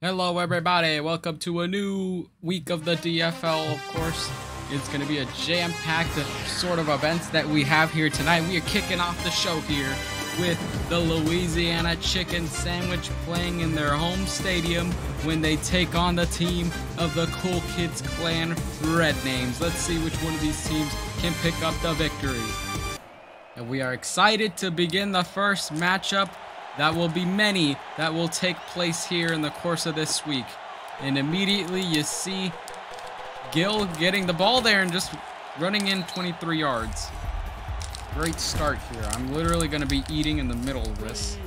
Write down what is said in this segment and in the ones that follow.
Hello everybody, welcome to a new week of the DFL. Of course, it's going to be a jam-packed sort of events that we have here tonight. We are kicking off the show here with the Louisiana Chicken Sandwich playing in their home stadium when they take on the team of the Cool Kids Clan Rednames. Let's see which one of these teams can pick up the victory. And we are excited to begin the first matchup. That will be many that will take place here in the course of this week. And immediately you see Gil getting the ball there and just running in 23 yards. Great start here. I'm literally going to be eating in the middle of this.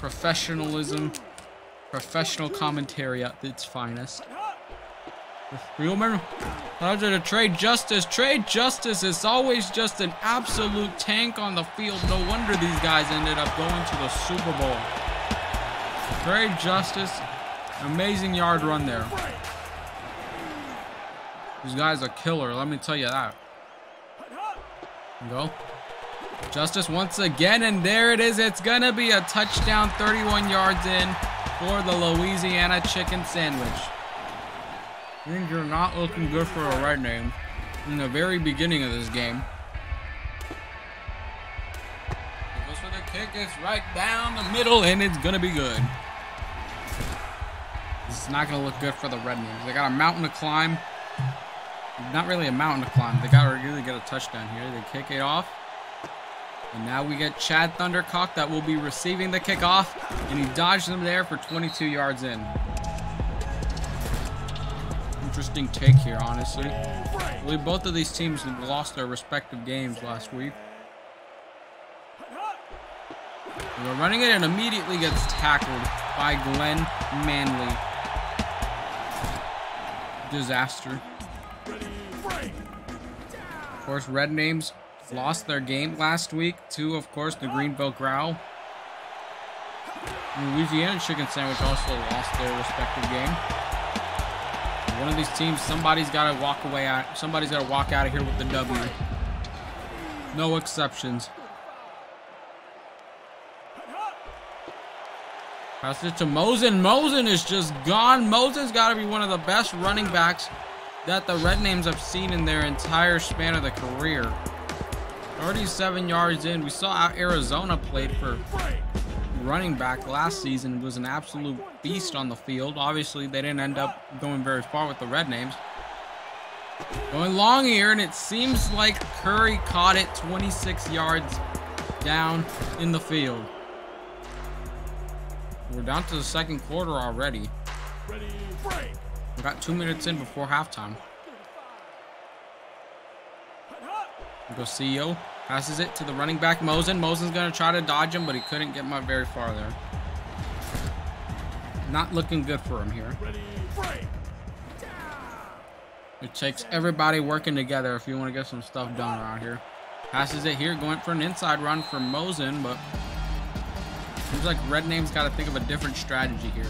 Professionalism, professional commentary at its finest. Remember, to Trade Justice. Trade Justice is always just an absolute tank on the field. No wonder these guys ended up going to the Super Bowl. Trade Justice, amazing yard run there. This guy's a killer, let me tell you that. Go. Justice once again, and there it is. It's gonna be a touchdown, 31 yards in for the Louisiana Chicken Sandwich. Things are not looking good for a Red Name in the very beginning of this game. Goes for the kick, it's right down the middle, and it's gonna be good. It's not gonna look good for the Red Names. They got a mountain to climb. Not really a mountain to climb. They gotta really get a touchdown here. They kick it off. And now we get Chad Thundercock that will be receiving the kickoff, and he dodged them there for 22 yards in. Interesting take here, honestly. I believe both of these teams lost their respective games last week. We're running it and immediately gets tackled by Glenn Manley. Disaster. Of course, Red Names lost their game last week to, of course, the Greenville Grrrowl. Louisiana Chicken Sandwich also lost their respective game. One of these teams, somebody's got to walk away out. Somebody's got to walk out of here with the W. No exceptions. Pass it to Mosen. Mosen is just gone. Mosen's got to be one of the best running backs that the Red Names have seen in their entire span of the career. 37 yards in. We saw Arizona played for running back last season. Was an absolute beast on the field. Obviously, they didn't end up going very far with the Red Names. Going long here, and it seems like Curry caught it 26 yards down in the field. We're down to the second quarter already. We got 2 minutes in before halftime. We go CEO. Passes it to the running back, Mosen. Mosen's going to try to dodge him, but he couldn't get very far there. Not looking good for him here. It takes everybody working together if you want to get some stuff done around here. Passes it here, going for an inside run for Mosen, but seems like Red Name's got to think of a different strategy here.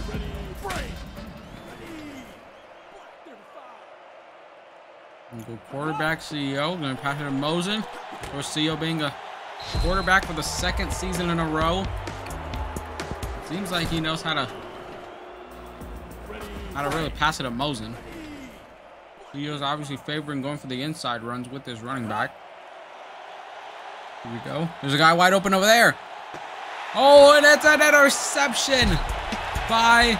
Go quarterback CEO. Going to pass it to Mosen. Or CEO being a quarterback for the second season in a row. Seems like he knows how to really pass it to Mosen. CEO's obviously favoring going for the inside runs with his running back. Here we go. There's a guy wide open over there. Oh, and it's an interception by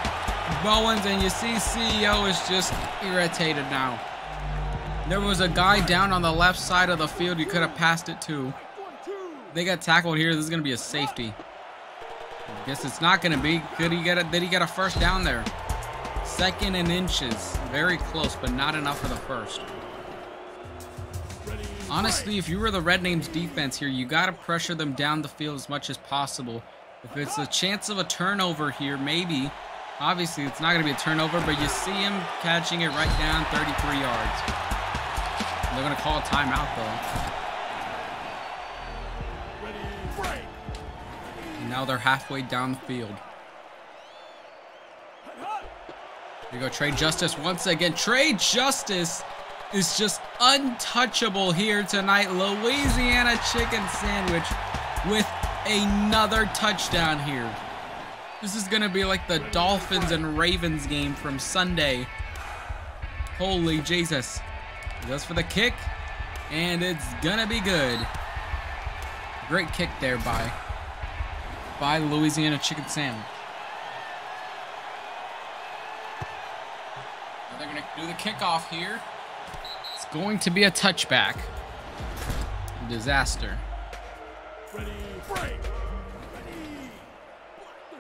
Bowens. And you see CEO is just irritated now. There was a guy down on the left side of the field you could have passed it to. They got tackled here. This is going to be a safety. I guess it's not going to be. Did he get a first down there? Second and inches. Very close, but not enough for the first. Honestly, if you were the Red Names defense here, you got to pressure them down the field as much as possible. If it's a chance of a turnover here, maybe. Obviously, it's not going to be a turnover, but you see him catching it right down 33 yards. They're going to call a timeout, though. And now they're halfway down the field. Here you go, Trade Justice once again. Trade Justice is just untouchable here tonight. Louisiana Chicken Sandwich with another touchdown here. This is gonna be like the Dolphins and Ravens game from Sunday. Holy Jesus. He goes for the kick, and it's gonna be good. Great kick there by Louisiana Chicken Sandwich. Now they're gonna do the kickoff here. It's going to be a touchback. Disaster. Ready, break.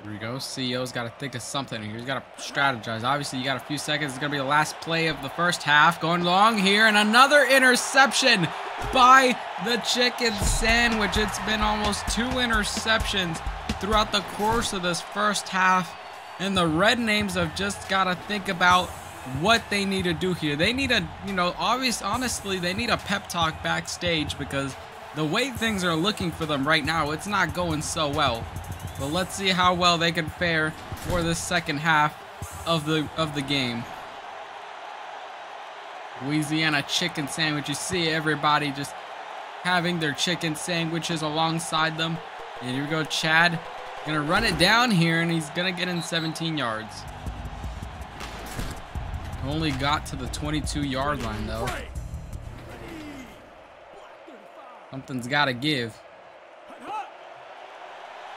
Here we go. CEO's got to think of something here. He's got to strategize. Obviously, you got a few seconds. It's going to be the last play of the first half. Going long here, and another interception by the Chicken Sandwich. It's been almost 2 interceptions throughout the course of this first half, and the Rednames have just got to think about what they need to do here. They need a, honestly, they need a pep talk backstage, because the way things are looking for them right now, it's not going so well. But let's see how well they can fare for the second half of the game. Louisiana Chicken Sandwich. You see everybody just having their chicken sandwiches alongside them. And here we go, Chad. Gonna run it down here, and he's gonna get in 17 yards. Only got to the 22-yard line, though. Something's got to give.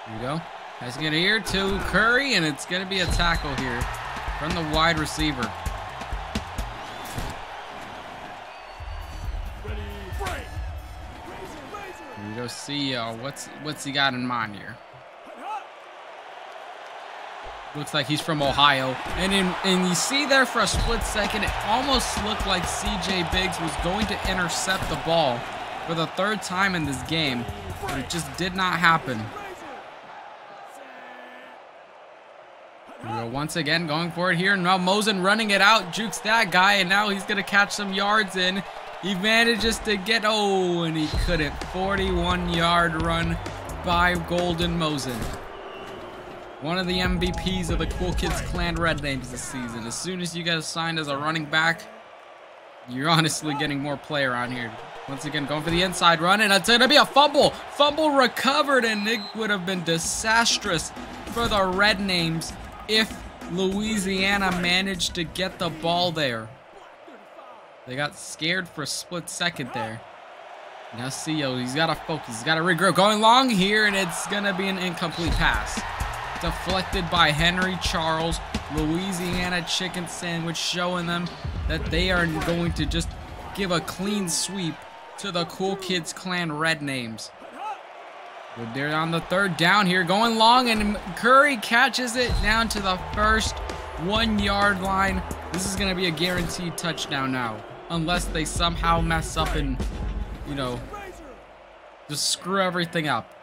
Here we go. Let's get here to Curry, and it's going to be a tackle here from the wide receiver. Here we go. See what's he got in mind here. Looks like he's from Ohio. And you see there for a split second, it almost looked like CJ Biggs was going to intercept the ball for the 3rd time in this game, but it just did not happen. Here we go, once again going for it here. Now Mosen running it out, jukes that guy, and now he's going to catch some yards in. He manages to get, and he couldn't. 41-yard run by Golden Mosen. One of the MVPs of the Cool Kids Clan Rednames this season. As soon as you get assigned as a running back, you're honestly getting more play around here. Once again, going for the inside run, and it's going to be a fumble. Fumble recovered, and it would have been disastrous for the Rednames if Louisiana managed to get the ball there. They got scared for a split second there. Now CEO, he's got to focus. He's got to regroup. Going long here, and it's going to be an incomplete pass. Deflected by Henry Charles. Louisiana Chicken Sandwich showing them that they are going to just give a clean sweep to the Cool Kids Clan Rednames. But they're on the 3rd down here, going long, and Curry catches it down to the first 1-yard line. This is going to be a guaranteed touchdown now, unless they somehow mess up and, just screw everything up.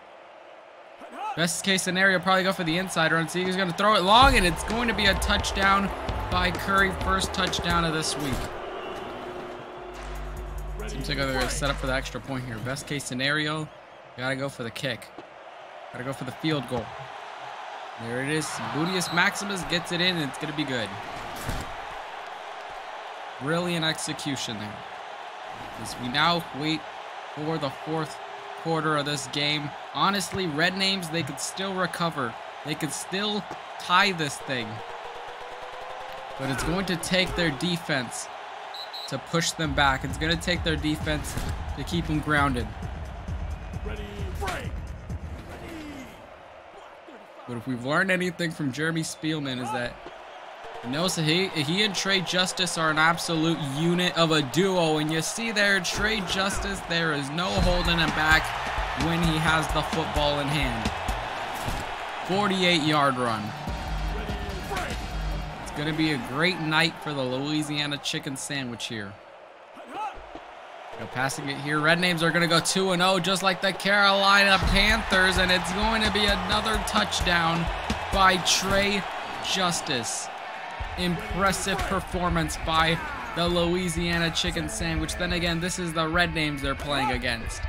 Best case scenario, probably go for the inside run. See, he's going to throw it long, and it's going to be a touchdown by Curry. First touchdown of this week. Seems like they're going to set up for the extra point here. Best case scenario, got to go for the kick. Got to go for the field goal. There it is. Bootyius Maximus gets it in, and it's going to be good. Brilliant execution there. As we now wait for the 4th quarter of this game. Honestly, Rednames, they could still recover. They could still tie this thing. But it's going to take their defense to push them back. It's going to take their defense to keep them grounded. Ready, break. But if we've learned anything from Jeremy Spielman, is that he knows that he and Trey Justice are an absolute unit of a duo. And you see there, Trey Justice, there is no holding him back when he has the football in hand. 48-yard run. It's going to be a great night for the Louisiana Chicken Sandwich here. Passing it here. Rednames are going to go 2-0 just like the Carolina Panthers, and it's going to be another touchdown by Trey Justice. Impressive performance by the Louisiana Chicken Sandwich. Then again, this is the Rednames they're playing against.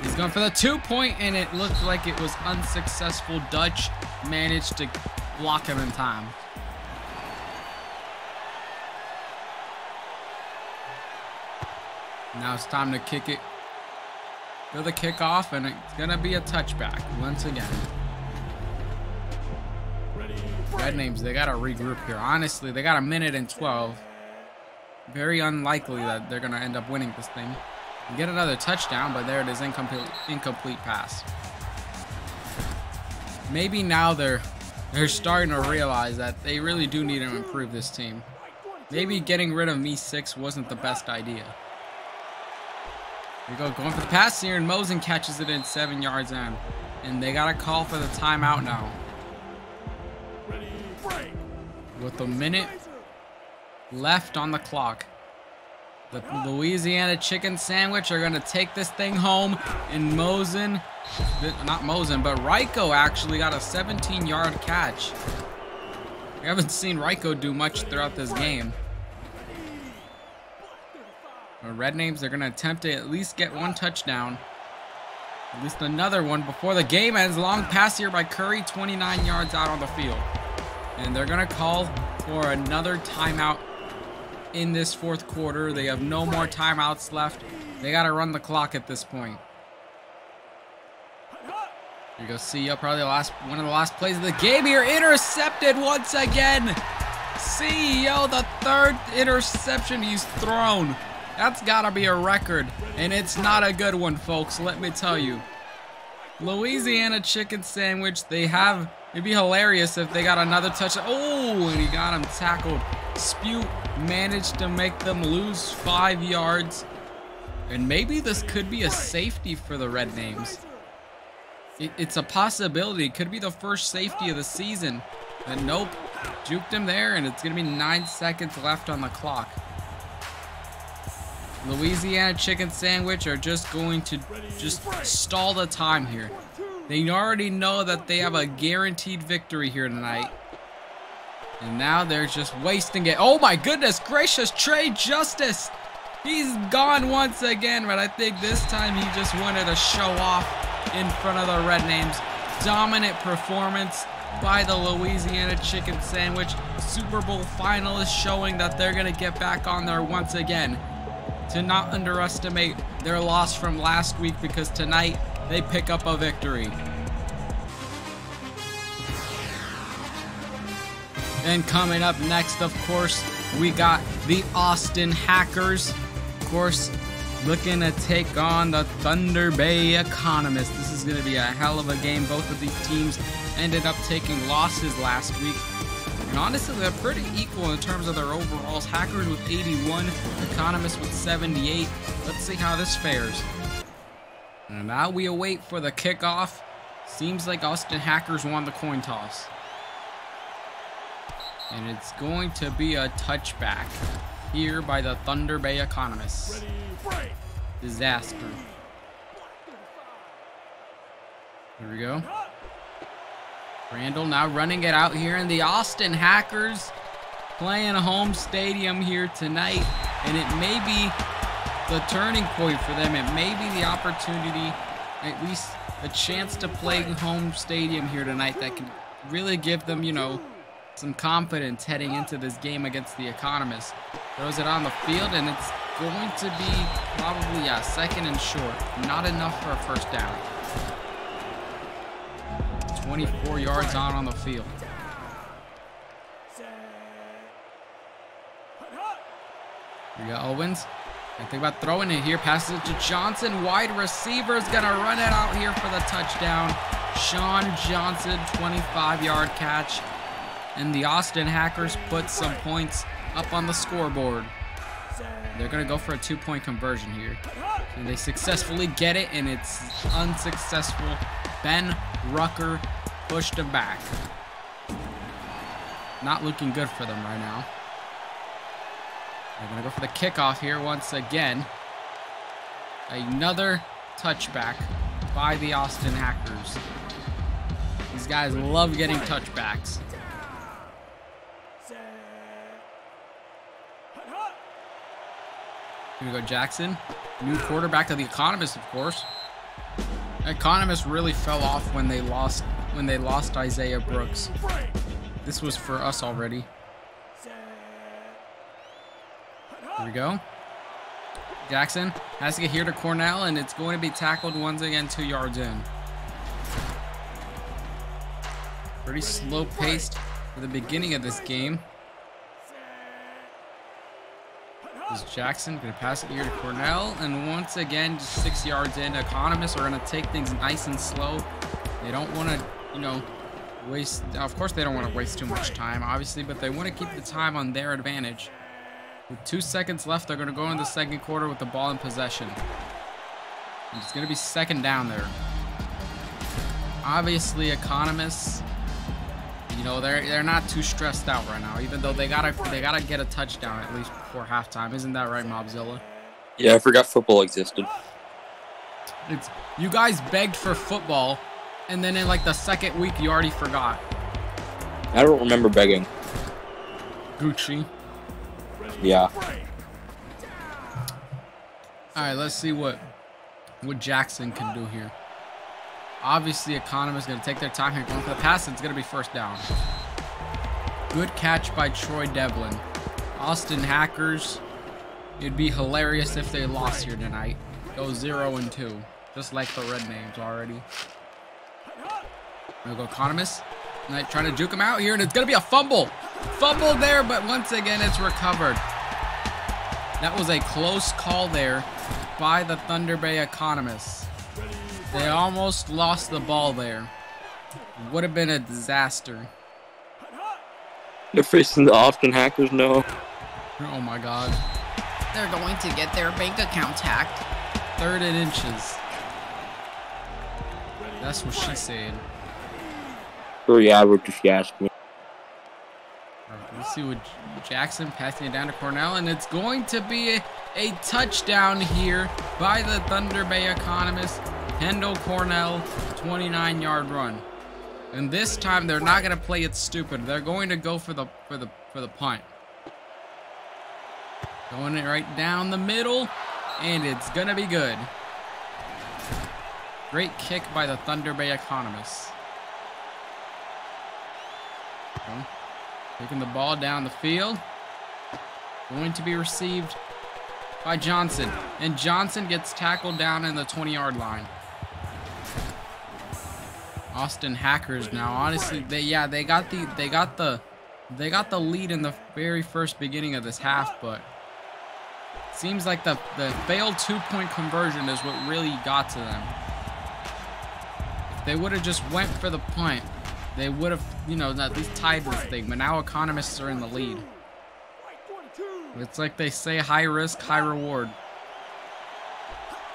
He's going for the 2-point, and it looked like it was unsuccessful. Dutch managed to block him in time. Now it's time to kick it to the kickoff, and it's going to be a touchback once again. Ready, Rednames, they gotta regroup here. Honestly, they got a minute and 12. Very unlikely that they're gonna end up winning this thing. Get another touchdown, but there it is, incomplete pass. Maybe now they're starting to realize that they really do need to improve this team. Maybe getting rid of Me6 wasn't the best idea. Here we go, going for the pass here, and Mosen catches it in 7 yards in. And they got a call for the timeout now. With a minute left on the clock. The Louisiana chicken sandwich are going to take this thing home. And Mosen, not Mosen, but Ryko actually got a 17-yard catch. We haven't seen Ryko do much throughout this game. The Rednames are going to attempt to at least get one touchdown. At least another one before the game ends. Long pass here by Curry, 29 yards out on the field. And they're going to call for another timeout in this fourth quarter. They have no more timeouts left. They got to run the clock at this point. Here you go, CEO, probably one of the last plays of the game here. Intercepted once again. CEO, the third interception he's thrown. That's got to be a record. And it's not a good one, folks, let me tell you. Louisiana chicken sandwich, it'd be hilarious if they got another touch. Oh, and he got him tackled. itsspewt managed to make them lose 5 yards. And maybe this could be a safety for the Rednames. It's a possibility. It could be the first safety of the season. But nope, juked him there, and it's going to be 9 seconds left on the clock. Louisiana chicken sandwich are just going to stall the time here. They already know that they have a guaranteed victory here tonight. And now they're just wasting it. Oh my goodness gracious, Trey Justice! He's gone once again, but I think this time he just wanted to show off in front of the Rednames. Dominant performance by the Louisiana chicken sandwich. Super Bowl finalists showing that they're going to get back on there once again. To not underestimate their loss from last week, because tonight they pick up a victory. And coming up next, of course, we got the Austin Hackers. Of course, looking to take on the Thunder Bay Economists. This is going to be a hell of a game. Both of these teams ended up taking losses last week. And honestly, they're pretty equal in terms of their overalls. Hackers with 81, Economists with 78. Let's see how this fares. And now we await for the kickoff. Seems like Austin Hackers won the coin toss. And it's going to be a touchback here by the Thunder Bay Economists. Disaster. Here we go. Randall now running it out here, and the Austin Hackers playing a home stadium here tonight, and it may be the turning point for them. It may be the opportunity, at least a chance to play home stadium here tonight that can really give them, you know, some confidence heading into this game against the Economists. Throws it on the field, and it's going to be probably a second and short. Not enough for a first down. 24 yards on the field. Here we go, Owens. And think about throwing it here. Passes it to Johnson. Wide receiver's gonna run it out here for the touchdown. Sean Johnson, 25-yard catch. And the Austin Hackers put some points up on the scoreboard. They're gonna go for a 2-point conversion here. And they successfully get it, and it's unsuccessful. Ben Rucker pushed him back. Not looking good for them right now. They're going to go for the kickoff here once again. Another touchback by the Austin Hackers. These guys love getting touchbacks. Here we go, Jackson. New quarterback of the Economists, of course. Economists really fell off when they lost Isaiah Brooks. This was for us already. Here we go. Jackson has to get here to Cornell, and it's going to be tackled once again 2 yards in. Pretty slow-paced for the beginning of this game. Is Jackson going to pass it here to Cornell? And once again, just 6 yards in. Economists are going to take things nice and slow. They don't want to, you know, waste. Of course, they don't want to waste too much time, obviously, but they want to keep the time on their advantage. With 2 seconds left, they're going to go in the second quarter with the ball in possession. And it's going to be second down there. Obviously, Economists, you know, they're not too stressed out right now, even though they gotta get a touchdown at least before halftime. Isn't that right, Mobzilla? Yeah, I forgot football existed. You guys begged for football, and then in like the second week, you already forgot. I don't remember begging. Gucci. Yeah. All right, let's see what Jackson can do here. Obviously, Economists going to take their time here, going for the pass. It's going to be first down. Good catch by Troy Devlin. Austin Hackers. It'd be hilarious if they lost here tonight. Go 0-2, just like the Rednames already. We'll go Economists. Trying to juke him out here, and it's going to be a fumble. Fumble there, but once again, it's recovered. That was a close call there by the Thunder Bay Economists. They almost lost the ball there. Would have been a disaster. They're facing the Austin Hackers now. Oh my god. They're going to get their bank accounts hacked. 3rd and inches. That's what she's saying. Pretty average if you ask me. Let's see what Jackson passing it down to Cornell, and it's going to be a touchdown here by the Thunder Bay Economists. Kendall Cornell, 29-yard run. And this time they're not going to play it stupid. They're going to go for the punt. Going it right down the middle, and it's going to be good. Great kick by the Thunder Bay Economists. Taking the ball down the field. Going to be received by Johnson. And Johnson gets tackled down in the 20-yard line. Austin Hackers now. Honestly, they got the lead in the very first beginning of this half, but it seems like the failed 2-point conversion is what really got to them. If they would have just went for the punt, they would have, you know, at least tied this thing. But now Economists are in the lead. It's like they say, high risk, high reward.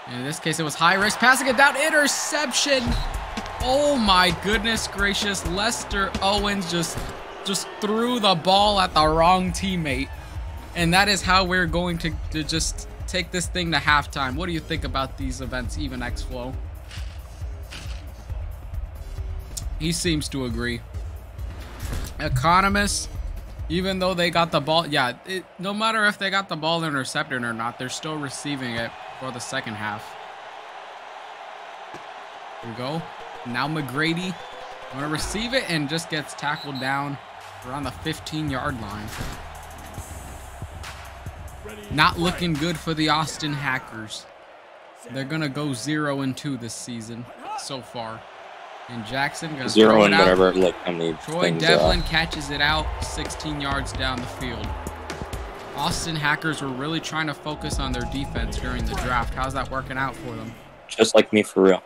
And in this case, it was high risk. Passing it down, interception. Oh my goodness gracious. Lester Owens just threw the ball at the wrong teammate. And that is how we're going to just take this thing to halftime. What do you think about these events, even X-Flow? He seems to agree. Economists, even though they got the ball, no matter if they got the ball intercepted or not, they're still receiving it for the second half. Here we go. Now McGrady going to receive it and just gets tackled down around the 15-yard line. Not looking good for the Austin Hackers. They're going to go 0-2 this season so far. And Jackson going to throw it out. Whatever, like how many Troy Devlin catches it out 16 yards down the field. Austin Hackers were really trying to focus on their defense during the draft. How's that working out for them? Just like me, for real.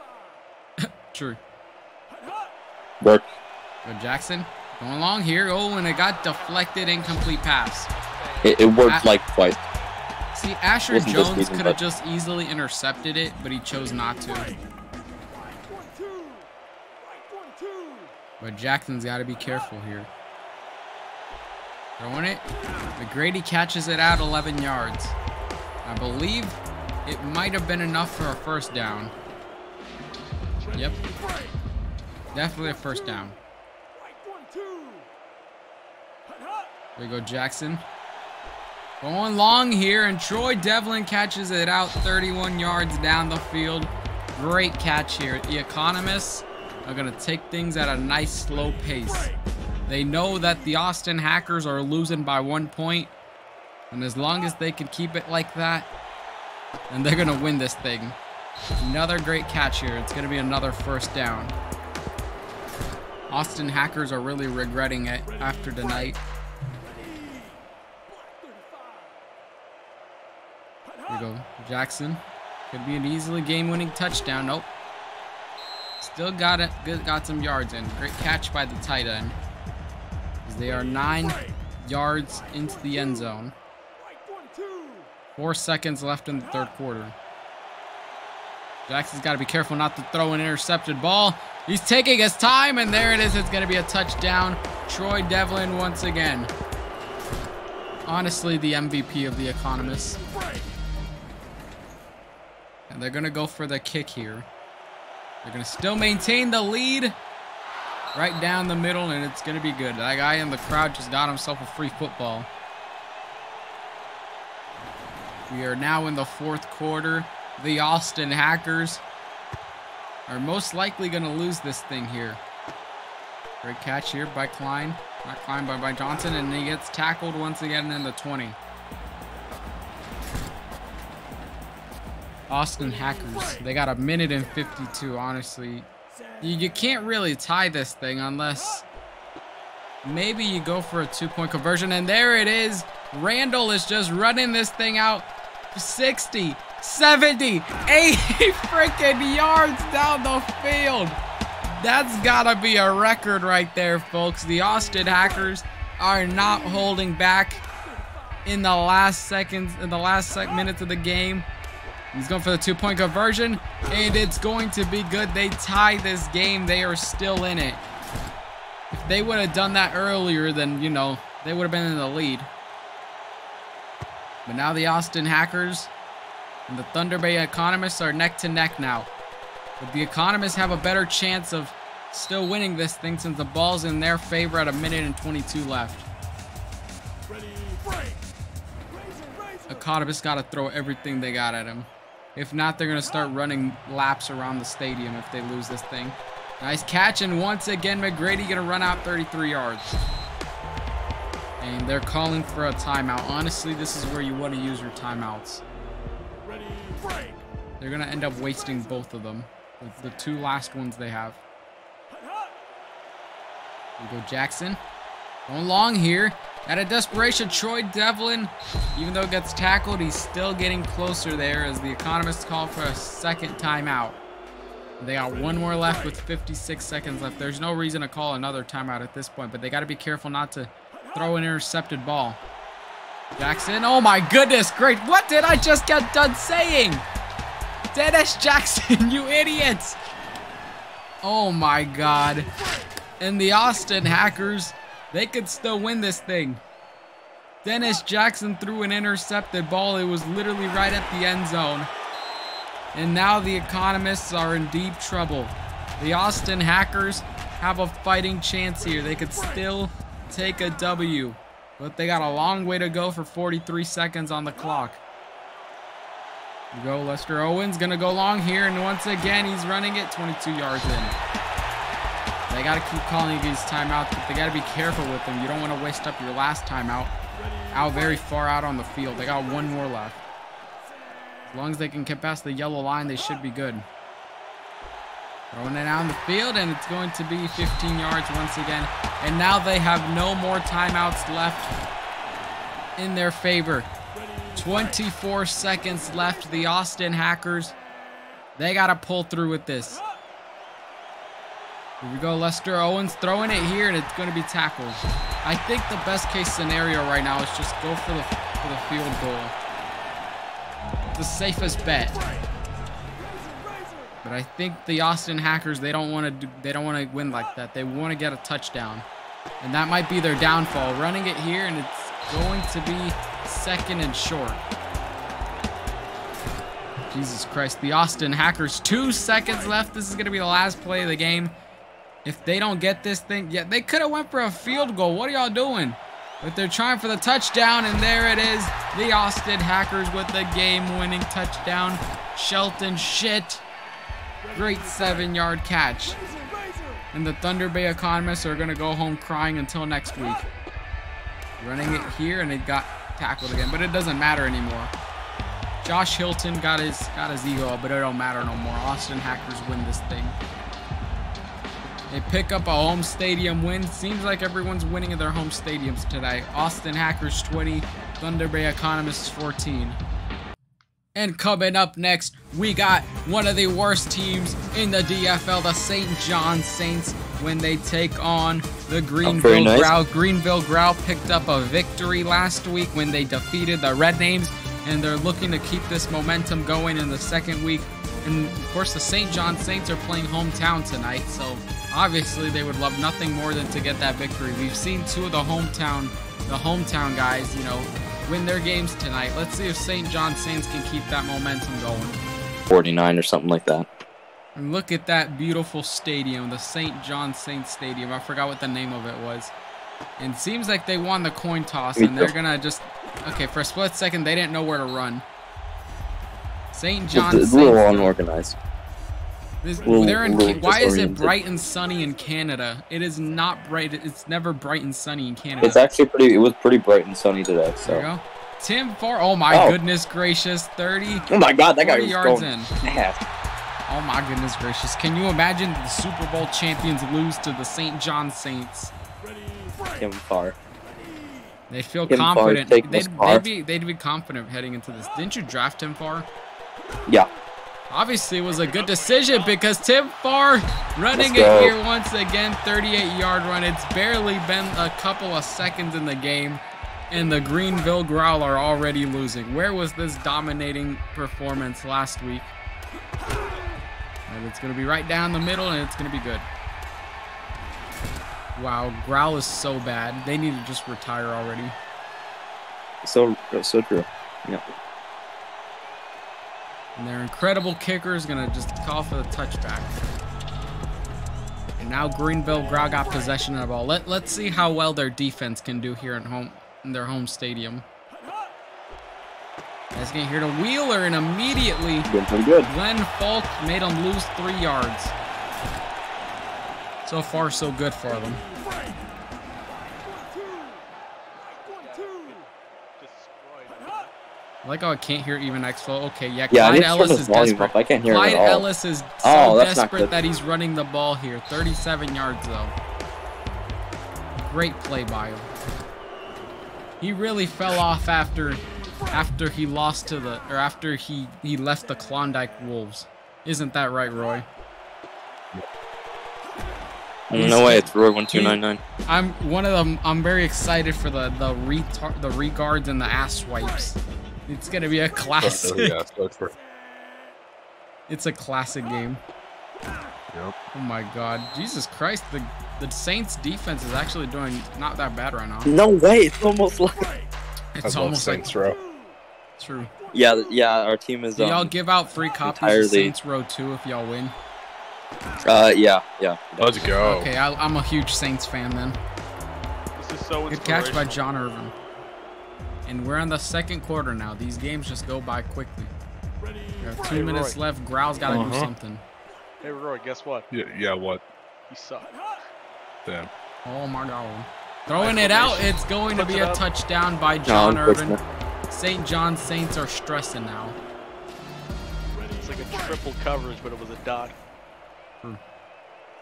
True. Work. But Jackson going along here. Oh, and it got deflected, incomplete pass. It worked like twice. See, Asher Jones could have just easily intercepted it, but he chose not to. But Jackson's got to be careful here. Throwing it. McGrady catches it out 11 yards. I believe it might have been enough for a first down. Yep. Definitely a first down. There we go, Jackson. Going long here, and Troy Devlin catches it out 31 yards down the field. Great catch here. The Economists are going to take things at a nice slow pace. They know that the Austin Hackers are losing by 1 point, and as long as they can keep it like that, then they're going to win this thing. Another great catch here. It's going to be another first down. Austin Hackers are really regretting it after tonight. Here we go. Jackson. Could be an easily game-winning touchdown. Nope. Still got it. Got some yards in. Great catch by the tight end. They are 9 yards into the end zone. 4 seconds left in the third quarter. Jackson's got to be careful not to throw an intercepted ball. He's taking his time, and there it is. It's going to be a touchdown. Troy Devlin once again. Honestly, the MVP of the Economists. And they're going to go for the kick here. They're going to still maintain the lead. Right down the middle, and it's going to be good. That guy in the crowd just got himself a free football. We are now in the fourth quarter. The Austin Hackers are most likely going to lose this thing here. Great catch here by Klein. Not Klein, but by Johnson, and he gets tackled once again in the 20. Austin Hackers, they got 1:52, honestly. You can't really tie this thing unless maybe you go for a 2-point conversion, and there it is. Randall is just running this thing out 60, 70, 80 freaking yards down the field. That's gotta be a record right there, folks. The Austin Hackers are not holding back in the last seconds, in the last minutes of the game. He's going for the 2-point conversion, and it's going to be good. They tie this game. They are still in it. If they would have done that earlier, then, you know, they would have been in the lead. But now the Austin Hackers and the Thunder Bay Economists are neck to neck now. But the Economists have a better chance of still winning this thing since the ball's in their favor at 1:22 left. Economists got to throw everything they got at him. If not, they're going to start running laps around the stadium if they lose this thing. Nice catch, and once again, McGrady going to run out 33 yards. And they're calling for a timeout. Honestly, this is where you want to use your timeouts. They're going to end up wasting both of them. The 2 last ones they have. Here we go, Jackson. Going long here. Out of desperation, Troy Devlin, even though it gets tackled, he's still getting closer there as the Economists call for a second timeout. They got 1 more left with 56 seconds left. There's no reason to call another timeout at this point, but they got to be careful not to throw an intercepted ball. Jackson, oh my goodness, great. What did I just get done saying? Dennis Jackson, you idiots. Oh my God. And the Austin Hackers, they could still win this thing. Dennis Jackson threw an intercepted ball. It was literally right at the end zone. And now the Economists are in deep trouble. The Austin Hackers have a fighting chance here. They could still take a W. But they got a long way to go for 43 seconds on the clock. Here we go, Lester Owens gonna go long here. And once again, he's running it 22 yards in. They got to keep calling these timeouts, but they got to be careful with them. You don't want to waste up your last timeout out very far out on the field. They got 1 more left. As long as they can get past the yellow line, they should be good. Throwing it down the field, and it's going to be 15 yards once again. And now they have no more timeouts left in their favor. 24 seconds left. The Austin Hackers, they got to pull through with this. Here we go, Lester Owens throwing it here, and it's going to be tackled. I think the best case scenario right now is just go for the field goal. The safest bet. But I think the Austin Hackers, they don't want to win like that. They want to get a touchdown, and that might be their downfall. Running it here, and it's going to be 2nd and short. Jesus Christ, the Austin Hackers, 2 seconds left. This is going to be the last play of the game. If they don't get this thing, yeah, they could have went for a field goal. What are y'all doing? But they're trying for the touchdown, and there it is. The Austin Hackers with the game-winning touchdown. Shelton shit. Great 7-yard catch. And the Thunder Bay Economists are going to go home crying until next week. Running it here, and it got tackled again, but it doesn't matter anymore. Josh Hilton got his ego up, but it don't matter no more. Austin Hackers win this thing. They pick up a home stadium win. Seems like everyone's winning in their home stadiums today. Austin Hackers 20, Thunder Bay Economists 14. And coming up next, we got one of the worst teams in the DFL, the St. John Saints, when they take on the Greenville Grrrowl. Greenville Grrrowl picked up a victory last week when they defeated the Rednames, and they're looking to keep this momentum going in the second week. And of course, the St. John Saints are playing hometown tonight, so obviously they would love nothing more than to get that victory. We've seen two of the hometown guys, you know, win their games tonight. Let's see if St. John Saints can keep that momentum going. 49 or something like that. And look at that beautiful stadium, the St. John Saints Stadium. I forgot what the name of it was. And it seems like they won the coin toss, and they're gonna just... Okay, for a split second, they didn't know where to run. St. John Saints... It's a little unorganized. Why is it bright and sunny in Canada? It is not bright. It's never bright and sunny in Canada. It's actually pretty. It was pretty bright and sunny today. So. There you go. Tim Farr. Oh my goodness gracious! 30. Oh my God, that guy was yards going in. fast. Oh my goodness gracious! Can you imagine the Super Bowl champions lose to the St. John Saints? Tim Farr. They feel confident. They'd be confident heading into this. Didn't you draft Tim Farr? Yeah. Obviously, it was a good decision because Tim Farr running it here once again, 38-yard run. It's barely been a couple of seconds in the game, and the Greenville Grrrowl are already losing. Where was this dominating performance last week? And it's going to be right down the middle, and it's going to be good. Wow, Grrrowl is so bad. They need to just retire already. So true. Yeah. And their incredible kicker is going to just call for the touchback. And now Greenville Grrrowl got possession of the ball. Let's see how well their defense can do here in their home stadium. Let's get here to Wheeler, and immediately Glenn Falk made them lose 3 yards. So far, so good for them. I like how I can't hear even X-Flow. Okay, yeah, Clyde Ellis is desperate. I can't hear Clyde it at all. Ellis is so desperate that he's running the ball here. 37 yards, though. Great play by him. He really fell off after he lost to the, or after he left the Klondike Wolves.'t that right, Roy? No way, it's Roy 1299. I'm very excited for the regards and the Ahwipes. It's gonna be a classic. Yeah, it's a classic game. Yep. Oh my God, Jesus Christ! The Saints defense is actually doing not that bad right now. No way, it's almost like. It's almost Saints Row. True. Yeah, our team is. Do y'all give out free copies of Saints Row 2 if y'all win? Yeah. Let's go. Okay, I'm a huge Saints fan then. This is so good catch by John Irvin. And we're in the second quarter now. These games just go by quickly. We have 2 minutes left. Grrrowl's got to do something. Hey, Roy, guess what? Yeah, what? You suck. Damn. Oh my God. Throwing it out. It's going to be a touchdown by John Irvin. St. John Saints are stressing now. It's like a triple coverage, but it was a dot. True.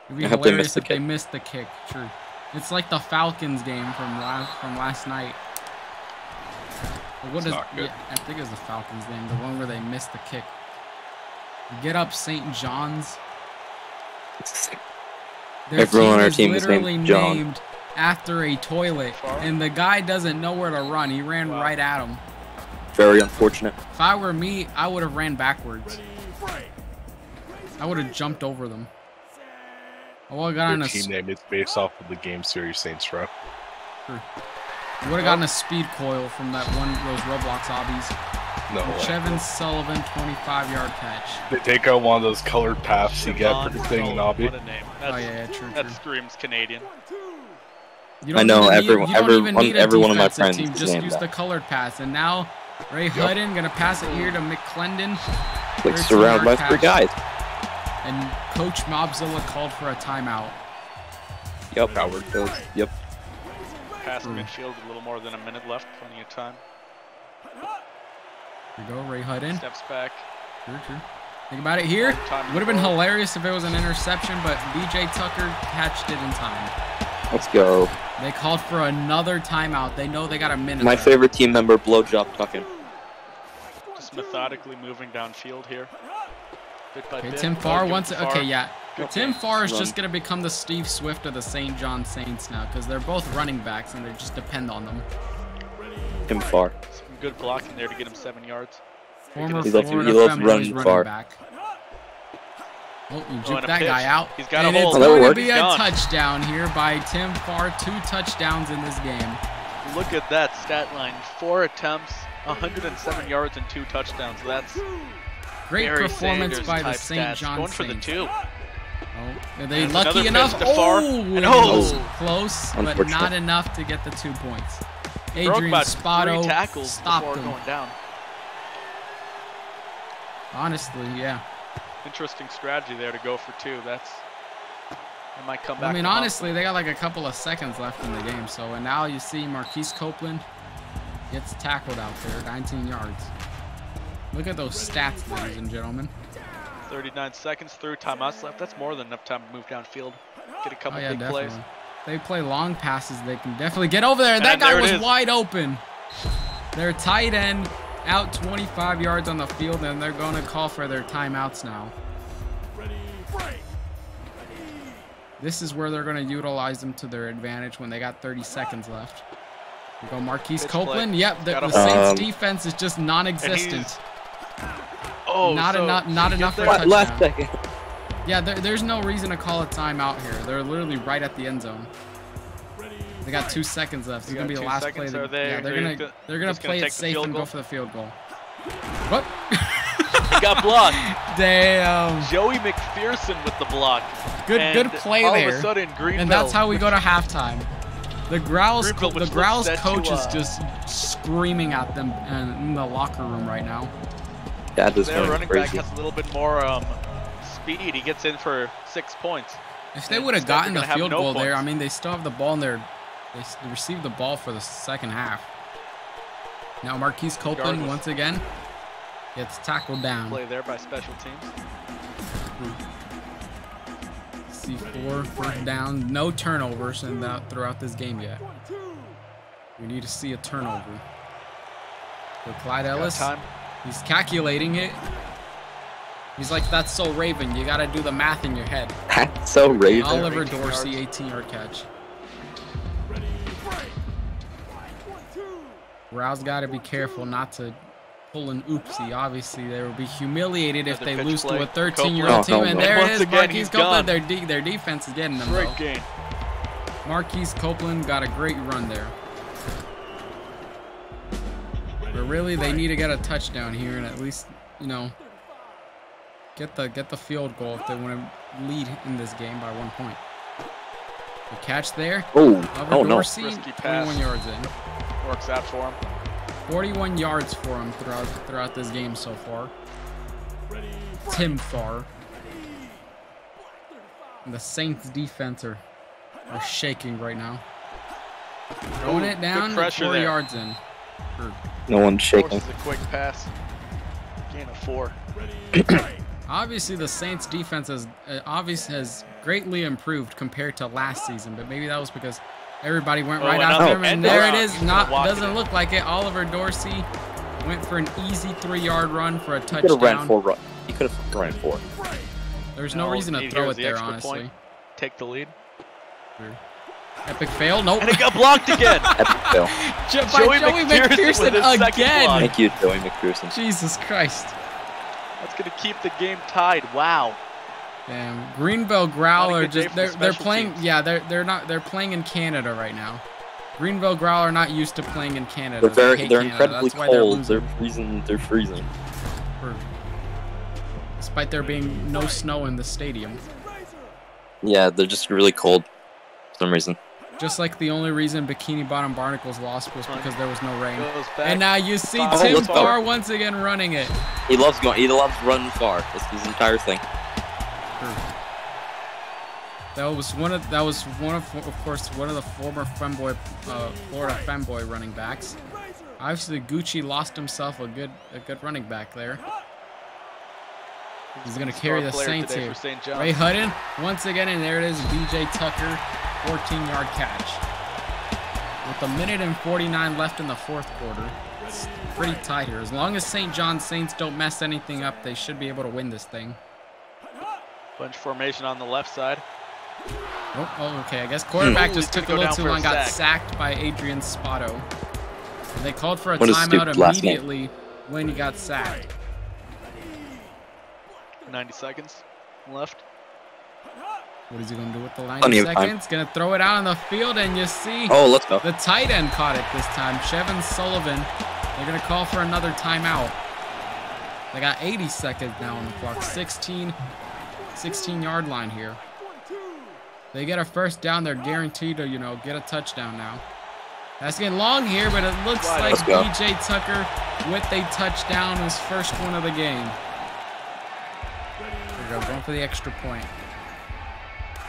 It'd be hilarious if they missed the kick. True. It's like the Falcons game from last night. What is? Yeah, I think it was the Falcons game, the one where they missed the kick. Get up, St. John's. Everyone on our team is named John. Named after a toilet, and the guy doesn't know where to run. He ran right at him. Very unfortunate. If I were me, I would have ran backwards. I would have jumped over them. I would have gotten a team name is based off of the game series Saints Row. Sure. I would have gotten a speed coil from that one of those Roblox obbies. No way. Chevin Sullivan 25-yard catch. They take out one of those colored paths you get for the thing in obby. What a name. Oh yeah, true. That screams Canadian. I know every one of my friends team, just use the colored pass. And now Ray Hudden gonna pass it here to McClendon. Like surrounded by 3 guys. And Coach Mobzilla called for a timeout. Yep, Howard goes. Yep. Past midfield, a little more than a minute left, plenty of time. Here you go, Ray Hudden. Steps back. True. Think about it here. Would have been hilarious if it was an interception, but BJ Tucker catched it in time. Let's go. They called for another timeout. They know they got a minute. My favorite team member, blowjob tucking. Just methodically moving downfield here. Bit by Okay, bit. Tim Farr wants it. Okay, yeah. Good Tim game. Farr is just going to become the Steve Swift of the St. John Saints now because they're both running backs and they just depend on them. Tim Farr. Some good blocking there to get him 7 yards. Former He loves Florida running running far. back. Oh, you and juked a that pitch. guy out. He's got a and hold. it's Oh, that going to worked. be a Gone. touchdown here by Tim Farr. 2 touchdowns in this game. Look at that stat line. 4 attempts, 107 yards, and 2 touchdowns. That's Great Barry performance Sanders by the type St. stats. John Going for the Saints. 2. Oh, are they And lucky another enough? pitch to Farr. Oh, And it oh! was close, but Unfortunate. not enough to get the 2 points. Broke Adrian about Spotto 3 tackles stopped before him. going down. Honestly, yeah. Interesting strategy there to go for 2. That's it might come back. I mean, to haunt honestly, they got like a couple of seconds left in the game. So, and now you see Marquise Copeland gets tackled out there, 19 yards. Look at those stats, ladies and gentlemen. 39 seconds, 3 timeouts left. That's more than enough time to move downfield, get a couple Oh yeah, big definitely. plays. They play long passes. They can definitely get over there. And that And guy there it was is. wide open. Their tight end out 25 yards on the field, and they're going to call for their timeouts now. Ready, break. This is where they're going to utilize them to their advantage when they got 30 seconds left. We go Marquise Pitch Copeland. play. Yep, the Got him. Saints defense is just non-existent. Oh, Not so enough. Not get enough for a there. touchdown. Last second. Yeah, there's no reason to call a timeout here. They're literally right at the end zone. They got 2 seconds left. It's We gonna be got the 2 last seconds. play. Are they- Yeah, they're gonna just play take it the safe field and go goal? for the field goal. What? He got blocked. Damn. Joey McPherson with the block. Good And play all there. of a sudden, Greenville. And that's how we go to halftime. The Grrrowl's Greenville, which looks set coach to, is just screaming at them in the locker room right now. That is Their going running back crazy. has a little bit more speed. He gets in for 6 points. If they And would have instead, gotten they're the gonna have field no goal there, points. I mean, they still have the ball in their. They received the ball for the second half. Now Marquise Copeland Regardless. once again gets tackled down. Play there by special teams. C4 first down, no turnovers throughout this game yet. We need to see a turnover. For Clyde Ellis, Got time. he's calculating it. He's like, that's so Raven. You got to do the math in your head. That's so Raven. Oliver 18 Dorsey, yards. 18-yard catch. Ready, break. Grrrowl's got to be careful not to pull an oopsie. Obviously, they would be humiliated if Another they pitch lose to play. a 13-year-old Copeland. team. Oh, And no. there Once it is, again, Marquise he's Copeland. gone. Their defense is getting them, Great though. game. Marquise Copeland got a great run there. But really, they need to get a touchdown here and at least, you know, get the field goal if they want to lead in this game by 1 point. The catch there. Oh, Oliver oh no. Dorsey, Risky pass. 21 yards in. Works out for him. 41 yards for him throughout this game so far. Tim Farr. And the Saints defense are shaking right now. Throwing it down, good pressure 4 there. yards in. No one's shaking. Forces a quick pass. Gain of 4. Obviously, the Saints defense has greatly improved compared to last season, but maybe that was because everybody went right after him, and end there around. it is. He's gonna walk it Doesn't in. look like it. Oliver Dorsey went for an easy 3-yard run for a He could have ran touchdown. 4 run. He could have ran 4. There's no reason to need throw here it is the there, extra honestly. point. Take the lead. Epic fail. Nope. And it got blocked again. Epic fail. By Joey McPherson with his second again. block. Thank you, Joey McPherson. Jesus Christ. That's going to keep the game tied. Wow. Damn. Greenville Grrrowl Not a are good day just for the they're special playing. teams. Yeah, they're playing in Canada right now. Greenville Grrrowl are not used to playing in Canada. They're They hate they're Canada. incredibly That's why cold. They're They're losing. freezing. Despite there being no snow in the stadium. Yeah, they're just really cold for some reason. Just like the only reason Bikini Bottom Barnacles lost was because there was no rain. Goes back. And now you see Oh, Tim let's go. Farr once again running it. He loves running far. That's his entire thing. That was one of course one of the former Florida Femboy running backs. Obviously Gucci lost himself a good running back there. He's going to carry the Star player Saints today here. for St. John's. Ray Hutton, once again, and there it is, DJ Tucker, 14-yard catch. With a minute and 49 left in the fourth quarter. It's pretty tight here. As long as St. John's Saints don't mess anything up, they should be able to win this thing. Bunch formation on the left side. Oh, okay. I guess quarterback just took a little too long. Got sack. sacked by Adrian Spotto. And they called for a What a timeout stupid last name. immediately when he got sacked. 90 seconds left. What is he going to do with the 90 Plenty of time. seconds? Going to throw it out on the field, and you see Oh, let's go. the tight end caught it this time. Chevin Sullivan. They're going to call for another timeout. They got 80 seconds now on the clock. 16-yard line here. They get a first down. They're guaranteed to, get a touchdown now. That's getting long here, but it looks like Let's go. DJ Tucker with a touchdown, his first one of the game. There we go, going for the extra point.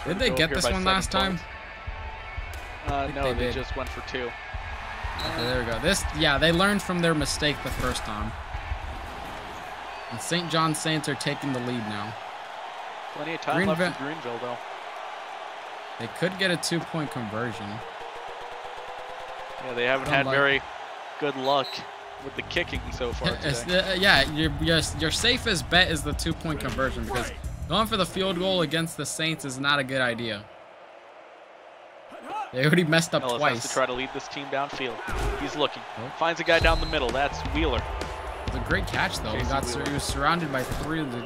Did they get this one last time? No, they just went for 2. Okay, there we go. They learned from their mistake the first time. And St. John's Saints are taking the lead now. Plenty of time left for Greenville, though. They could get a 2-point conversion. Yeah, they haven't had very good luck with the kicking so far today. Your safest bet is the 2-point conversion because going for the field goal against the Saints is not a good idea. They already messed up Ellis twice. has to try to lead this team downfield. He's looking. Finds a guy down the middle. That's Wheeler. It's a great catch, though. He was surrounded by 3 of the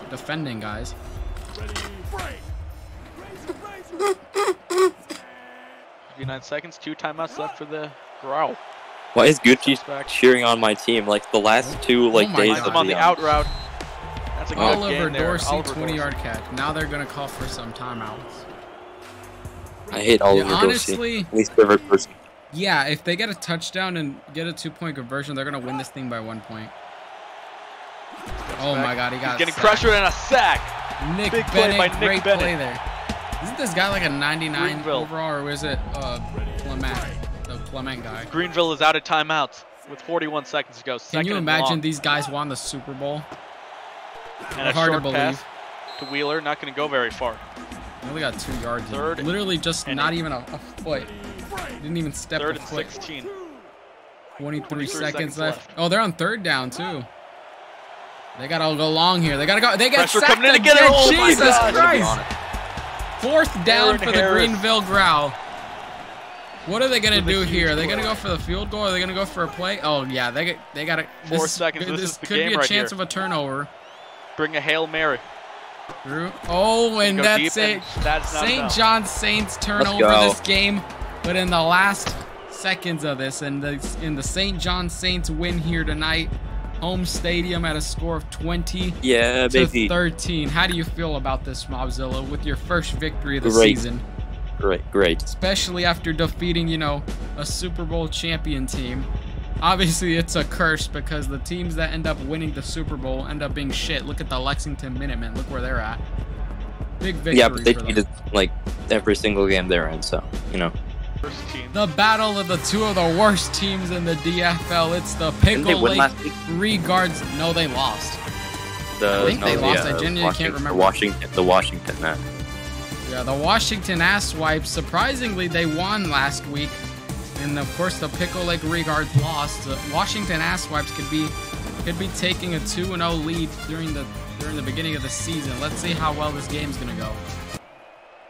defending guys. 59 seconds, 2 timeouts left for the Grrrowl. Why is Gucci cheering on my team? Like the last 2 days Finds of him on the out route. That's a good Oliver game there. Dorsey, Oliver 20-yard catch. Now they're going to call for some timeouts. I hate Oliver Dorsey. Honestly, Least favorite person. yeah, if they get a touchdown and get a 2-point conversion, they're going to win this thing by 1 point. Oh my God, he got getting sacked. pressure and a sack. Nick Big play Bennett, by Nick great Bennett. play there. Isn't this guy like a 99 Greenville. overall, or is it Clement, the Clement guy? Greenville is out of timeouts with 41 seconds to go. Can you imagine these guys won the Super Bowl? And a Hard to short pass believe. to Wheeler, not going to go very far. They only got 2 yards. Third Literally just and not even a foot. Didn't even step a Third and foot. 16. 23 seconds left. Oh, they're on 3rd down too. They gotta go long here. They gotta go. They got Pressure sacked coming in again. again. Oh my Jesus God. Christ! 4th down Aaron for the Harris. Greenville Grrrowl. What are they gonna do here? Are they gonna go for the field goal? Or are they gonna go for a play? Oh yeah, they gotta. 4 seconds. This is the could game be a right chance here. of a turnover. Bring a Hail Mary. Oh, and Go that's deep, it. and that's not St. enough. John's Saints turnover go. this game, but in the last seconds of this, and in the St. John's Saints win here tonight, home stadium at a score of 20 Yeah, to baby. 13. How do you feel about this, Mobzilla, with your first victory of the Great. season? Great. Especially after defeating, a Super Bowl champion team. Obviously, it's a curse because the teams that end up winning the Super Bowl end up being shit. Look at the Lexington Minutemen. Look where they're at. Big victory Yeah, but they for them. cheated like every single game they're in, so First team. The battle of the 2 of the worst teams in the DFL. It's the Didn't they Pickle win Lake last week? Regards. No, they lost. I think they lost. I genuinely can't remember. The Washington. Yeah, the Washington Asswipes. Surprisingly, they won last week. And of course, the Pickle Lake Regards lost. The Washington Asswipes could be taking a 2-0 lead during the beginning of the season. Let's see how well this game's gonna go.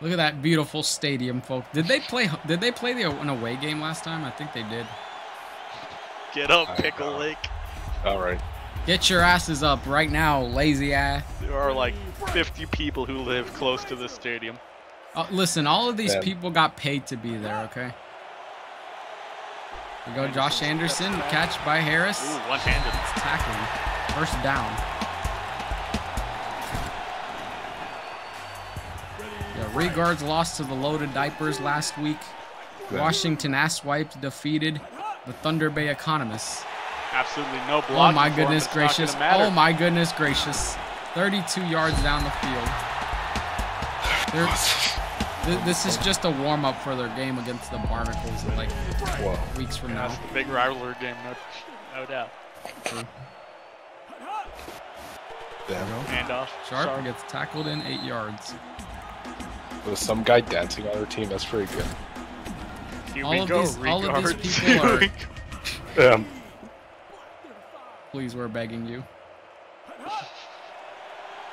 Look at that beautiful stadium, folks. Did they play an away game last time? I think they did. Get up, Pickle Lake. All right. Get your asses up right now, lazy ass. There are like 50 people who live close to this stadium. Listen, all of these Yeah. people got paid to be there, okay? We go Josh Anderson, catch by Harris. Ooh, one-handed. It's tackling. First down. Yeah, Regards lost to the Loaded Diapers last week. Washington Asswipes defeated the Thunder Bay Economists. Absolutely no blocking. Oh my for him. goodness It's not gracious. gonna matter. Oh my goodness gracious. 32 yards down the field. This is just a warm-up for their game against the Barnacles in like Whoa. weeks from now. That's the big rivalry game, no doubt. Damn. Handoff. Sharp gets tackled in 8 yards. There's some guy dancing on our team. That's pretty good. Here All we of go. these Regards. people are. Damn. Please, we're begging you.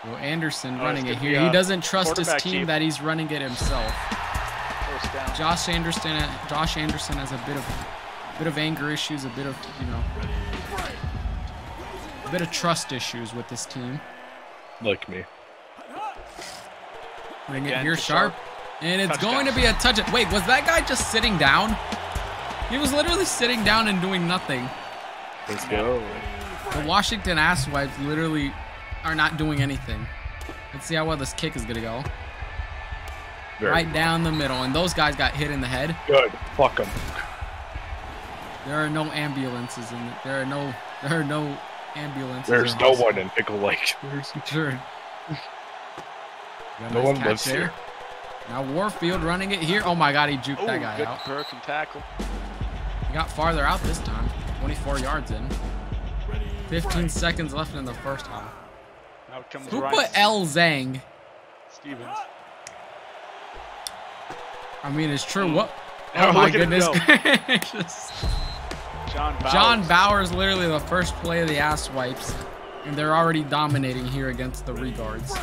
Well, Anderson Oh, running it's it gonna here. be, He doesn't trust his quarterback team keep. that he's running it himself. First down. Josh Anderson has a bit of anger issues, a bit of a bit of trust issues with this team. Like me. Bring it Again here, to Sharp, and it's Touchdown. going to be a touchdown. Wait, was that guy just sitting down? He was literally sitting down and doing nothing. Let's go. The Washington Asswipes literally are not doing anything. Let's see how well this kick is gonna go. Very Right down the middle, and those guys got hit in the head. good. Fuck him. There are no ambulances in it. There are no ambulances. There's or no hospitals. one in Pickle Lake. Sure. Got a No nice one catch lives there. here. Now Warfield running it here. Oh my God, he juked Ooh, that guy good out. broken tackle. He got farther out this time. 24 yards in. 15 seconds left in the first half. Out comes Who Ryan put L Zhang? Stevens. I mean, it's true. What? Oh, Oh my look at him goodness go. gracious. John Bowers. John Bowers, literally the first play of the Asswipes, and they're already dominating here against the Regards.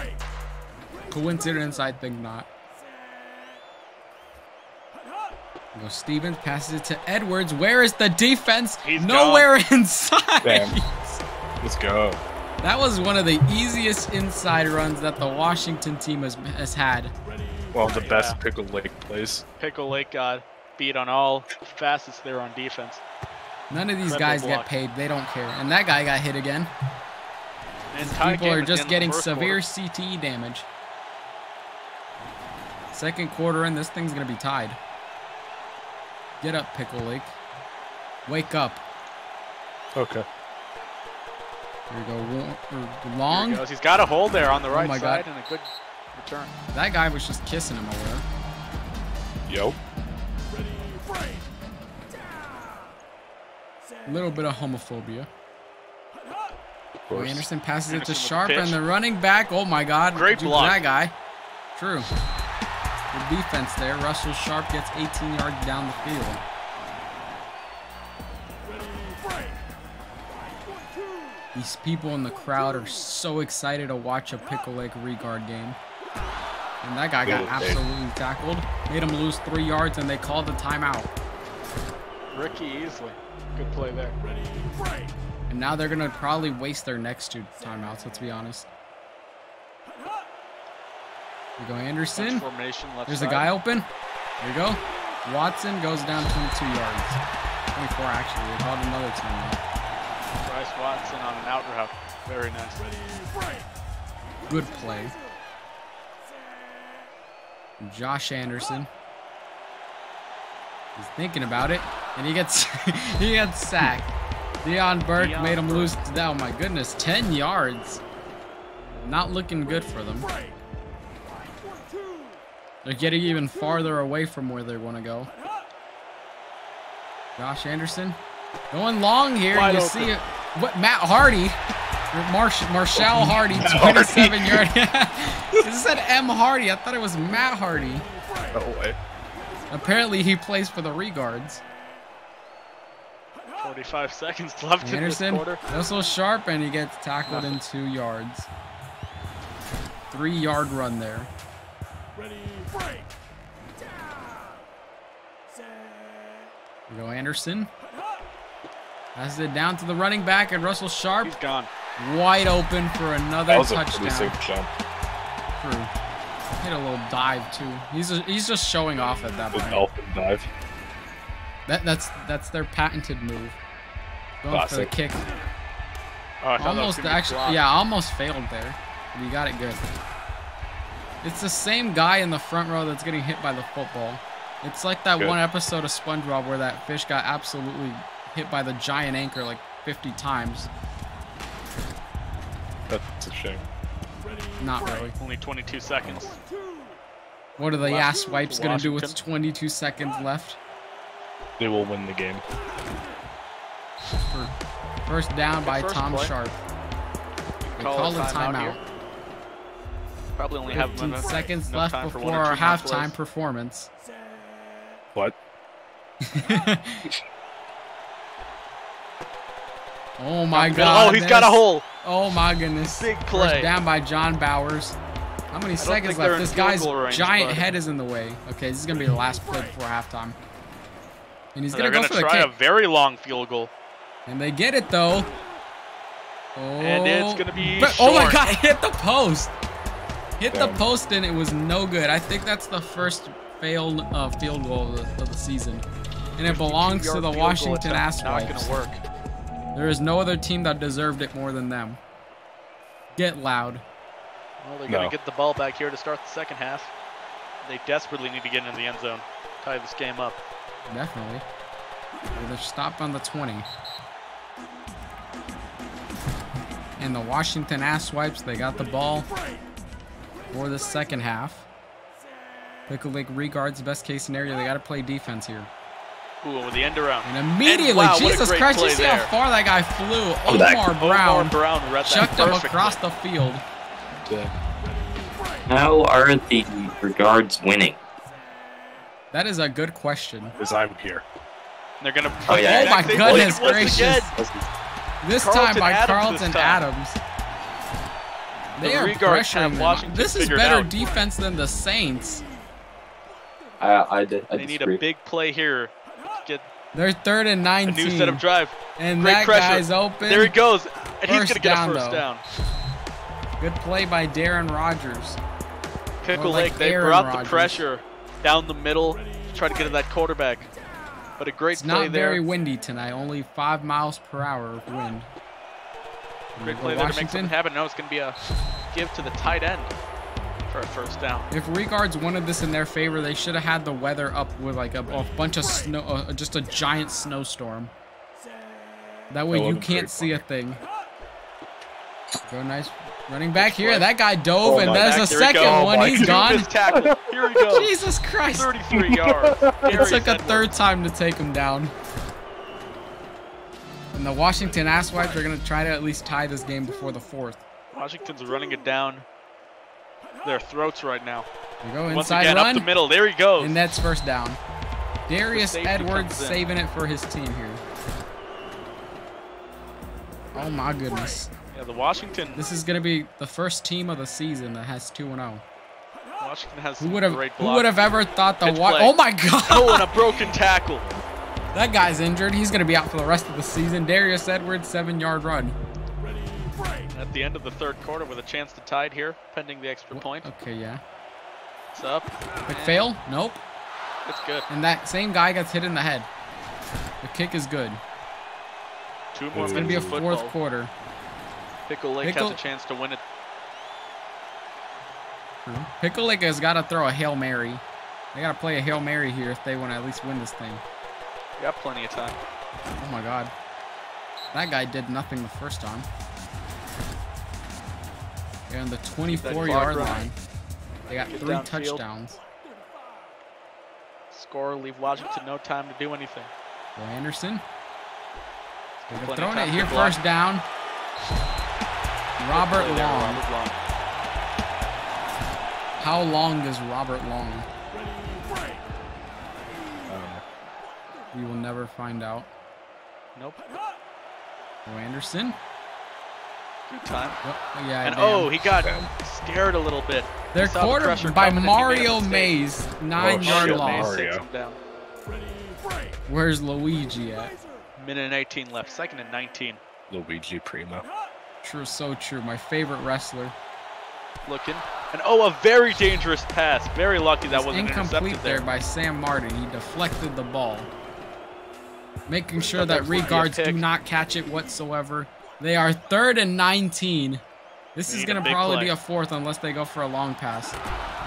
Coincidence? I think not. Go Stevens, passes it to Edwards. Where is the defense? He's Nowhere inside. Damn. Let's go. That was one of the easiest inside runs that the Washington team has had. One of the best Yeah. Pickle Lake plays. Pickle Lake got beat on all facets there on defense. None of these Incredible guys block. get paid. They don't care. And that guy got hit again. And tie People game are at the just end of getting the first severe quarter. CTE damage. Second quarter in, this thing's going to be tied. Get up, Pickle Lake. Wake up. Okay. Here we go. Here Long. he goes. He's got a hold there on the right my side God. and a good return. That guy was just kissing him over there. Yo. A little bit of homophobia. Of course. Anderson passes it to Anderson with Sharp, the pitch. and the running back. Oh my God. Great Dude, block. that guy. True. Good defense there. Russell Sharp gets 18 yards down the field. These people in the crowd are so excited to watch a Pickle Lake Regard game. And that guy got absolutely tackled. Made him lose 3 yards, and they called the timeout. Ricky Easley. Good play there. And now they're going to probably waste their next 2 timeouts, let's be honest. Here we go, Anderson. Formation left There's side. a guy open. There you go. Watson goes down 22 yards. 24 actually. They called another timeout. Bryce Watson on an out route. Very nice. Good play. Josh Anderson. He's thinking about it, and he gets he gets sacked. Deion Burke made him lose. Oh my goodness, 10 yards. Not looking good for them. They're getting even farther away from where they want to go. Josh Anderson going long here. Wide You open. see it. What Matt Hardy, Marshall Hardy, 27 yards. This said M Hardy. I thought it was Matt Hardy. No way. Apparently he plays for the Regards. 45 seconds left Anderson, in this quarter. Russell Sharp, and he gets tackled in 2 yards. 3-yard run there. Here we go, Anderson. Passes it down to the running back, and Russell Sharp He's gone. wide open for That another was a pretty touchdown. sick jump. True. Hit a little dive too. He's just showing off at that The point. dolphin dive. That's their patented move. Going for the Classic. kick. Oh, I thought that was Almost gonna be actually, blocked. yeah, almost failed there. But you got it good. It's the same guy in the front row that's getting hit by the football. It's like that Good. one episode of SpongeBob where that fish got absolutely hit by the giant anchor like 50 times. That's a shame. Not really. Only 22 seconds. What are the Left Asswipes to gonna do with Washington. 22 seconds left? They will win the game. First down by first Tom play. Sharp. call a timeout here. Probably only have 15 seconds left time for before one or our two more halftime plays. performance. What? Oh my god. Oh, he's got a hole. Oh my goodness. Big play. First down by John Bowers. How many seconds think they're left? in This field guy's goal range, giant but- head is in the way. Okay, this is going to be the last play before halftime. And he's going They're to go going for to the try kick. a very long field goal. And they get it though. Oh, And it's going to be oh my short. god, it hit the post. Hit the Damn. post and it was no good. I think that's the first failed field goal of the season. And it belongs to 52-yard the field goal Washington attempt. Not going Ahwipes. to work. There is no other team that deserved it more than them. Get loud. Well, they're going No. to get the ball back here to start the second half. They desperately need to get into the end zone. Tie this game up. Definitely. With a stop on the 20. And the Washington Ahwipes, they got the ball for the second half. Pickle Lake regards best case scenario. They got to play defense here. Ooh, with the end around. And immediately, wow, what a Jesus great Christ, you play see there. how far that guy flew. back. Omar Brown Brown read that chucked him perfectly. across the field. How are the regards winning? That is a good question. Because I'm here. They're going to Oh, yeah. Oh my goodness once gracious. again. This Carlton time by Adams Carlton this time. Adams. They The are regards have pressuring them. Washington This is figured better out. defense than the Saints. I They need a disagree. big play here. Get They're 3rd and a 19. new set of drive. And Great that pressure. guy's open. There he goes. And he's First going to get down, a first though. down. Good play by Darren Rogers. Pickle More like Lake, they Aaron brought Rodgers. the pressure down the middle to try to get to that quarterback. But a great It's play not there. very windy tonight. Only 5 miles per hour wind. Great play there to make Washington. something happen. Now it's going to be a give to the tight end for a first down. If regards wanted this in their favor, they should have had the weather up with like a bunch of snow, just a giant snowstorm. That way That you would've can't been see a pretty thing. Go nice running back Good here. play. That guy dove, Oh and my there's a Back, there we second go. one. Oh my He's gone. This tackle. Here he goes. Jesus Christ! 33 yards. It took a third time to take him down. And the Washington Ahwipes are going to try to at least tie this game before the 4th. Washington's running it down their throats right now. There you go, Once inside again, run. up the middle. There he goes. And that's first down. Darius safety Edwards comes in. saving it for his team here. Oh my goodness. Yeah, the Washington This is going to be the first team of the season that has 2-0. Washington has Who some would have great who blocks. would have ever thought the Pitch play. Oh my god. Oh, and a broken tackle. That guy's injured. He's going to be out for the rest of the season. Darius Edwards 7-yard run. At the end of the third quarter with a chance to tie it here, pending the extra point. Okay, yeah. It's up. Quick and fail? Nope. It's good. And that same guy gets hit in the head. The kick is good. 2 more It's going to minutes be a of football. fourth quarter. Pickle Lake Pickle- has a chance to win it. Pickle Lake has got to throw a Hail Mary. They got to play a Hail Mary here if they want to at least win this thing. We got plenty of time. Oh my god. That guy did nothing the first time. They're on the 24-yard run. line. They got Get 3 downfield. touchdowns. Score, leave Washington no time to do anything. Go Anderson. They're Plenty of throwing time it to here block. first down. Robert Play there, Long. Robert Long. How long is Robert Long? We will never find out. Nope. Go Anderson. Good time. Oh, yeah, And damn. oh, he got scared a little bit. They're He saw the quarter pressure by coming and he made a Mario mistake. Mays, 9-yard shit, loss. Mario. Takes him down. Where's Luigi at? Minute and 18 left. Second and 19. Luigi Primo. True, so true. My favorite wrestler. Looking. And oh, a very dangerous pass. Very lucky that It's wasn't incomplete intercepted there there. by Sam Martin. He deflected the ball. Making sure Thought that that was gonna be a regards do pick. not catch it whatsoever. They are 3rd and 19. This They is need a going to big probably play. be a 4th unless they go for a long pass.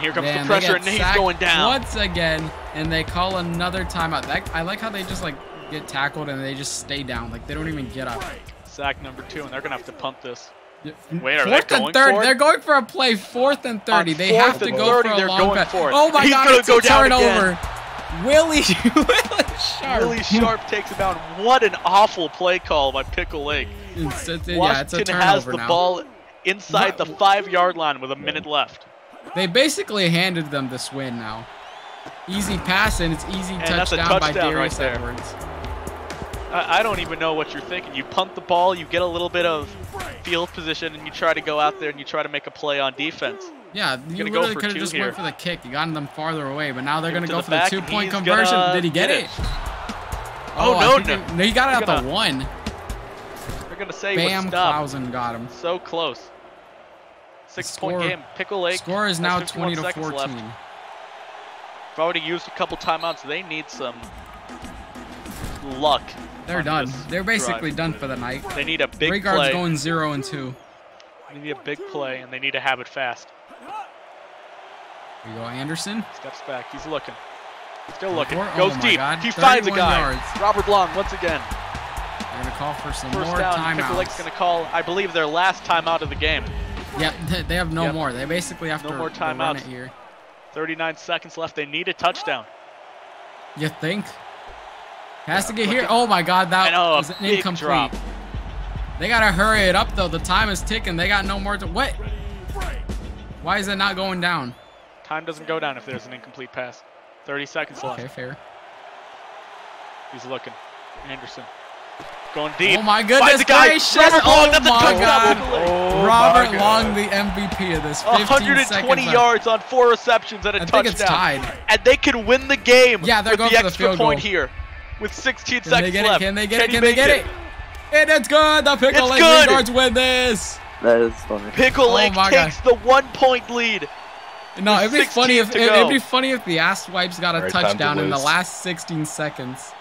Here comes Man, the they pressure, get and he's sacked going down. once again, and they call another timeout. I like how they just like get tackled and they just stay down. Like they don't even get up. Sack number 2, and they're going to have to punt this. Yeah. Wait, are they 4th going and 30. for it? They're going for a play. 4th and 30. On They have 4th to and go 30, for a they're long going pass. for it. Oh my He's god, gonna it's go a down turnover. again. Willie Sharp. Willie Sharp takes him out. What an awful play call by Pickle Lake. Yeah, it's a Washington has turnover the now. ball inside the 5-yard line with a minute left. They basically handed them this win now. Easy pass, and it's easy touchdown by Darius right Edwards. I don't even know what you're thinking. You punt the ball, you get a little bit of field position, and you try to go out there and you try to make a play on defense. Yeah, you literally could have just went for the kick. You gotten them farther away, but now they're going to go for the 2-point conversion. Did he get it? Oh, no. He got it at the 1. They're going to say Bam, what's up. Clausen got him. So close. 6-point game. Pickle Lake. Score is now 20-14. They've already used a couple timeouts. They need some luck. They're done. They're basically done for the night. They need a big Regards play. Going 0 and 2. They need a big play, and they need to have it fast. Here you go, Anderson. Steps back. He's looking. Still looking. Goes deep. God. He finds a guy. Yards. Robert Long once again. They're going to call for some First more down. timeouts. Pickle Lake's going to call, I believe, their last timeout of the game. Yeah, they have no more. They basically have to more run timeouts it here. 39 seconds left. They need a touchdown. You think? Has to get here. Oh my God, that was an incomplete. Drop. They gotta hurry it up though. The time is ticking. They got no more. What? Why is it not going down? Time doesn't go down if there's an incomplete pass. 30 seconds left. Okay, fair. He's looking. Anderson. Going deep. Oh my goodness gracious! Oh my God! Robert Long, the MVP of this. 120 yards on 4 receptions and a touchdown. I think it's tied. And they can win the game. Yeah, they're going with for the extra point here. With 16 seconds left. Can they get it? Can they get it? And it's good. The Pickle Lake Regards win this. That is funny. Pickle Lake takes the 1-point lead. No, it'd be funny if the Ahwipes got a touchdown in the last 16 seconds.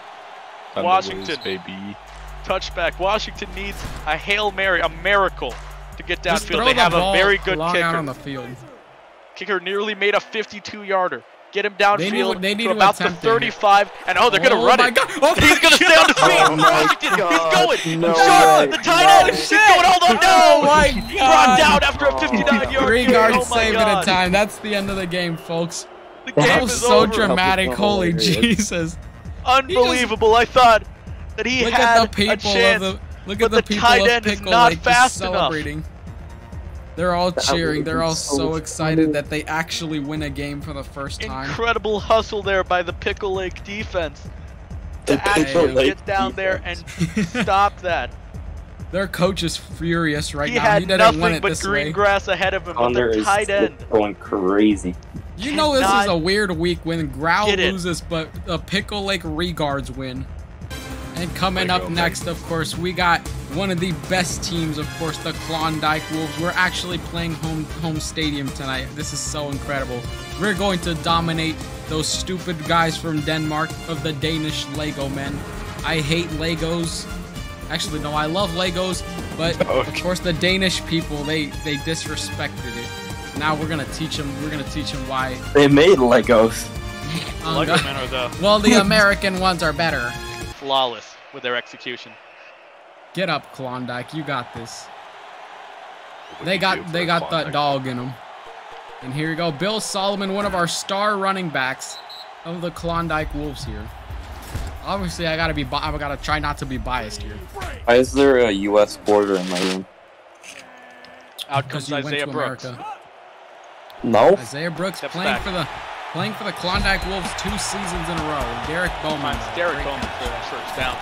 Washington, baby. Touchback. Washington needs a Hail Mary, a miracle to get downfield. They have a very good kicker. Out on the field. Kicker nearly made a 52-yarder. Get him downfield they need to about the 35, and they're going to run it. He's going to stay on the field. Washington, he's going. Short, the tight end. He's going. Hold on. No. My God. Brought down after a 59-yard Regards saved at a time. That's the end of the game, folks. That was so dramatic. Holy Jesus. Unbelievable. I thought that he had a chance. Look at the people of Pickle Lake just celebrating. They're all cheering. They're all so excited that they actually win a game for the first time. Incredible hustle there by the Pickle Lake defense to actually get down there and stop that. Their coach is furious right now. He had nothing but green grass ahead of him with the tight end. Going crazy. You know this is a weird week when Grrrowl loses, but the Pickle Lake Regards win. And coming up next, of course, we got one of the best teams, of course, the Klondike Wolves. We're actually playing home stadium tonight. This is so incredible. We're going to dominate those stupid guys from Denmark of the Danish Legomen. I hate Legos. Actually, no, I love Legos, but of course the Danish people, they disrespected it. Now we're gonna teach them. We're gonna teach them why. They made Legos. Legomen are the American ones are better. Flawless with their execution. Get up, Klondike. You got this. They got that dog in them. And here you go, Bill Solomon, one of our star running backs of the Klondike Wolves here. Obviously, I gotta try not to be biased here. Why is there a U.S. border in my room? Out comes Isaiah Brooks. No. Isaiah Brooks playing for the Klondike Wolves 2 seasons in a row. Derek Bowman. Derek Bowman for that first down.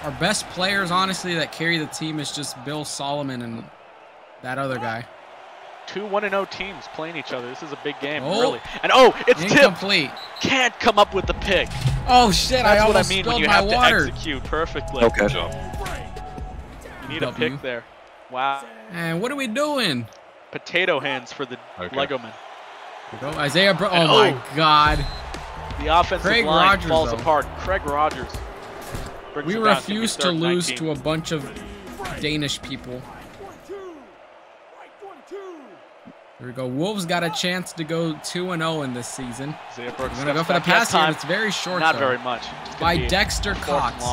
Our best players, honestly, that carry the team is just Bill Solomon and that other guy. 2 1-0 teams playing each other. This is a big game, really. And it's incomplete. Can't come up with the pick. Oh shit! That's I what I almost mean spilled when you my have water. to execute perfectly. Okay. You need a pick there. Wow. And what are we doing? Potato hands for the Legomen. Isaiah Brooks. Oh my God. The offensive line falls apart. Craig Rogers. We refuse to lose to a bunch of Danish people. Here we go. Wolves got a chance to go 2-0 in this season. Isaiah Brooks We're going to go for the pass here. It's very short, Not very much. By Dexter Cox.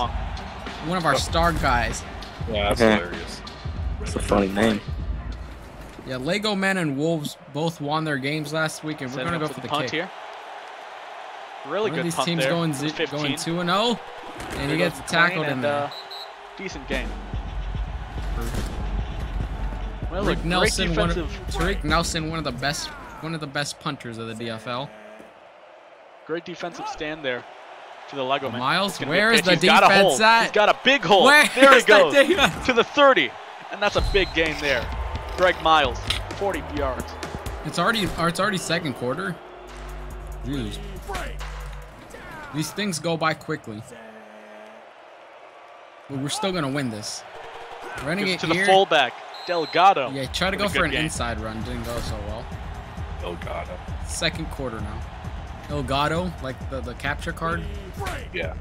One of our star guys. Yeah, that's hilarious. It's a funny name. Yeah, Legomen and Wolves both won their games last week, and we're going to go for the kick. Here. Really good these punt teams there. going 2-0, and he gets tackled in there. Decent game. Well, Tariq Nelson, one of the best punters of the DFL. Great defensive stand there to the Legomen. Miles, where is the He's got a hole. defense at? He's got a big hole. Where there he is the goes defense? to the 30, and that's a big gain there. Greg Miles, 40 yards. It's already second quarter. Jeez. These things go by quickly. But we're still gonna win this. Running it to here. the fullback, Delgado. Yeah, try to go for an game. inside run. Didn't go so well. Delgado. Second quarter now. Elgato, like the capture card. Yeah.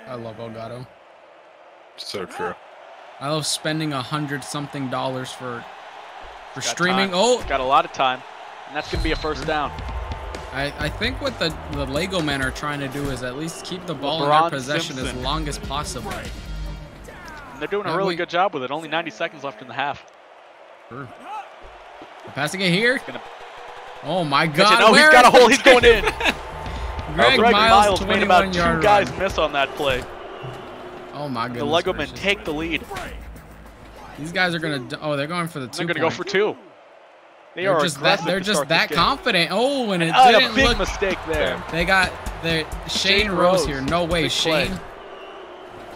I love Elgato. So true. I love spending $100-something for Got streaming. time. Oh, He's got a lot of time, and that's gonna be a first down. I think what the Legomen are trying to do is at least keep the ball in LeBron their possession Simpson. as long as possible. And they're doing a That really way- good job with it. Only 90 seconds left in the half. Sure. Passing it here. Gonna- Oh my Pitch it. God! Oh, he's where got a is hole. the He's going in. Greg Greg Miles, made about 21-yard two guys run. miss on that play. Oh my The goodness. Legomen gracious. take the lead. These guys are gonna. Oh, they're going for the 2 They're gonna go for 2. They They're are just aggressive. they're to just start this that game. confident. Oh, and it Oh, didn't a big look. mistake there. They got their Shane Shane Rose Rose. here. No way, Big play. Shane.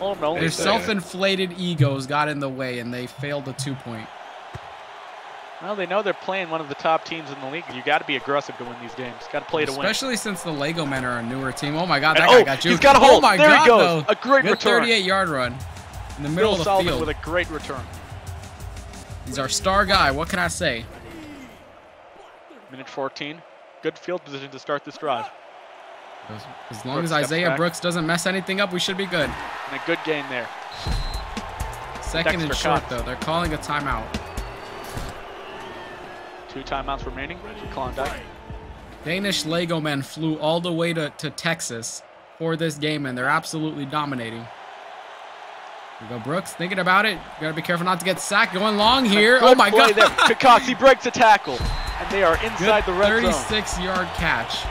Oh no! Their self-inflated egos got in the way, and they failed a 2-point. Well, they know they're playing one of the top teams in the league. You got to be aggressive to win these games. Got to play to win. Especially since the Legomen are a newer team. Oh my God, that And- guy oh, got you. he's got a Oh hole. my There he God, goes. though. A great Good return. 38-yard run in the middle Bill of the Sullivan field. with a great return. He's our star guy. What can I say? Minute 14. Good field position to start this drive. As long as Brooks steps Isaiah back. Brooks doesn't mess anything up, we should be good. And a good gain there. Second and Dexter short, Cox. though. They're calling a timeout. 2 timeouts remaining for Klondike. Danish Legomen flew all the way to Texas for this game, and they're absolutely dominating. Here we go, Brooks. Thinking about it. Gotta be careful not to get sacked. Going long here. Oh my God. There. Cox, he breaks a tackle. And they are inside the red zone. 36-yard catch.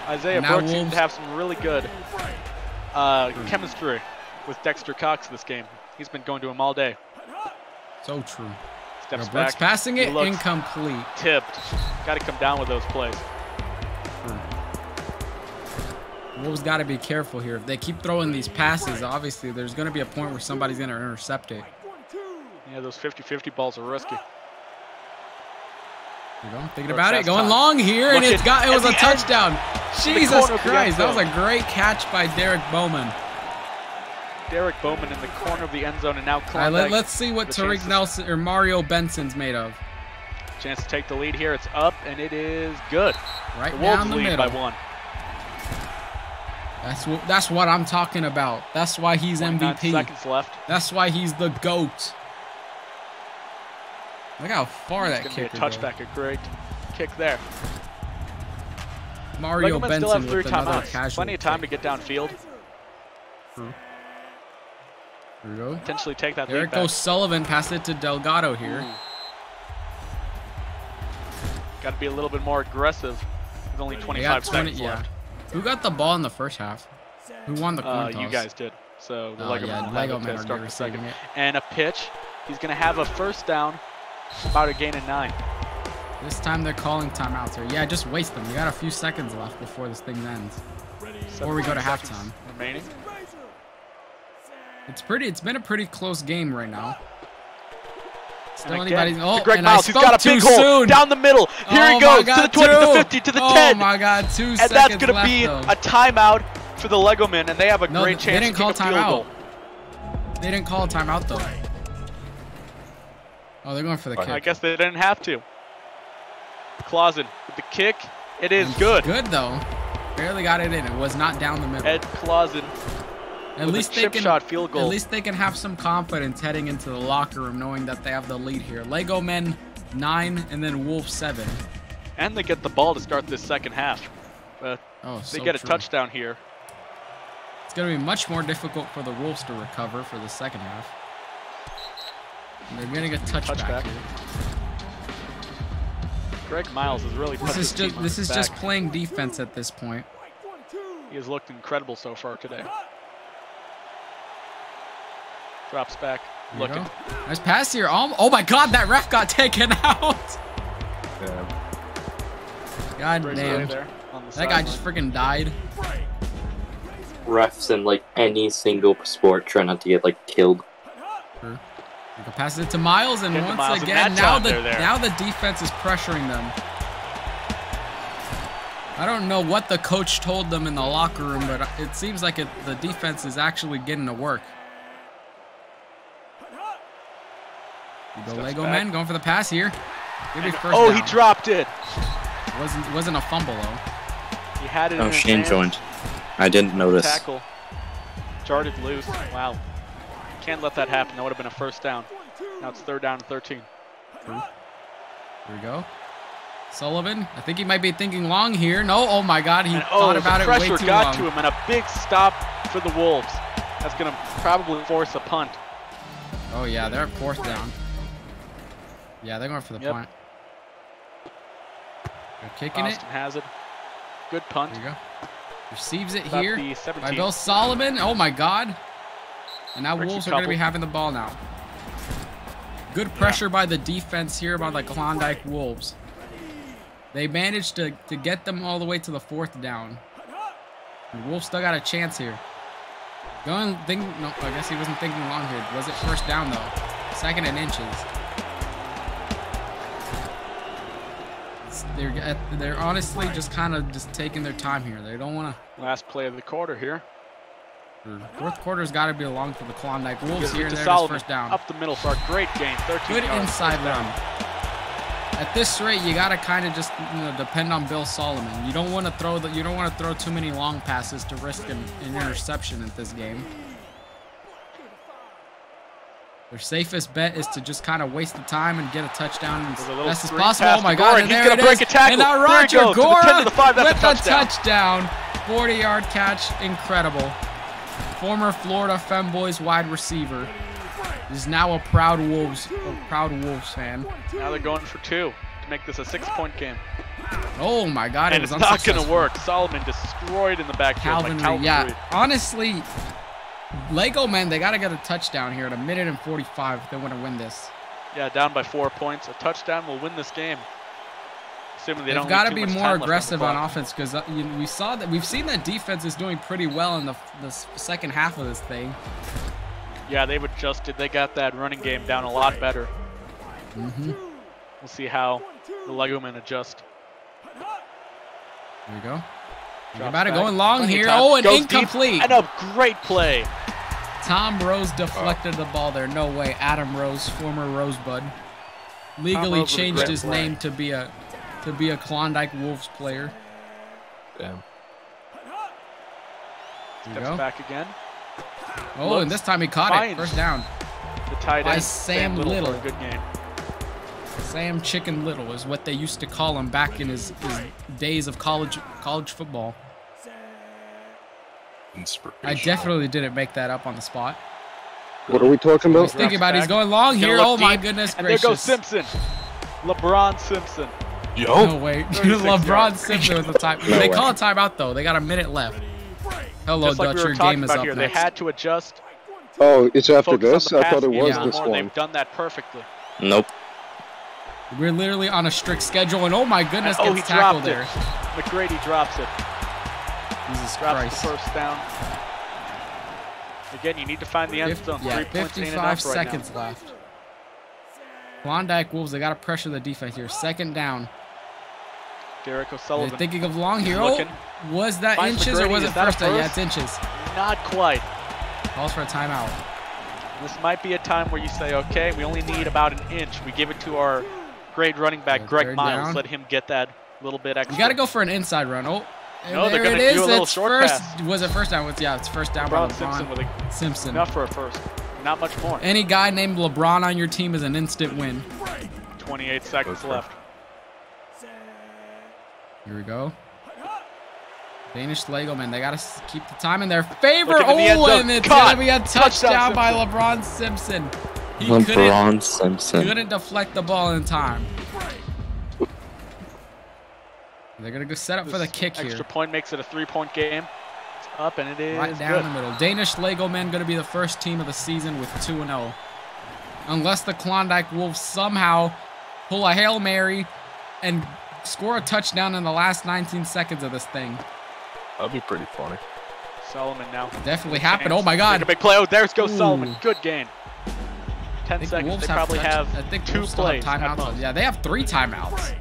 Isaiah Now Brooks seems Wolves- to have some really good chemistry with Dexter Cox this game. He's been going to him all day. So true. Steps Now Brooks back. passing it, He looks incomplete. tipped. Got to come down with those plays. Wolves got to be careful here. If they keep throwing these passes, obviously there's going to be a point where somebody's going to intercept it. Yeah, those 50-50 balls are risky. You know, thinking Brooks about it, has going time. long here, and Look it at- was at a the touchdown. Jesus corner of the Christ, end that was a zone. great catch by Derek Bowman. Derek Bowman in the corner of the end zone, and now All right, Klondike. let's see what the Tariq chances. Nelson or Mario Benson's made of. Chance to take the lead here. It's up, and it is good. Right The Wolves down the lead middle. by 1. That's what I'm talking about. That's why he's 29 MVP. seconds left. That's why he's the GOAT. Look how far that It's going to kicker be a goes. touchback. A great kick there. Mario Legomen Benson still have 3 with another timeouts. casual Plenty of time kick. to get downfield. Here we go. Potentially take that There lead it goes. back. Sullivan pass it to Delgado here. Got to be a little bit more aggressive with only They 25 got 20, seconds yeah. left. Who got the ball in the first half? Who won the coin toss? You guys did. So the Oh, Legomen yeah, will have it Legomen to are start the receiving second. it. And a pitch. He's going to have a first down. About a gain of 9. This time they're calling timeouts here. Yeah, just waste them. You got a few seconds left before this thing ends. Before we go to 17 seconds halftime. remaining. It's been a pretty close game right now. Still And again, anybody's. Oh, to Greg and I Miles, he's spoke got a too big hole soon. down the middle. Here Oh he goes my God, to the 20, to the two. 50, to the 10. Oh my God, 2 And seconds that's going to left, be though. a timeout for the Legomen, and they have a No, great they chance didn't to call kick a field timeout. goal. They didn't call a timeout though. Oh, they're going for the kick. I guess they didn't have to. Clausen with the kick. It is good. Good though. Barely got it in. It was not down the middle. Ed Clausen At with least a they chip can. shot field goal. At least they can have some confidence heading into the locker room, knowing that they have the lead here. Legomen 9 and then Wolves 7. And they get the ball to start this second half. Oh, They so get a true. touchdown here. It's going to be much more difficult for the Wolves to recover for the second half. And they're getting a touchback. Here. Greg Miles is really put his team on This his is just back. playing defense at this point. He has looked incredible so far today. Drops back. Looking. Nice pass here. Oh my God, that ref got taken out. Yeah. God Brings damn. away there on the That guy sideline. just freaking died. Refs in like any single sport try not to get like killed. Sure. They can pass it to Miles, and Get to once Miles, and again, that time they're there. now the defense is pressuring them. I don't know what the coach told them in the locker room, but it seems like the defense is actually getting to work. You go Legomen, going for the pass here. Give me first Oh, down. he dropped it. Wasn't a fumble though. He had it in Oh, his Shane hands. joined. I didn't notice. Tackle. Jarted loose. Wow. Can't let that happen. That would have been a first down. Now it's 3rd down and 13. Here we go. Sullivan, I think he might be thinking long here. No, oh my God, he thought about it way pressure too got long. to him, and a big stop for the Wolves. That's going to probably force a punt. Oh yeah, they're at 4th down. Yeah, they're going for the punt. They're kicking Austin has it. Good punt. There you go. Receives it About here the by 17. Bill Solomon. Oh my God. And now Richie Wolves are going to be Couple. having the ball now. Good pressure by the defense here by the Klondike Wolves. They managed to get them all the way to the 4th down. The Wolves still got a chance here. No, I guess he wasn't thinking long here. Was it 1st down though? 2nd and inches. They're honestly just kind of just taking their time here. They don't want to. Last play of the quarter here. 4th quarter's got to be long for the Klondike Wolves here. And To there's Solomon. 1st down. Up the middle for a great gain. 13 Good yards, inside 1st down. run. At this rate, you gotta kind of just depend on Bill Solomon. You don't want to throw too many long passes to risk an interception at this game. Their safest bet is to just kind of waste the time and get a touchdown as best as possible. Oh my God! And He's there gonna it break is. a tackle. And now There he Roger goes, to the 10 Gora to the 5. That's with a touchdown. 40-yard catch, incredible. Former Florida Femboys wide receiver is now a proud Wolves fan. Now they're going for 2 to make this a 6-point game. Oh my God! And it was it's not going to unsuccessful. work. Solomon destroyed in the backfield. Calvin by Reed. Yeah, honestly, Legomen, they got to get a touchdown here at 1:45 if they want to win this. Yeah, down by 4 points. A touchdown will win this game. Assuming they They've don't got to leave be too much more time left aggressive on on the clock. offense because we've seen that defense is doing pretty well in the second half of this thing. Yeah, they've adjusted. They got that running game down a lot better. Mm-hmm. We'll see how the Legomen adjust. There you go. Drops About it back. going long Plenty of here. time. Oh, and Goes incomplete. deep, and a great play. Tom Rose deflected the ball there. No way. Adam Rose, former Rosebud, legally Rose with a changed great his play. name to be a Klondike Wolves player. Damn. There you Steps go. back again. Oh, and this time he caught it. Finds 1st down. The tight By end, Sam For Little. a good game. Sam Chicken Little is what they used to call him back in his days of college football. I definitely didn't make that up on the spot. What are we talking I about? was thinking about he's going long Gonna here. look Oh my deep, goodness and gracious. there goes Simpson. LeBron Simpson. Yo. No way. 36 LeBron yards. Simpson with the time. They call a timeout though. They got a minute left. Hello, Just like Dutch. we were Your talking game is about up here, next. they had to adjust. Oh, it's after Focus this? on the I thought it pass was game this more. one. They've done that perfectly. Nope. We're literally on a strict schedule, and oh my goodness, And, gets he tackled dropped there. it. McGrady drops it. Jesus Drops Christ. the 1st down. Again, you need to find the end zone. Yeah, 3 points ain't 55 enough right seconds now. left. Klondike Wolves, they got to pressure the defense here. 2nd down. Derek They're O'Sullivan. thinking of long here. Looking. Oh, was that Finds inches or McGrady. was it Is that a 1st down? Yeah, first? it's inches. Not quite. Calls for a timeout. This might be a time where you say, okay, we only need about an inch. We give it to our great running back, Yeah, Greg 3rd Miles. down. Let him get that little bit extra. You got to go for an inside run. Oh, and No, they're there gonna it is. do a little It's short first. pass. Was it 1st down? Yeah, it's 1st down by LeBron Simpson with Simpson. enough for a first. Not much more. Any guy named LeBron on your team is an instant win. 28 seconds Okay. left. Here we go. Danish Legomen, they got to keep the time in their favor. Looking in the end Oh, zone. and it's Caught. going to be a touchdown by Simpson. LeBron Simpson. He LeBron Simpson. couldn't deflect the ball in time. They're going to go set up for the kick Extra here. point makes it a 3-point game. It's up, and it is right down the middle. Danish Legomen going to be the first team of the season with 2-0. Unless the Klondike Wolves somehow pull a Hail Mary and score a touchdown in the last 19 seconds of this thing. That'd be pretty funny. Solomon now. Definitely happened. Oh my God. Make a big play. Oh, there goes Ooh. Solomon. Good gain. 10 seconds. Wolves They probably have I think 2 Wolves still have plays at timeouts. most. Yeah, they have 3 timeouts.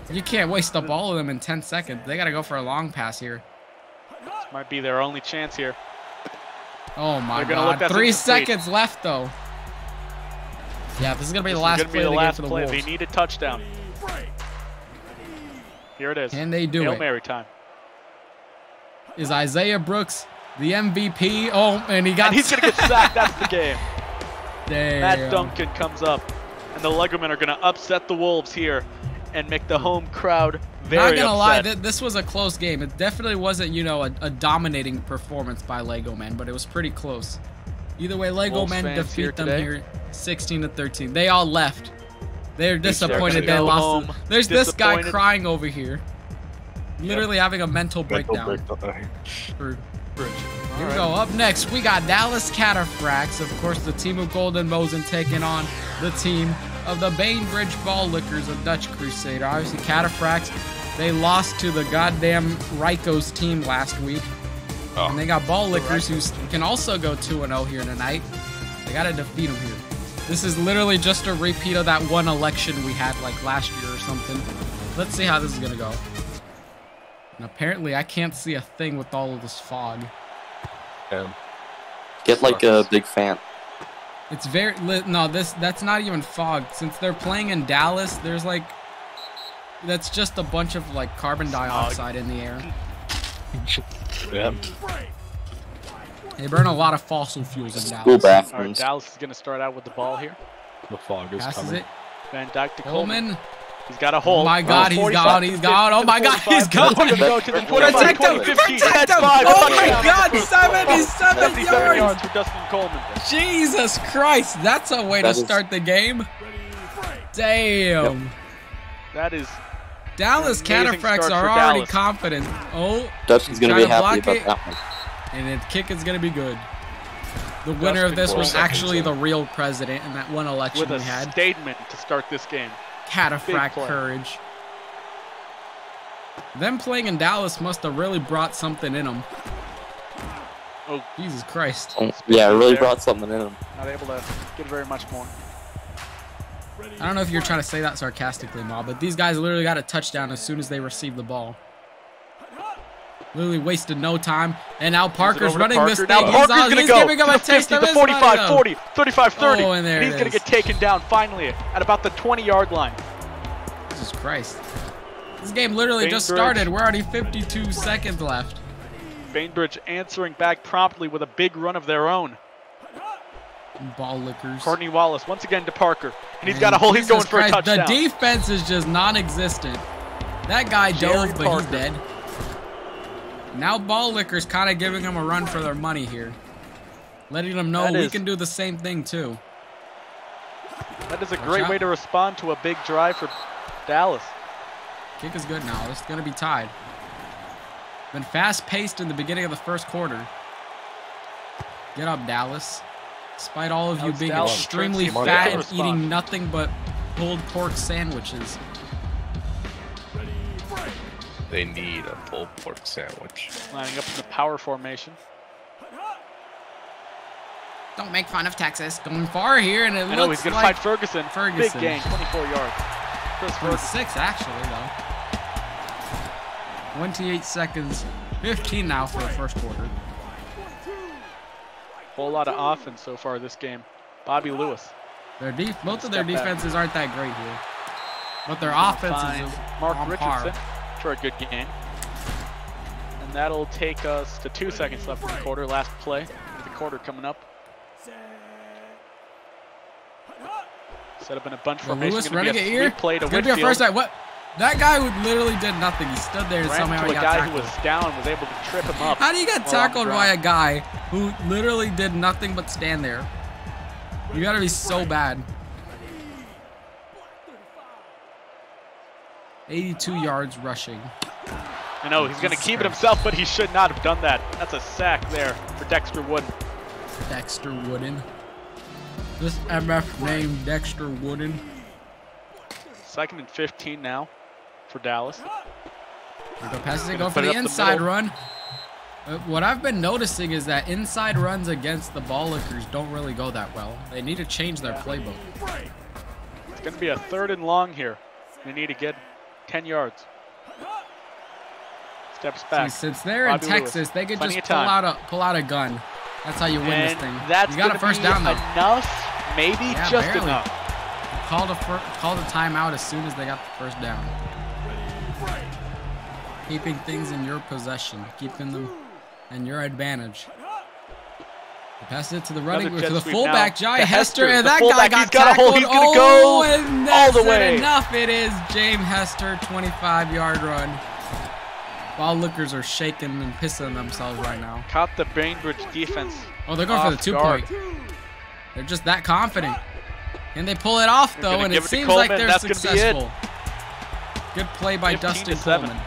You can't waste up all of them in 10 seconds. They got to go for a long pass here. This might be their only chance here. Oh my They're gonna look God. that's 3 incomplete. seconds left though. Yeah, this is going to be the This is last gonna be play the of the game last for the play. Wolves. They need a touchdown. Here it is. Can they do Hail it? Mary time. Is Isaiah Brooks the MVP? Oh, and he got And he's going to get sacked. That's the game. Damn. Matt Duncan comes up, and the Legomen are going to upset the Wolves here and make the home crowd very Not gonna lie, upset. this was a close game. It definitely wasn't, you know, a dominating performance by Legomen, but it was pretty close. Either way, Wolves Legomen fans defeat here them today. here 16-13. They all left. They're disappointed they Go lost. home There's this guy disappointed. crying over here. Literally having a mental breakdown. For Here we go. Up next, we got Dallas Cataphracts. Of course, the team of Golden Mosen taking on the team of the Bainbridge Ballickers of Dutch Crusader. Obviously, Cataphracts, they lost to the goddamn Ryko's team last week. Oh. And they got Ballickers who can also go 2-0 here tonight. They got to defeat them here. This is literally just a repeat of that one election we had like last year or something. Let's see how this is going to go. And apparently, I can't see a thing with all of this fog. Get like a big fan. It's very no. That's not even fog. Since they're playing in Dallas, there's like that's just a bunch of like carbon dioxide in the air. Yeah. They burn a lot of fossil fuels in School Dallas. All right, bathrooms. Dallas is going to start out with the ball here. The fog is Passes coming. it. Van Dyke to Coleman. Coleman. He's got a hole. Oh my God, he's 45, gone. He's gone. Oh my God, he's gone. He's going to the 25, Protect him! 20, 15, Protect him! 5, Oh my touchdown. God, 77 77 yards! for Dustin Coleman. Jesus Christ, that's a way to That is- start the game. Damn. That is Dallas Amazing Cataphracts start are for already Dallas. confident. Oh, Dustin's gonna trying be to happy block about it. that one. and the kick is going to be good. The winner of Dustin this was Coleman. actually the real president in that one election with we a had. statement to start this game. Cataphract play. courage. Them playing in Dallas must have really brought something in them. Oh, Jesus Christ. Oh, yeah, it really there. brought something in him. not able to get very much more. I don't know if you're trying to say that sarcastically, Ma, but these guys literally got a touchdown as soon as they received the ball. Literally wasted no time. And now Parker's Over to running this Parker. thing. Now Parker's He's going to giving go him a to the taste 50, of the his money, 45, though. 40, 35, 30. Oh, and there and he's it going to is. get taken down finally at about the 20-yard line. Jesus Christ. This game literally just Bainbridge. started. We're already 52 seconds left. Bainbridge answering back promptly with a big run of their own. Ballickers. Courtney Wallace once again to Parker. And he's got a hole. He's going for a touchdown. The defense is just non-existent. That guy Jerry dove, but Parker. he's dead. Now Ballickers kind of giving them a run for their money here. Letting them know That we is- can do the same thing too. That is a Watch great out. way to respond to a big drive for Dallas. Kick is good now. It's going to be tied. Been fast-paced in the beginning of the first quarter. Get up, Dallas. Despite all of you Alex being Dallas extremely trying to fat and respond. eating nothing but pulled pork sandwiches. They need a pulled pork sandwich. Lining up in the power formation. Don't make fun of Texas. Going far here, and it I know he's looks going to like fight Ferguson. Ferguson. Big gain, 24 yards. Chris Ferguson. 26 actually though. 28 seconds. 15 now for the first quarter. Whole lot of offense so far this game. Bobby Lewis. Both of their Step back. defenses aren't that great here, but their offense Finds is Mark on Richardson par. for a good game. And that'll take us to 2 seconds left in the quarter. Last play of the quarter coming up. Set up in a bunch formation. Lewis Gonna running be it a here. sweep play to It's gonna be a Whitfield. first time. What? That guy who literally did nothing. He stood there and Ran somehow to he a got guy tackled. who was down and was able to trip him up. How do you get while on the tackled by a ground. guy who literally did nothing but stand there? You gotta be so bad. 82 yards rushing. I know, he's going to keep it himself, but he should not have done that. That's a sack there for Dexter Wooden. Dexter Wooden. This MF named Dexter Wooden. 2nd and 15 now for Dallas. Go passes it, go for the inside run. What I've been noticing is that inside runs against the Ballickers don't really go that well. They need to change their playbook. It's going to be a 3rd and long here. They need to get 10 yards. Steps back. See, since they're in Texas, they could just pull out a gun. That's how you win this thing. That's you got a first down though. Enough, maybe just barely. enough. Called a timeout as soon as they got the first down. Keeping things in your possession, keeping them in your advantage. They passed it to the the fullback, Jai Hester, and that guy got tackled. He's gonna go and all the way. Enough. It is James Hester, 25-yard run. Ballickers are shaking and pissing themselves right now. Caught the Bainbridge defense. Oh, they're going for the 2-point. They're just that confident. And they pull it off, though, and it seems like they're successful. Good play by Dustin Coleman.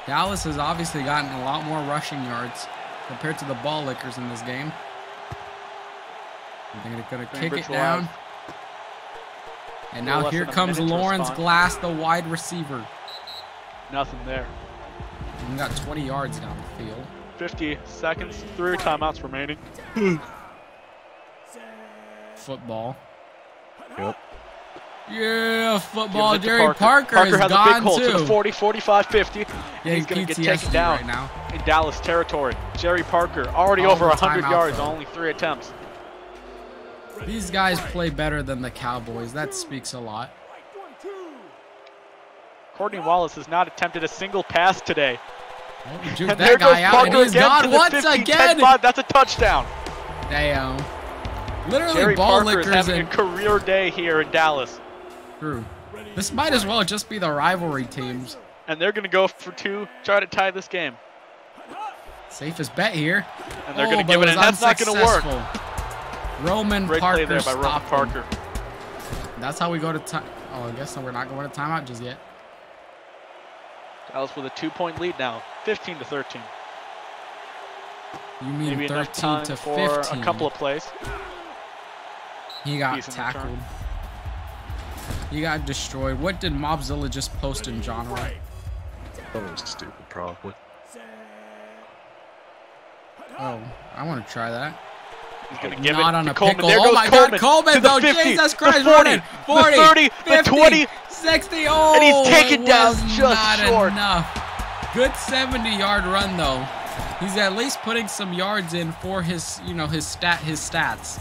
Dallas has obviously gotten a lot more rushing yards compared to the Ballickers in this game. They're going to kick it down. And now here comes Lawrence Glass, the wide receiver. Nothing there. We got 20 yards down the field. 50 seconds, 3 timeouts remaining. Football. Yep. Yeah, football. Jerry Parker has gone a big hole too. to the 40, 45, 50. Yeah, he's going to get taken down right now in Dallas territory. Jerry Parker already over 100 yards, only 3 attempts. These guys play better than the Cowboys. That speaks a lot. Courtney Wallace has not attempted a single pass today. Oh, he juked that guy out, and he's gone once 15, again. 10-5, that's a touchdown. Damn. Literally, Jerry Parker is Ballickers having a career day here in Dallas. True. This might as well just be the rivalry teams. And they're going to go for 2, try to tie this game. Safest bet here. And they're going to give it, and that's not going to work. Roman Great Parker play there by Roman Parker. That's how we go to time. Oh, I guess we're not going to timeout just yet. Dallas with a 2-point lead now, 15-13. You mean maybe 13 to 15? For a couple of plays. He got tackled. He got destroyed. What did Mobzilla just post in genre? That was stupid, probably. Oh, I want to try that. He's going to give Not it on to a Coleman. pickle. There Oh goes my Coleman God, Coleman to the though, 50, Jesus the Christ, 40, running. 40, the 30, 50, the 20. 60, oh, and he's taken down was just not short. Enough. Good 70-yard run though. He's at least putting some yards in for his, you know, his stats.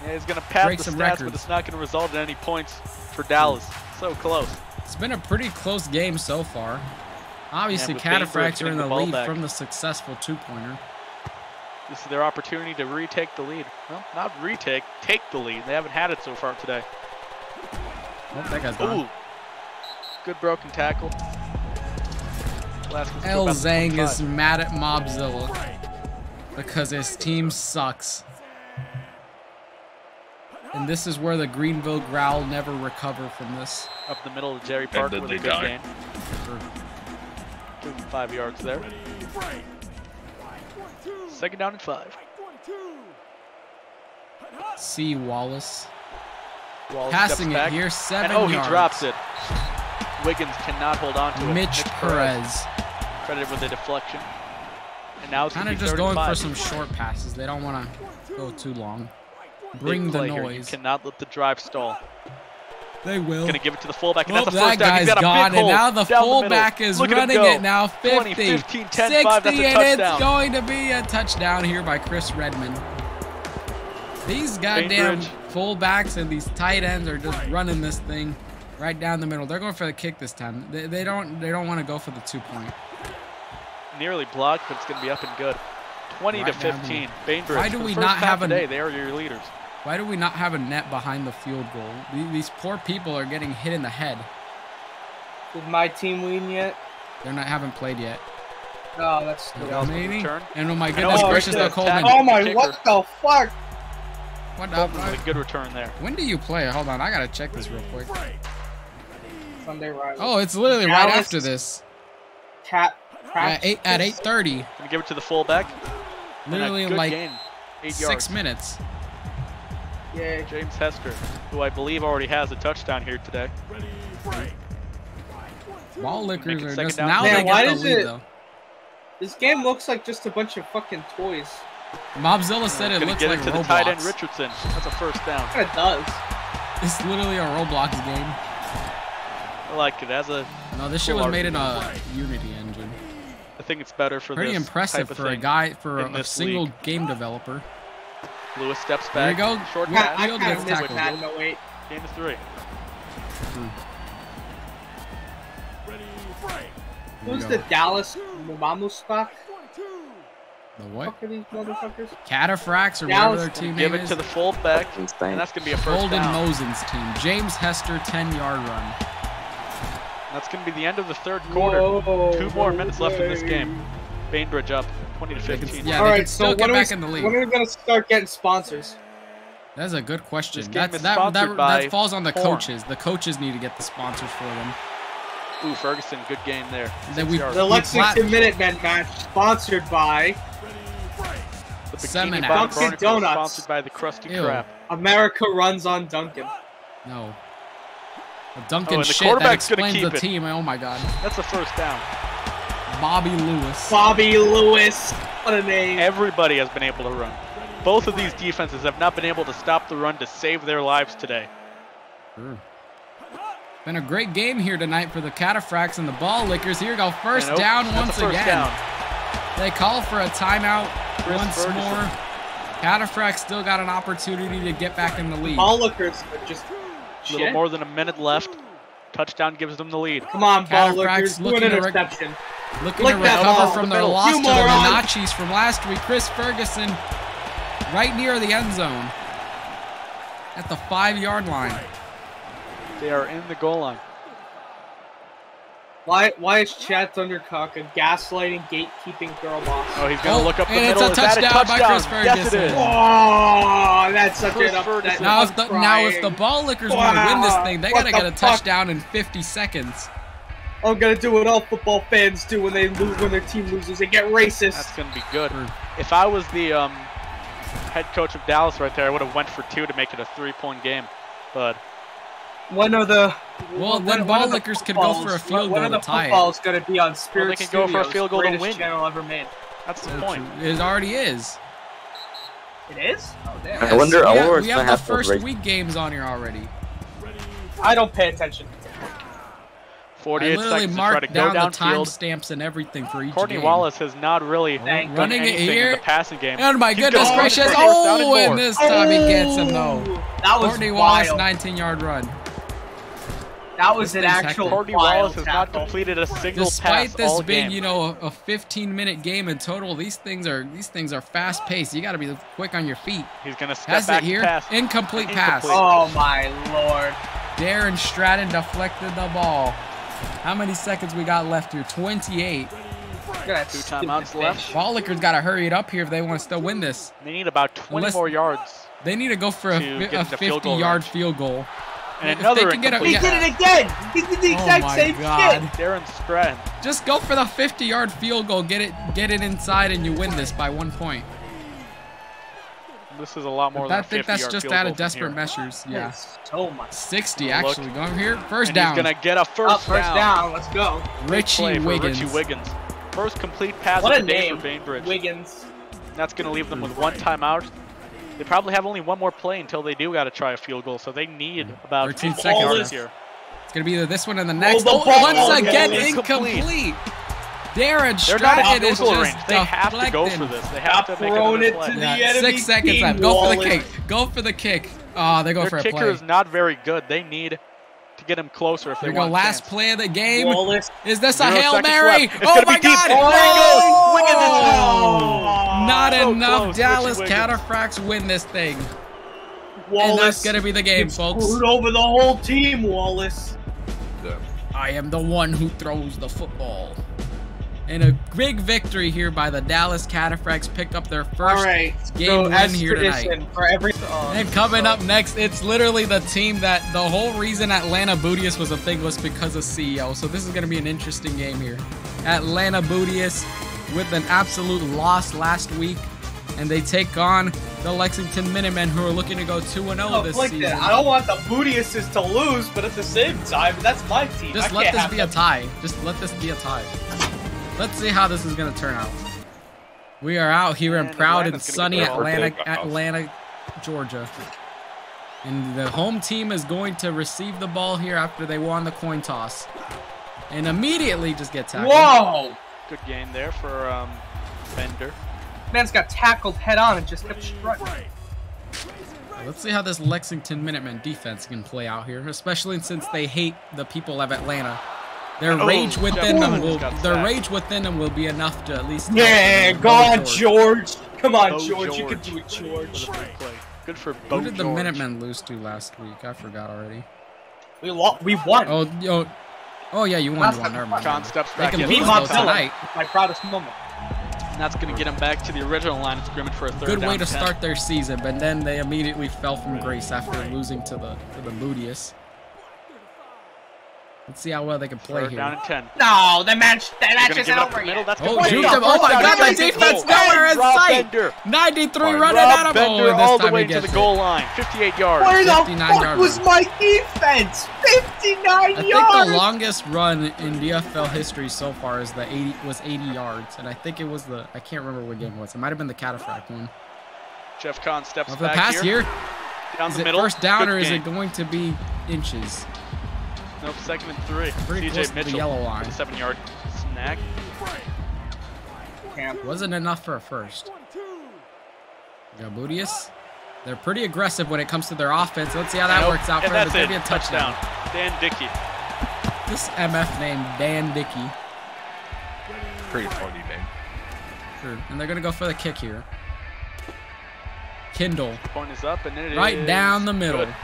Yeah, he's going to pass Break the some stats, records. but it's not going to result in any points for Dallas. So close. It's been a pretty close game so far. Obviously, Yeah, Cataphracts are in the lead back from the successful 2-pointer. This is their opportunity to retake the lead. Well, not retake, take the lead. They haven't had it so far today. Oh, that guy's gone. Ooh. Good broken tackle. El Zang is mad at Mobzilla because his team sucks. And this is where the Greenville Grrrowl never recover from this. Up the middle of Jerry Parker with a good gain. Sure. 5 yards there. 2nd down and 5. C. Wallace. Wallace Passing steps back. it here, 7 and, yards. He drops it. Wiggins cannot hold on to it. Mitch Perez. Credited with a deflection. And now it's kind of just going for some short passes. They don't want to go too long. Bring the noise. You cannot let the drive stall. They will. Going to give it to the fullback, and Well, that's a first down. He's got a gone, big hole and now the down fullback the is Look running it now. 50, 20, 15, 10, 60, 5, that's a and touchdown. it's going to be a touchdown here by Chris Redmond. These goddamn fullbacks and these tight ends are just running this thing right down the middle. They're going for the kick this time. They don't want to go for the 2-point. Nearly blocked, but it's going to be up and good. 20 to 15. Bainbridge. Why do we not have a today? They are your leaders. Why do we not have a net behind the field goal? These poor people are getting hit in the head. Did my team win yet? They haven't played yet. No, that's still maybe. And oh my goodness gracious, though, Coleman. Oh my, what the fuck? What up? A good return there. When do you play? Hold on, I gotta check this real quick. Sunday rival. Oh, it's literally right after this. Cataphracts. At 8:30. Gonna give it to the fullback. Literally and a in good like gain. 8 6 yards. minutes. Yeah. James Hester, who I believe already has a touchdown here today. Ready, break. Ballickers Make it are second just down. now Man, they why get the does lead it- though. This game looks like just a bunch of fucking toys. Mobzilla said it Gonna looks get like it to the tight end Roblox. Richardson. That's a first down. It does. It's literally a Roblox game. I like it. As a, No, this shit was made in a Unity engine. I think it's better for Pretty this impressive type of for a thing. guy, for in a this single league. game developer. Lewis steps There you back. go. Short Yeah, pass. I Field kind gets of missed tackled. Madden 08. Game of 3. Ready, break. There you Who's go. the Dallas Mamuspak? The what? Fuck are these motherfuckers? Cataphracts or Dallas- whatever their team Give name it is. to the fullback, Fucking and stank. that's gonna be a first Golden down. Mosen's team. James Hester 10-yard run. That's gonna be the end of the third quarter. Whoa, 2 more minutes left in this way. game. Bainbridge up, 20 to They can- 15. yeah, All they right, can still so get when back in the league. When are we gonna start getting sponsors? That's a good question. This game is That sponsored by that falls on the Horn. coaches. The coaches need to get the sponsors for them. Ooh, Ferguson, good game there. Then 6 we- yards. The We Lexington Minutemen match sponsored by The Bikini Seminac. Bottom Dunkin' Barnacles, Donuts. sponsored by the Krusty Ew. Krab. America Runs on Duncan. No. The Duncan and the shit that quarterback's gonna explains the keep it. team. Oh my god. That's a first down. Bobby Lewis. Bobby Lewis. What a name. Everybody has been able to run. Both of these defenses have not been able to stop the run to save their lives today. Sure. Been a great game here tonight for the Cataphracts and the Ballickers. Here we go. First And, oh, down that's a once first again. down. They call for a timeout Chris once Ferguson. more. Cataphracts still got an opportunity to get back in the lead. Ballickers are just A little shit. more than a minute left. Touchdown gives them the lead. Come on, Cataphracts Ballickers. Do an looking to interception. Looking Lick to that recover ball from in their the middle. loss You to the moron. Nanachis from last week. Chris Ferguson right near the end zone at the 5-yard line. They are in the goal line. Why is Chad Thundercock a gaslighting, gatekeeping girl boss? Oh, he's going to look up the and middle. it's a Is that touchdown by Chris Yes, it is. Ferguson. Oh, that's such Chris an upset. Ferguson. Now I'm if the crying. Ballickers want to win this thing, they What gotta get the a fuck? touchdown in 50 seconds. I'm gonna do what all football fans do when they lose, when their team loses. They get racist. That's going to be good. Sure. If I was the head coach of Dallas right there, I would have went for 2 to make it a 3-point game. But When are the Well, when- then when are the Ballickers could go footballs- for a field when goal are the to tie it. footballs gonna be on Spirit Well, they can go for a Studios, field goal to greatest win. channel ever made? that's the So point. true. It already is. It is. Oh damn. I wonder- I we wonder have, what's we gonna have the happen with first race- week games on here already. I don't pay attention. 48 I literally seconds to try to marked go down the downfield. timestamps and everything for each Courtney game. Wallace has not really Thank done Running it anything here. in the passing game. And my He's goodness going gracious! for first down Oh, and and more. this time he gets him though. That was Courtney Wallace, wild. 19-yard run. That was This an thing's actual hectic. Courtney wild Wallace has not tackle. completed a single Despite pass this all being, game. you know, a 15-minute game in total, these things are fast-paced. You got to be quick on your feet. He's going to step Has back it here. to pass. Incomplete pass. Incomplete. Oh my lord. Darren Stratton deflected the ball. How many seconds we got left here? 28. Look at that 2 stupid timeouts fish. left. Ballickers got to hurry it up here if they want to still win this. They need about 20 Unless- more yards. They need to go for To a get into field goal 50-yard range. field goal. And If another they can get a- He incomplete yeah. did pass. it again. He did the exact my same God. shit. Darren Stratton. Just go for the 50-yard field goal. Get it inside, and you win this by 1 point. This is a lot more I than a think 50-yard that's just field out goal of from desperate here. measures. Yeah. So much. 60 Look. actually going here. First And down. he's going to get a first Down. Let's go. Richie play for Wiggins. Richie Wiggins. First complete pass What of a the day name. for Bainbridge. Wiggins. That's going to leave them with 1 timeout. They probably have only 1 more play until they do got to try a field goal, so they need about 13 15 seconds yards left. here. It's gonna be either this one and the next. the Oh, ball. once again Oh, incomplete. incomplete. Darren They're not Stratton at is field goal just range. They have to go for deflecting. this. They have to Stop make throwing another it play. to the Yeah, enemy 6 seconds team, left. Go for the Wallace. kick. Go for the kick. Oh, they go Their for a kicker play. is not very good. They need to get him closer if they Here we go. want a Last chance. play of the game. Wallace. Is this a 0 Hail seconds Mary? left. It's Oh gonna my be deep. God! There he goes. Wiggins is Oh, Not So enough. close, Dallas Richie Wiggins. Cataphracts win this thing. Wallace. And that's gonna be the game, You folks. screwed over the whole team, Wallace. I am the one who throws the football. And a big victory here by the Dallas Cataphracts. Pick up their first game so win as here tonight. for every And coming up next, it's literally the team that the whole reason Atlanta Bootyius was a thing was because of CEO. So this is going to be an interesting game here. Atlanta Bootyius with an absolute loss last week. And they take on the Lexington Minutemen, who are looking to go 2-0 this season. I don't want the Bootyiuses to lose, but at the same time, that's my team. Just let this be a tie. Just let this be a tie. Let's see how this is going to turn out. We are out here in proud and sunny Atlanta, Georgia. And the home team is going to receive the ball here after they won the coin toss. And immediately just get tackled. Whoa! Good gain there for Bender. Man's got tackled head on and just kept strutting. Let's see how this Lexington Minutemen defense can play out here, especially since they hate the people of Atlanta. Their rage within them will be enough to at least. Yeah, go on, George. Come on, George. You can do it, George. Good for Bo. Who did the Minutemen lose to last week? I forgot already. We won. Oh yeah, you won. Never mind. John steps They back can in. lose though tonight. My proudest moment. And that's going to get him back to the original line of scrimmage for a third Good down way to 10. start their season, but then they immediately fell from grace after losing to the Bootyius. Let's see how well they can play Third here. down and 10. No, the match isn't Over over yet. That's Oh, good. juked him. Oh my God, the defense nowhere in sight. 93 running out of Bender this all the time way he to gets the it. goal line. 58 yards. Where the 59 fuck yard was run. my defense? 59 I think yards. the longest run in DFL history so far is 80 yards, and I think it was I can't remember what game it was. It might have been the Cataphracts one. Jeff Kahn steps Of the back pass here, Down is the it middle. first down Good or is gain. it going to be inches? Nope, 2nd and 3. Pretty close to CJ the Mitchell yellow line. with a 7-yard snag. Wasn't enough for a first. We got Bootyius. They're pretty aggressive when it comes to their offense. Let's see how that works out for And them. that's It's it. going to be a touchdown. Dan Dickey. This MF named Dan Dickey. Pretty funny name. Sure. And they're going to go for the kick here. Kindle. Point is up, and it is Right down the middle. good.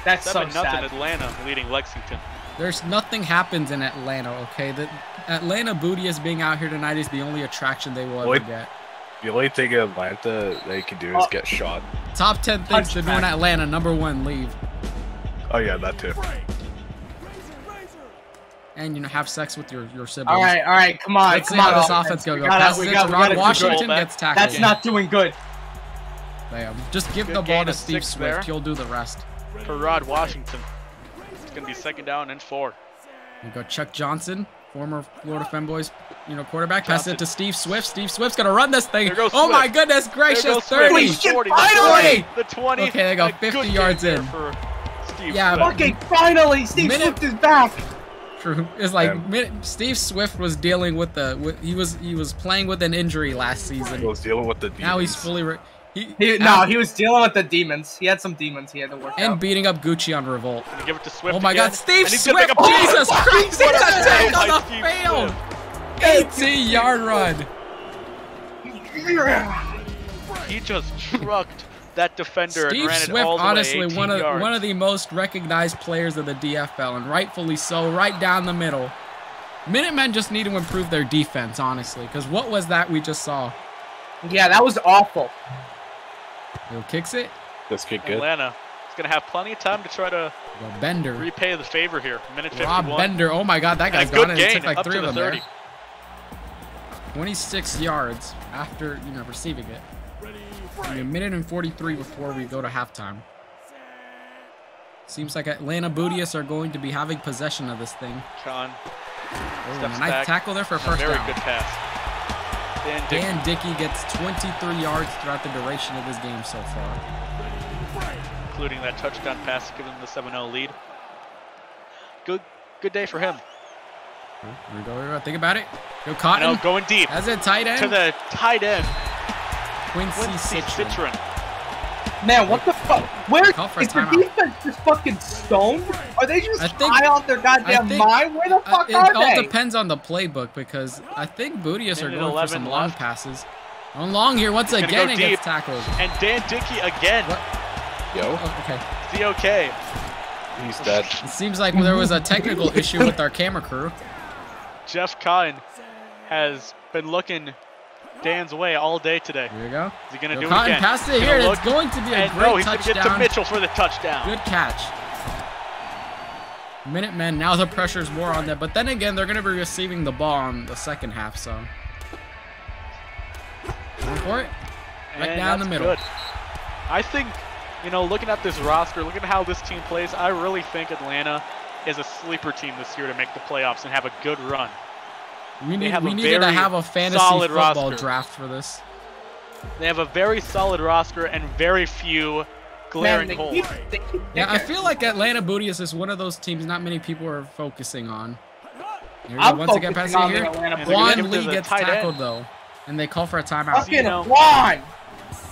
That's so 7-0 sad. Atlanta leading Lexington. There's nothing happens in Atlanta, okay? The Atlanta Bootyius being out here tonight is the only attraction they will ever get. The only thing in Atlanta they can do is get shot. Top 10 things to do in Atlanta. Number 1, leave. Oh yeah, that too. And, have sex with your siblings. All right, come on. Let's see how this offense goes. Passes it to Rod Washington, gets tackled. That's not doing good. Bam. Just give Good the ball gain to of Steve 6 Swift. there. He'll do the rest. For Rod Washington. It's going to be 2nd down and 4. We go Chuck Johnson, former Florida Femboys, quarterback. Pass it to Steve Swift. Steve Swift's gonna run this thing. There goes Oh my Swift. goodness gracious! There goes 30. Swift. 40, Finally! the 20. Okay, they go A 50 good yards gain there in. for Steve Yeah, Swift. Okay, finally, Steve Swift is back. True. It's like Steve Swift was dealing with he was playing with an injury last season. He was dealing with the demons. Now he's fully. He was dealing with the demons. He had some demons he had to work and out. beating up Gucci on Revolt. Gonna give it to Swift Oh my again. God, Steve And he's gonna Swift! make a- Jesus Christ! He's What a a save on by the Steve field. Swift. 18-yard run. He just trucked that defender Steve and ran Swift, it all the honestly, way 18 one yards. of the most recognized players of the DFL, and rightfully so, right down the middle. Minutemen just need to improve their defense, honestly, because what was that we just saw? Yeah, that was awful. He'll kicks it. This kid good. Atlanta is going to have plenty of time to try to Go Bender. repay the favor here. Minute 51. Rob Bender. Oh my God, that guy's And a good gone, and it gain took like up 3 to of the them 30. there. 26 yards after receiving it. A minute and 43 before we go to halftime. Seems like Atlanta Bootyius are going to be having possession of this thing. Con Oh, and steps a nice back. tackle there for a A first very down. good pass. Dan Dickey gets 23 yards throughout the duration of this game so far. Including that touchdown pass, giving them the 7-0 lead. Good day for him. Here we go. Think about it. Go Cotton. Going deep As a tight end. to the tight end. Quincy Citron. Man, what the fuck? Where Call for a is the timeout. defense just fucking stoned? Are they just I think- high off their goddamn I think- mind? Where the fuck It are all they? depends on the playbook because I think Bootyius are Minute going for 11 some long left. passes. On long here once gonna again go and deep. gets tackled. And Dan Dickey again. What? Yo, Oh, okay. Is he okay? he's dead. It seems like there was a technical issue with our camera crew. Jeff Kine has been looking Dan's way all day today. Here we go. Is he going to do Cotton it again? passes it here. It's going to be a great he's touchdown. going to get to Mitchell for the touchdown. Good catch. Minutemen, now the pressure's more on them. But then again, they're going to be receiving the ball in the second half, so. Going for it. Right down the middle. Good. I think, you know, looking at this roster, looking at how this team plays, I really think Atlanta is a sleeper team this year to make the playoffs and have a good run. We needed to have a fantasy football draft for this. They have a very solid roster and very few glaring holes. Yeah, I feel like Atlanta Bootyius is one of those teams not many people are focusing on. Once again, passing here. Juan Lee gets tackled though, and they call for a timeout. Fucking Juan!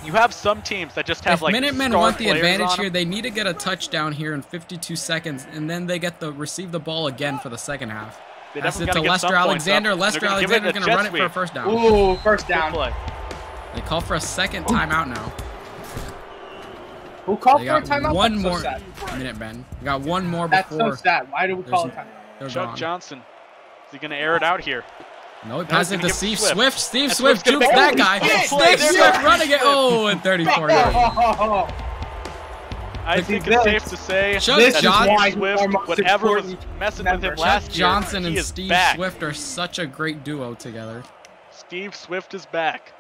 You have some teams that just have if like Minutemen want the advantage here, they need to get a touchdown here in 52 seconds, and then they get to receive the ball again for the second half. Pass it to Lester Alexander. Lester Alexander's going to run it for a first down. Ooh, first down. They call for a second timeout now. Who called for a timeout? One more Minutemen. We got one more before. That's so sad. Why do we call it timeout? Chuck Johnson. Is he going to air it out here? No, he passes it to Steve Swift. Steve Swift jukes that guy. Steve Swift running it. Oh, and 34 yards. I think it's safe to say that Swift, whatever was messing with him last year, Johnson and Steve Swift are such a great duo together. Steve Swift is back.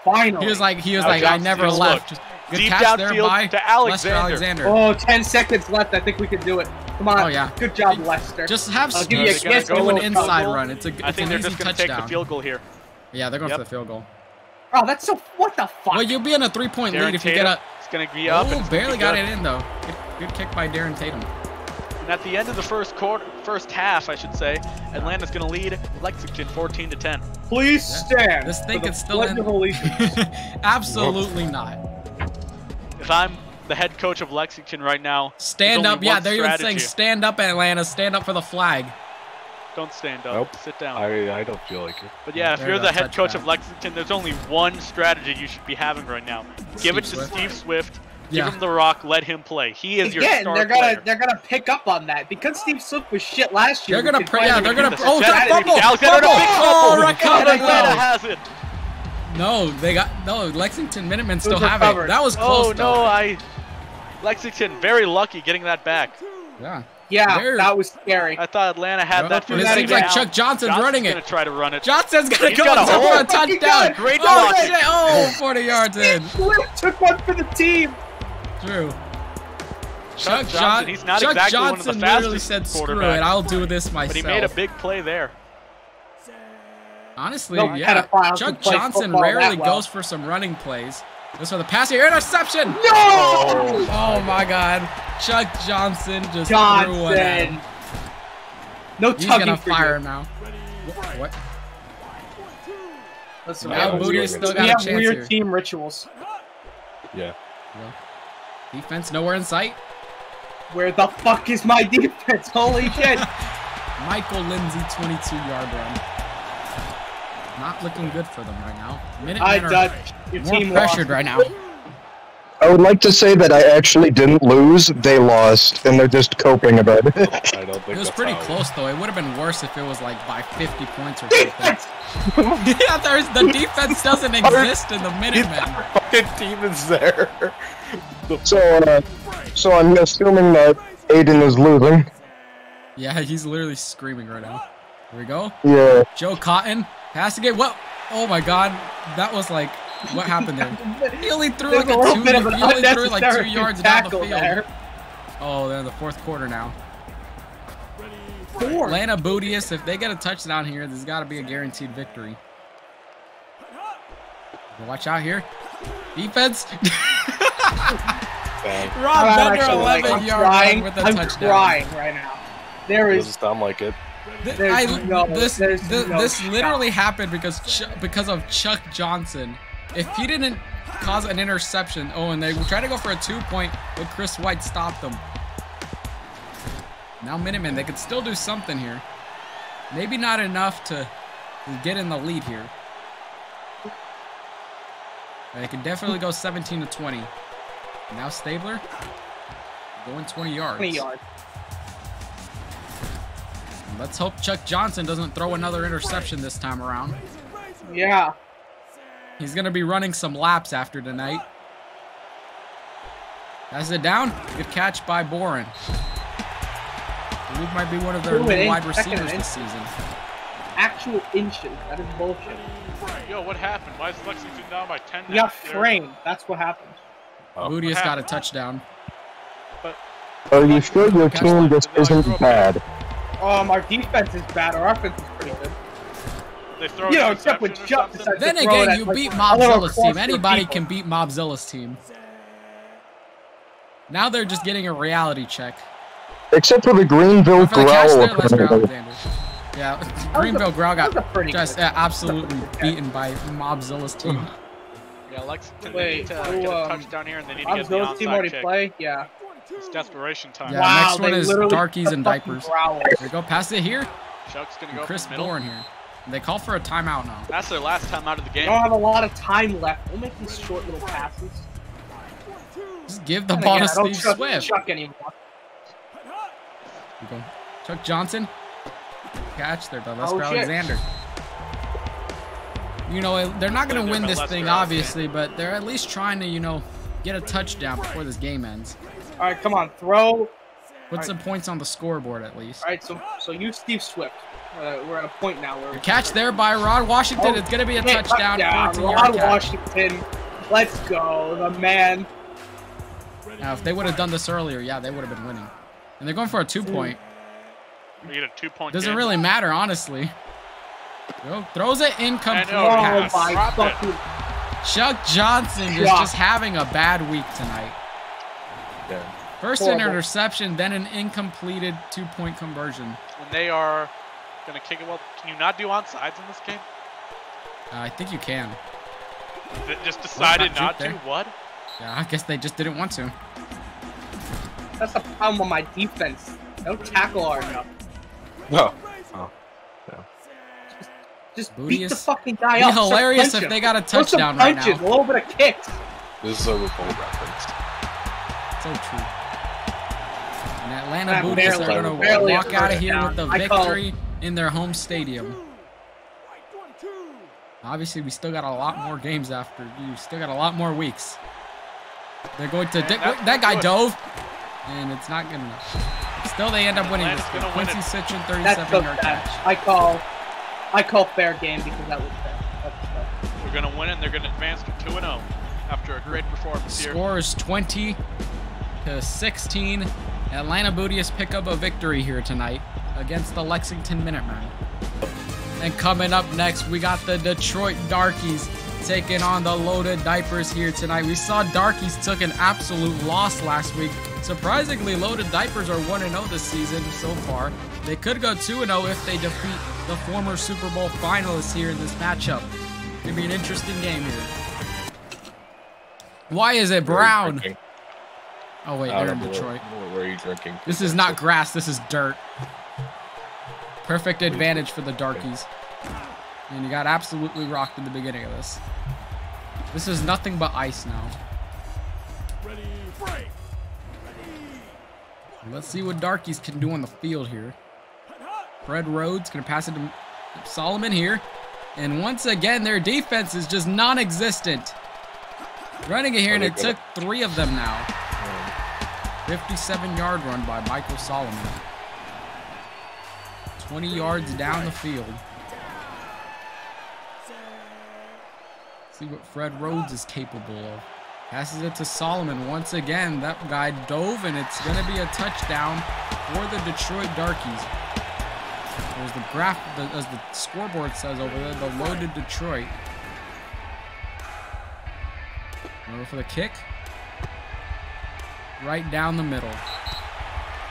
Finally. He was like, I never left. Good deep catch downfield there by to Alexander. Oh, 10 seconds left. I think we can do it. Come on. Oh, yeah. Good job, Lester. Just have Steve do an inside run. It's an easy touchdown. I think they're just going to take the field goal here. Yeah, they're going for the field goal. Oh, that's so... What the fuck? Well, you'll be in a 3-point lead if you get a... It's going to be up. Oh, barely got it in, though. Good kick by Darren Tatum. And at the end of the first half, I should say, Atlanta's going to lead Lexington 14-10. Please stand. This thing could still end. Absolutely not. If I'm the head coach of Lexington right now, stand up. Yeah, they're even saying stand up, Atlanta. Stand up for the flag. Don't stand up. Nope. Sit down. I don't feel like it. But yeah, if you're the head coach of Lexington, there's only one strategy you should be having right now. Give it to Steve Swift. Give him the rock. Let him play. He is your star player. They're gonna pick up on that because Steve Swift was shit last year. They're gonna they're gonna. Oh, fumble! Atlanta has it. No, they got Lexington Minutemen still have it. That was close. Oh no, Lexington very lucky getting that back. Yeah. Yeah, that was scary. I thought Atlanta had that for it seems like Chuck Johnson's running it. Gonna try to run it. Johnson's gonna go for a touchdown. Great block. Oh, 40 yards in. Swift took one for the team. True. Chuck Johnson, he's not exactly one of the fastest said, "Screw it, I'll do this myself." But he made a big play there. Honestly, yeah. Chuck Johnson rarely goes for some running plays. This for the pass here, interception! No! Oh my God, Chuck Johnson just threw one out. No He's tugging gonna for fire you. now. What? Listen, now Bootyius still got a chance weird here. Team rituals. Yeah. Defense nowhere in sight. Where the fuck is my defense? Holy shit! Michael Lindsay, 22-yard run. Not looking good for them right now. Minutemen are more pressured right now. I would like to say that I actually didn't lose. They lost, and they're just coping about it. I don't think it was that's pretty close, though. It would have been worse if it was like by 50 points or something. Yeah, the defense doesn't exist in the Minutemen. Fucking team is there. So I'm assuming that Aiden is losing. Yeah, he's literally screaming right now. Here we go. Yeah. Joe Cotton passing it. What? Oh my God, that was like, what happened there? He only threw like a 2 yards down the field. There. Oh, they're in the fourth quarter now. Atlanta Bootyius, if they get a touchdown here, there's got to be a guaranteed victory. Watch out here. Defense. Rob Bender, 11-yard run with a touchdown. I'm crying right now. There is. Doesn't sound like it. This literally happened because of Chuck Johnson. If he didn't cause an interception, and they tried to go for a 2-point, but Chris White stopped them. Now Minutemen, they could still do something here. Maybe not enough to get in the lead here. They can definitely go 17-20. Now Stabler going 20 yards. 20 yards. Let's hope Chuck Johnson doesn't throw another interception this time around. Yeah. He's going to be running some laps after tonight. Has it down. Good catch by Boren. I believe might be one of their new wide receivers this season. Actual inches. That is bullshit. Yo, what happened? Why is Lexington down by 10 He got framed. That's what happened. Bootyius got a touchdown. Are you sure your team just isn't bad? Our defense is bad. Our offense is pretty good. They throw You know, except when Chuck decides Then to throw it again, at, you like, beat a little Mobzilla's team. cluster of Anybody people. can beat Mobzilla's team. Now they're just getting a reality check. Except for the Greenville For the catch there, Grrrowl. let's go, Alexander. Yeah, Greenville Grrrowl that was a got pretty just good- absolutely beaten by Mobzilla's team. Yeah, Lexington, they Wait, need to who, get a touchdown here, and they need to get the Those team onside already kick. play? Yeah. It's desperation time. Yeah, Wow, next one they is literally Darkies beat and the fucking Diapers. Grrrowl. There we go, pass it here. Chuck's going to go Chris from the middle. Bourne here. And they call for a timeout now. That's their last time out of the They game. don't have a lot of time left. We'll make these short little passes. Just give the And ball again, to I don't Steve trust Swift. Chuck anymore. Here we go. Chuck Johnson. Catch there by Lester Oh, shit. Alexander. You know, they're not going to win They're this Lester thing, Alexander. obviously, but they're at least trying to, you know, get a touchdown before this game ends. All right, come on, throw. Put some points on the scoreboard at least. All right, so you Steve Swift. We're at a point now where. A catch there by Rod Washington. It's going to be a touchdown. 14-yard Rod catch. Washington. Let's go, the man. Now, if they would have done this earlier, yeah, they would have been winning. And they're going for a 2-point. We get a 2-point Doesn't game. really matter, honestly. Go, throws it incomplete Oh, Oh pass. my Drop it. fucking. Chuck Johnson is Yeah. just having a bad week tonight. Yeah. First Horrible. an interception, then an incompleted 2-point conversion. And they are going to kick it well. Can you not do onsides in this game? I think you can. They just decided not not shoot to? there. What? Yeah, I guess they just didn't want to. That's the problem with my defense. Don't tackle hard enough. No. Just Bootyius. beat the fucking guy It'd up. be Start hilarious if punching. they got a Throw some touchdown right punches, now. a little bit of kicks. This is a revolt reference. So true. And Atlanta Yeah, Bootyius are barely- going to barely walk a out of first here down. with the I call- victory in their home stadium. Obviously, we still got a lot more games after. You still got a lot more weeks. They're going to... that guy dove, and it's not good enough. Still, they end up winning this Atlanta's game. gonna win Quincy it. Citron, That's so 37-yard sad. catch. I call fair game because that was fair. That's fair. They're going to win it, and they're going to advance to 2-0 after a great performance here. Score is 20-16. Atlanta Bootyius pick up a victory here tonight against the Lexington Minutemen. And coming up next, we got the Detroit Darkies taking on the Loaded Diapers here tonight. We saw Darkies took an absolute loss last week. Surprisingly, Loaded Diapers are 1-0 this season so far. They could go 2-0 if they defeat the former Super Bowl finalists here in this matchup. It's gonna be an interesting game here. Why is it brown? Drinking. Oh wait, I they're in don't know Detroit. Where are you drinking? This is not grass, this is dirt. Perfect advantage for the Darkies. And you got absolutely rocked in the beginning of this. This is nothing but ice now. Ready, break. Let's see what Darkies can do on the field here. Fred Rhodes gonna pass it to Solomon here. And once again, their defense is just non-existent. Running it here, and it took 3 of them now. 57-yard run by Michael Solomon. 20 yards down the field. See what Fred Rhodes is capable of. Passes it to Solomon once again. That guy dove, and it's going to be a touchdown for the Detroit Darkies. There's the graph, as the scoreboard says over there, the Loaded Detroit. Over for the kick. Right down the middle.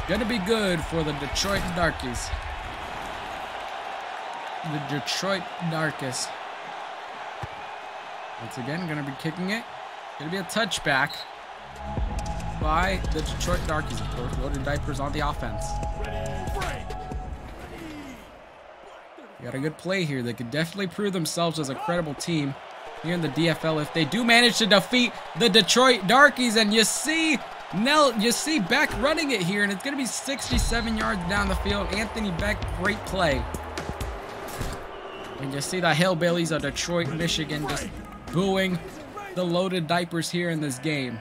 Gonna be good for the Detroit Darkies. The Detroit Darkies. Once again, gonna be kicking it. Gonna be a touchback by the Detroit Darkies, of course. Loaded Diapers on the offense. They got a good play here. They could definitely prove themselves as a credible team here in the DFL if they do manage to defeat the Detroit Darkies. And you see Nell, you see Beck running it here, and it's going to be 67 yards down the field. Anthony Beck, great play. And you see the Hillbillies of Detroit, Michigan just booing the loaded diapers here in this game.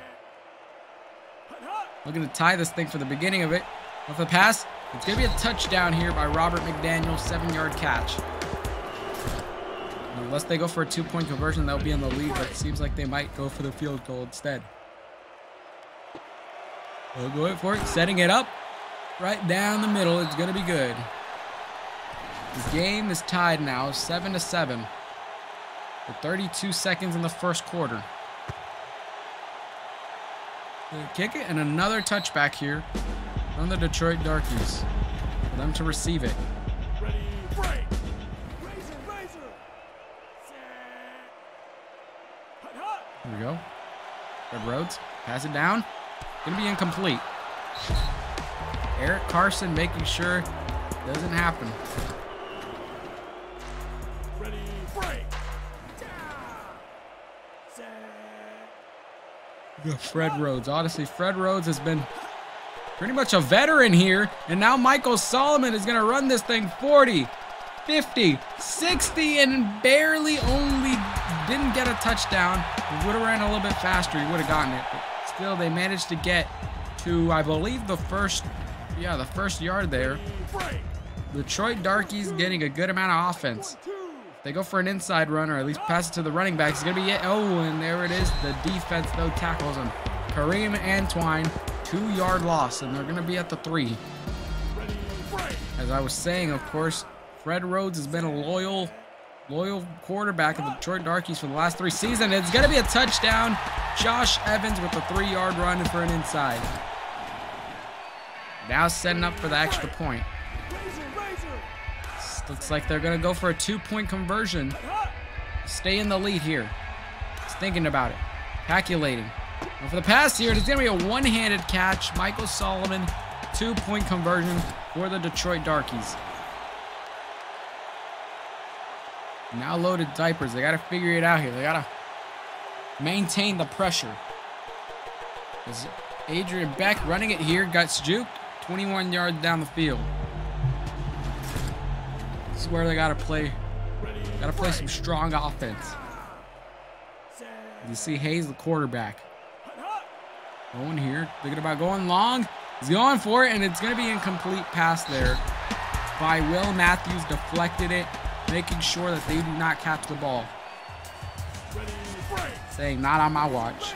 Looking to tie this thing for the beginning of it. With the pass, it's going to be a touchdown here by Robert McDaniel, 7-yard catch. Unless they go for a 2-point conversion, they'll be in the lead, but it seems like they might go for the field goal instead. They'll go for it, setting it up right down the middle. It's going to be good. This game is tied now, 7-7. With 32 seconds in the first quarter. They kick it, and another touchback here from the Detroit Darkies. For them to receive it. Ready, break. Here we go. Red Rhodes, pass it down. Gonna be incomplete. Eric Carson making sure it doesn't happen. Ready, break. We got Fred Rhodes. Honestly, Fred Rhodes has been pretty much a veteran here. And now Michael Solomon is gonna run this thing 40, 50, 60, and barely only didn't get a touchdown. He would have ran a little bit faster. He would have gotten it. But still, they managed to get to, I believe, the first yard there. Detroit Darkies getting a good amount of offense. They go for an inside run, or at least pass it to the running back. It's going to be it. Oh, and there it is. The defense, though, tackles him. Kareem Antwine, 2-yard loss, and they're going to be at the 3. As I was saying, of course, Fred Rhodes has been a loyal quarterback of the Detroit Darkies for the last 3 seasons. It's going to be a touchdown. Josh Evans with a 3-yard run for an inside. Now setting up for the extra point. Looks like they're going to go for a 2-point conversion. Stay in the lead here. Just thinking about it. Calculating. And for the pass here, it's going to be a one-handed catch. Michael Solomon, 2-point conversion for the Detroit Darkies. Now loaded diapers. They got to figure it out here. They got to maintain the pressure. As Adrian Beck running it here, got juked 21 yards down the field. This is where they got to play. Got to play some strong offense. You see Hayes, the quarterback. Going here, thinking about going long. He's going for it, and it's going to be an incomplete pass there by Will Matthews. Deflected it, making sure that they do not catch the ball. Saying, not on my watch.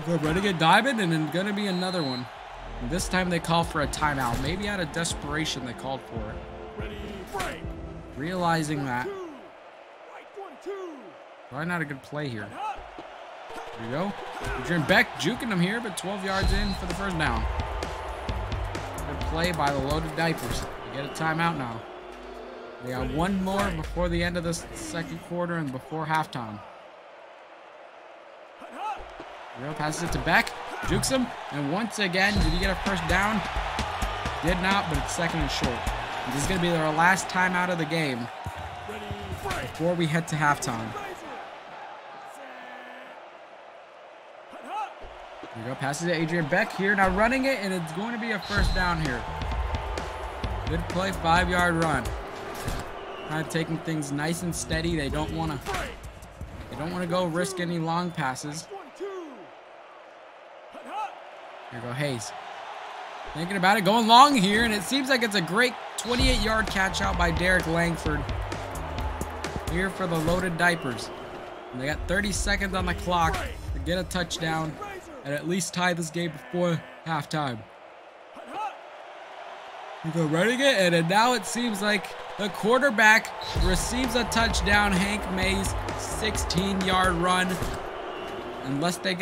They're running a diamond, and then going to be another one. And this time they call for a timeout. Maybe out of desperation they called for it. Realizing that. Probably not a good play here. There you go. Adrian Beck juking them here, but 12 yards in for the first down. Good play by the loaded diapers. They get a timeout now. They got one more before the end of the second quarter and before halftime. There you go. Passes it to Beck. Jukes him. And once again, did he get a first down? Did not, but it's second and short. And this is going to be their last timeout of the game before we head to halftime. There you go, passes to Adrian Beck here, now running it, and it's going to be a first down here. Good play, 5-yard run. Kind of taking things nice and steady. They don't want to go risk any long passes. Here you go, Hayes. Thinking about it, going long here, and it seems like it's a great 28-yard catch out by Derek Langford here for the loaded diapers. And they got 30 seconds on the clock to get a touchdown and at least tie this game before halftime. You go running it, and now it seems like the quarterback receives a touchdown. Hank Mays, 16-yard run. Unless they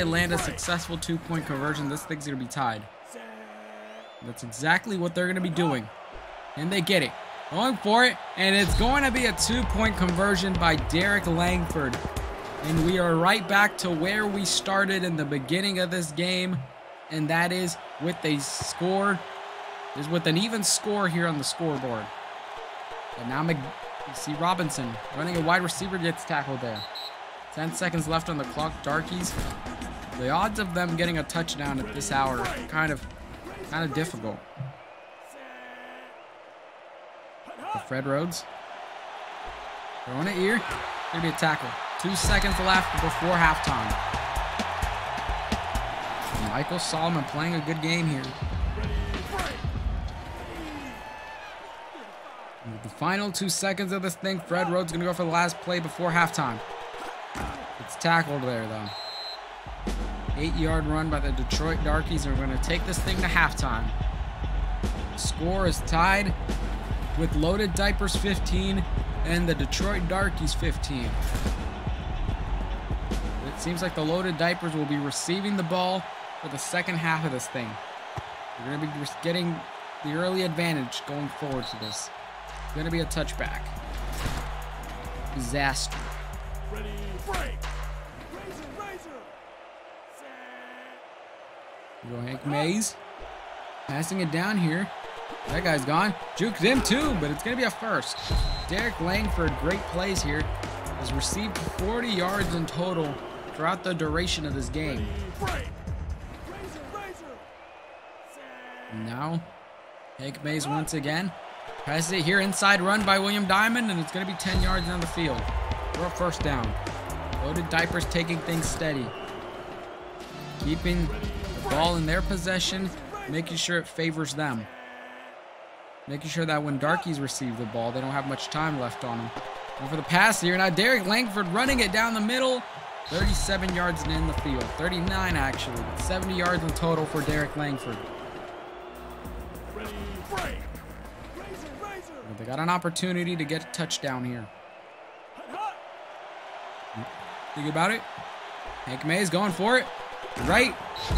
land a successful 2-point conversion, this thing's gonna be tied. That's exactly what they're gonna be doing, and they get it. Going for it, and it's going to be a 2-point conversion by Derek Langford. And we are right back to where we started in the beginning of this game, and that is with an even score here on the scoreboard. And now you see Robinson running a wide receiver, gets tackled there. 10 seconds left on the clock. Darkies, the odds of them getting a touchdown at this hour are kind of difficult. For Fred Rhodes. Throwing it here. Gonna be a tackle. 2 seconds left before halftime. Michael Solomon playing a good game here. With the final 2 seconds of this thing, Fred Rhodes gonna go for the last play before halftime. It's tackled there though. 8-yard run by the Detroit Darkies, and we're gonna take this thing to halftime. Score is tied with Loaded Diapers 15 and the Detroit Darkies 15. It seems like the Loaded Diapers will be receiving the ball for the second half of this thing. We're going to be getting the early advantage going forward to this. It's going to be a touchback. Disaster. Ready, break. We go Hank Mays. Passing it down here. That guy's gone. Juked him too, but it's going to be a first. Derek Langford, great plays here, has received 40 yards in total throughout the duration of this game. And now, Hank Mays once again. Passes it here, inside run by William Diamond, and it's going to be 10 yards down the field for a first down. Loaded Diapers taking things steady. Keeping the ball in their possession, making sure it favors them. Making sure that when Darkies receive the ball, they don't have much time left on them. Going for the pass here. Now Derek Langford running it down the middle. 37 yards in the field. 39 actually. 70 yards in total for Derek Langford. They got an opportunity to get a touchdown here. Think about it. Hank Mays going for it. Right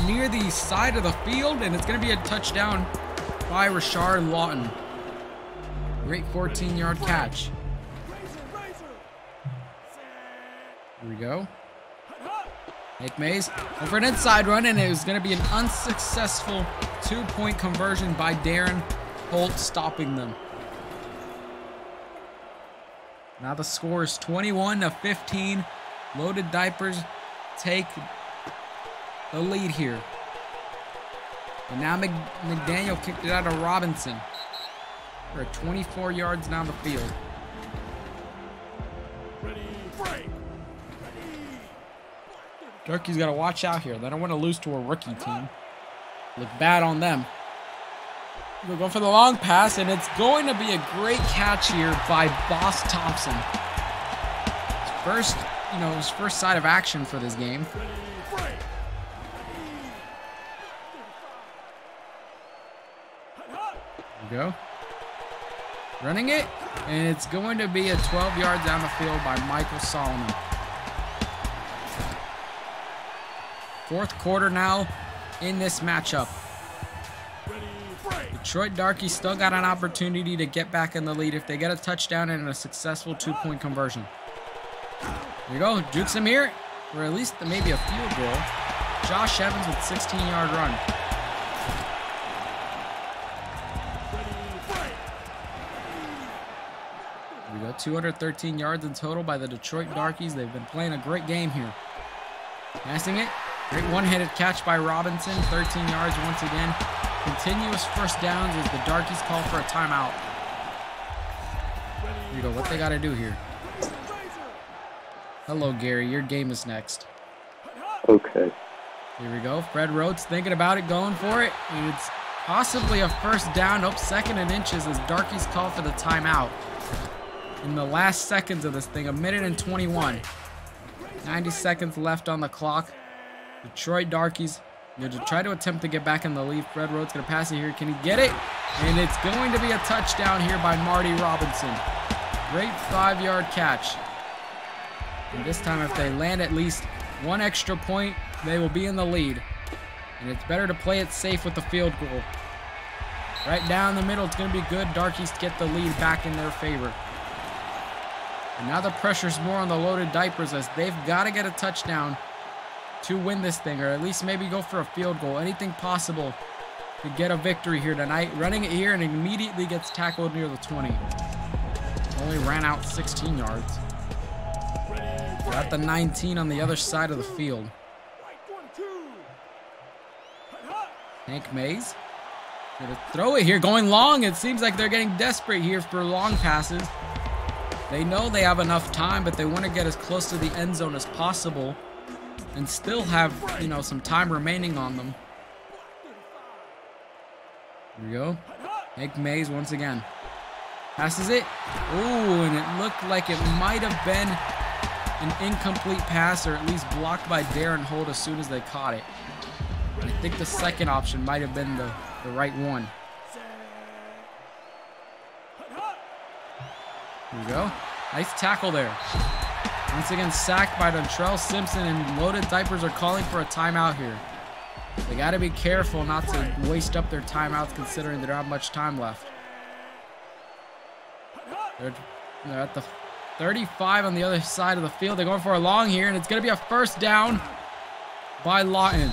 near the side of the field, and it's going to be a touchdown by Rashard Lawton. Great 14-yard catch. Here we go. Hank Mays over an inside run, and it was going to be an unsuccessful 2-point conversion by Darren Holt, stopping them. Now the score is 21-15. Loaded Diapers take the lead here. And now McDaniel kicked it out of Robinson for 24 yards down the field. Darkies got to watch out here. They don't want to lose to a rookie team. Look bad on them. We'll go for the long pass, and it's going to be a great catch here by Boss Thompson. His first sight of action for this game. There we go. Running it, and it's going to be a 12 yards down the field by Michael Solomon. Fourth quarter now in this matchup. Detroit Darkies still got an opportunity to get back in the lead if they get a touchdown and a successful 2-point conversion. There you go, jukes him here, or at least maybe a field goal. Josh Evans with 16-yard run. There we go, 213 yards in total by the Detroit Darkies. They've been playing a great game here. Passing it, great one-handed catch by Robinson, 13 yards once again. Continuous first downs as the Darkies call for a timeout. Here you go, what they got to do here. Hello, Gary, your game is next. Okay. Here we go, Fred Rhodes thinking about it, going for it. And it's possibly a first down, up 2nd and inches as Darkies call for the timeout. In the last seconds of this thing, 1:21 minutes. 90 seconds left on the clock. Detroit Darkies going to try to attempt to get back in the lead. Fred Rhodes going to pass it here. Can he get it? And it's going to be a touchdown here by Marty Robinson. Great 5-yard catch. And this time, if they land at least one extra point, they will be in the lead. And it's better to play it safe with the field goal. Right down the middle, it's going to be good. Darkies get the lead back in their favor. And now the pressure's more on the Loaded Diapers as they've got to get a touchdown to win this thing, or at least maybe go for a field goal. Anything possible to get a victory here tonight. Running it here and immediately gets tackled near the 20. Only ran out 16 yards. They're at the 19 on the other side of the field. Hank Mays. Gonna throw it here, going long. It seems like they're getting desperate here for long passes. They know they have enough time, but they want to get as close to the end zone as possible and still have, you know, some time remaining on them. Here we go. Hank Mays once again. Passes it. Ooh, and it looked like it might have been an incomplete pass, or at least blocked by Darren Holt as soon as they caught it. And I think the second option might have been the right one. Here we go. Nice tackle there. Once again, sacked by Dontrell Simpson, and Loaded Diapers are calling for a timeout here. They got to be careful not to waste up their timeouts, considering they don't have much time left. They're at the 35 on the other side of the field. They're going for a long here, and it's going to be a first down by Lawton.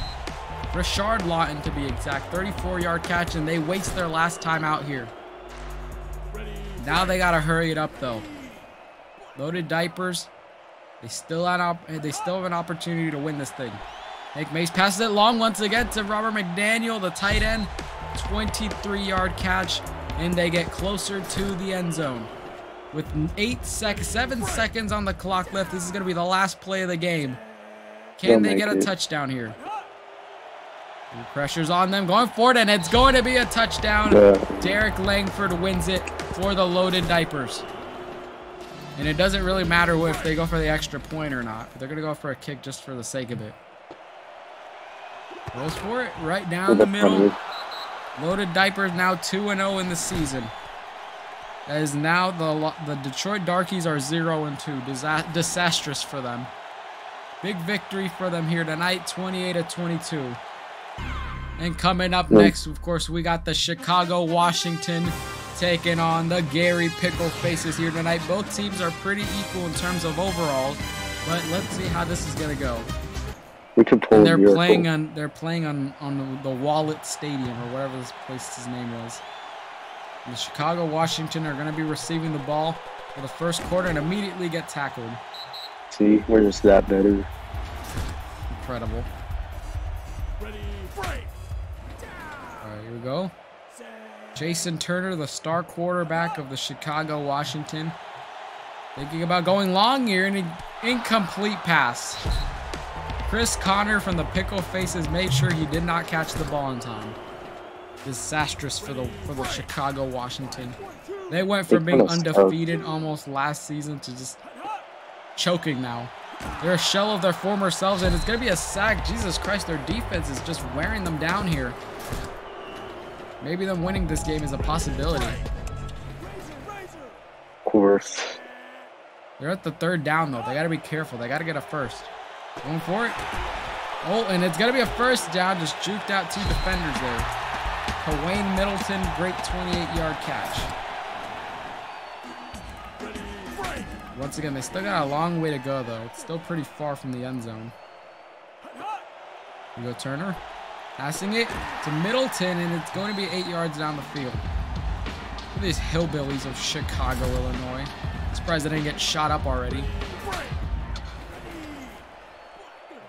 Rashard Lawton, to be exact. 34-yard catch, and they waste their last time out here. Now they got to hurry it up, though. Loaded Diapers, they still have an opportunity to win this thing. Hank Mace passes it long once again to Robert McDaniel, the tight end. 23-yard catch, and they get closer to the end zone. With 7 seconds on the clock left, this is going to be the last play of the game. Can they get a touchdown here? And pressure's on them, going for it, and it's going to be a touchdown. Derek Langford wins it for the Loaded Diapers. And it doesn't really matter if they go for the extra point or not. They're going to go for a kick just for the sake of it. Goes for it, right down the middle. Loaded Diapers now 2-0 in the season. That is now the Detroit Darkies are 0-2. Disastrous for them. Big victory for them here tonight, 28-22. And coming up next, of course, we got the Chicago Washington taking on the Gary Picklefaces here tonight. Both teams are pretty equal in terms of overalls, but let's see how this is gonna go. We can pull. And they're playing on the Wallet Stadium, or whatever this place's name was. And the Chicago Washington are gonna be receiving the ball for the first quarter and immediately get tackled. See, we're just that better. Incredible. Alright, here we go. Jason Turner, the star quarterback of the Chicago Washington, thinking about going long here, and an incomplete pass. Chris Connor from the Picklefaces made sure he did not catch the ball in time. Disastrous for the Chicago Washington. They went from being undefeated almost last season to just choking now. They're a shell of their former selves, and it's going to be a sack. Jesus Christ, their defense is just wearing them down here. Maybe them winning this game is a possibility. Of course. They're at the third down, though. They got to be careful. They got to get a first. Going for it. Oh, and it's going to be a first down. Just juked out two defenders there. Wayne Middleton, great 28-yard catch. Once again, they still got a long way to go, though. It's still pretty far from the end zone. Here we go, Turner. Passing it to Middleton, and it's going to be 8 yards down the field. Look at these hillbillies of Chicago, Illinois. Surprised they didn't get shot up already.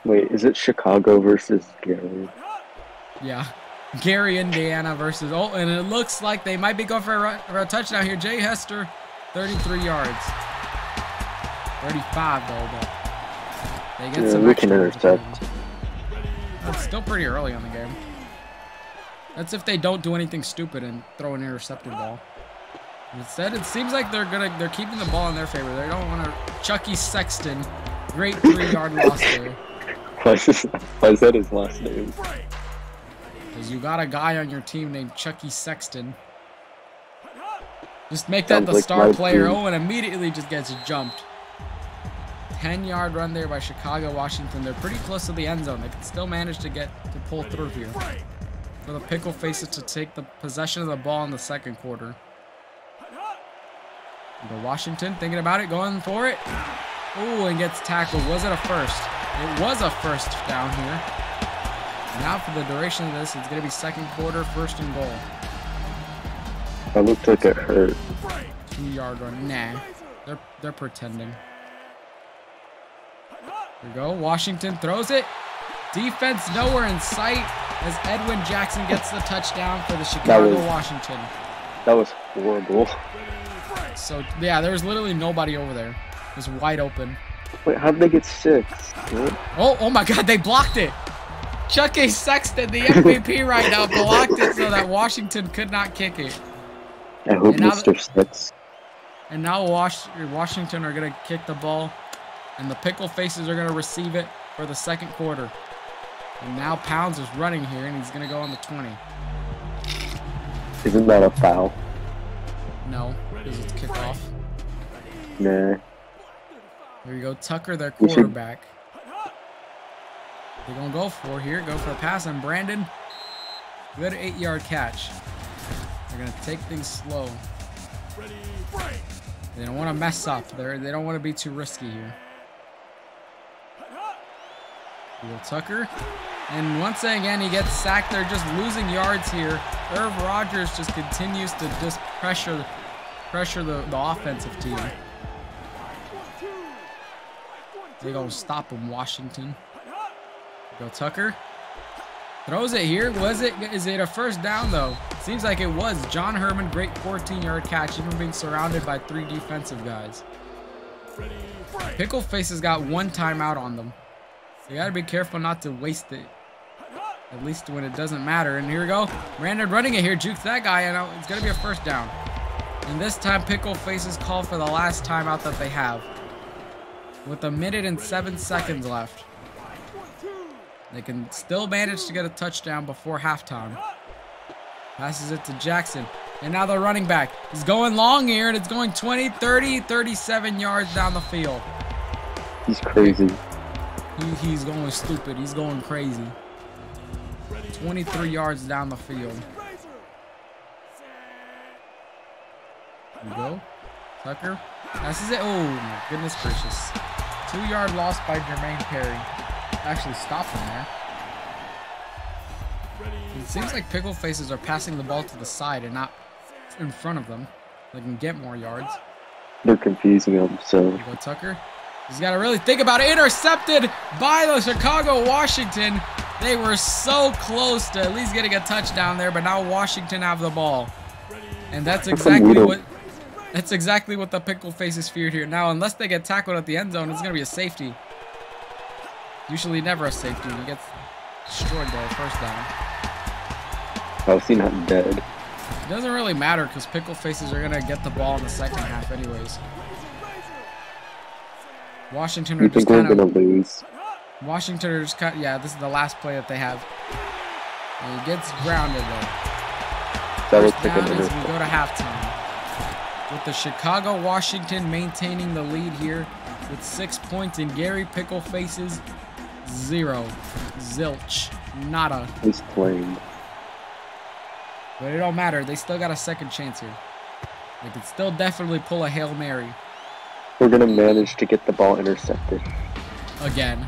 Wait, is it Chicago versus Gary? Yeah. Gary, Indiana versus... Oh, and it looks like they might be going for a touchdown here. Jay Hester, 33 yards. 35, though, but they get some extra intercept. It's still pretty early on the game. That's if they don't do anything stupid and throw an intercepted ball. Instead, it seems like they're keeping the ball in their favor. They don't want to. Chucky Sexton, great 3-yard loss there. Why is that his last name? Because you got a guy on your team named Chucky Sexton. Just make that the star player. Oh, and immediately just gets jumped. 10-yard run there by Chicago Washington. They're pretty close to the end zone. They can still manage to pull through here. For the Picklefaces to take the possession of the ball in the second quarter. The Washington thinking about it, going for it. Oh, and gets tackled. Was it a first? It was a first down here. Now for the duration of this, it's going to be second quarter, 1st and goal. That looked like it hurt. 2-yard run. Nah, they're pretending. we go. Washington throws it. Defense nowhere in sight as Edwin Jackson gets the touchdown for the Chicago Washington. That was horrible. So, yeah, there was literally nobody over there. It was wide open. Wait, how'd they get 6? Oh my God, they blocked it. Chucky Sexton, the MVP right now, blocked it so that Washington could not kick it. I hope Mr. Sticks. And now Washington are going to kick the ball, and the Picklefaces are going to receive it for the second quarter. And now Pounds is running here, and he's going to go on the 20. Isn't that a foul? No, because it's kickoff. Nah. Here you go, Tucker, their quarterback. They're going to go for the pass, and Brandon, good 8-yard catch. They're going to take things slow. They don't want to mess up. They don't want to be too risky here. Will Tucker. And once again, he gets sacked. They're just losing yards here. Irv Rogers just continues to just pressure the offensive team. They're going to stop him, Washington. Go Tucker. Throws it here. Is it a first down, though? Seems like it was. John Herman, great 14-yard catch, even being surrounded by 3 defensive guys. Picklefaces got 1 timeout on them. So you got to be careful not to waste it. At least when it doesn't matter. And here we go. Brandon running it here. Jukes that guy, and it's going to be a first down. And this time, Picklefaces call for the last timeout that they have. With 1 minute and 7 seconds left. They can still manage to get a touchdown before halftime. Passes it to Jackson. And now the running back is going long here, and it's going 20, 30, 37 yards down the field. He's crazy. He's going stupid. He's going crazy. 23 yards down the field. Here we go. Tucker. Passes it. Oh, my goodness gracious. 2-yard loss by Jermaine Perry. Actually stopped him there. It seems like Picklefaces are passing the ball to the side and not in front of them. They can get more yards. They're confusing him, so. Go Tucker. He's got to really think about it. Intercepted by the Chicago Washington. They were so close to at least getting a touchdown there, but now Washington have the ball. And that's exactly what the Picklefaces feared here. Now, unless they get tackled at the end zone, it's going to be a safety. Usually never a safety. He gets destroyed there, first down. How's he not dead? It doesn't really matter because Picklefaces are going to get the ball in the second half anyways. Washington are just kind of... going to lose? Washington are just kind of... Yeah, this is the last play that they have. And he gets grounded though. That was first down as we go to halftime. With the Chicago Washington maintaining the lead here with 6 points, and Gary Picklefaces 0. Zilch. Nada. He's playing. But it don't matter. They still got a second chance here. They could still definitely pull a Hail Mary. We're going to manage to get the ball intercepted. Again.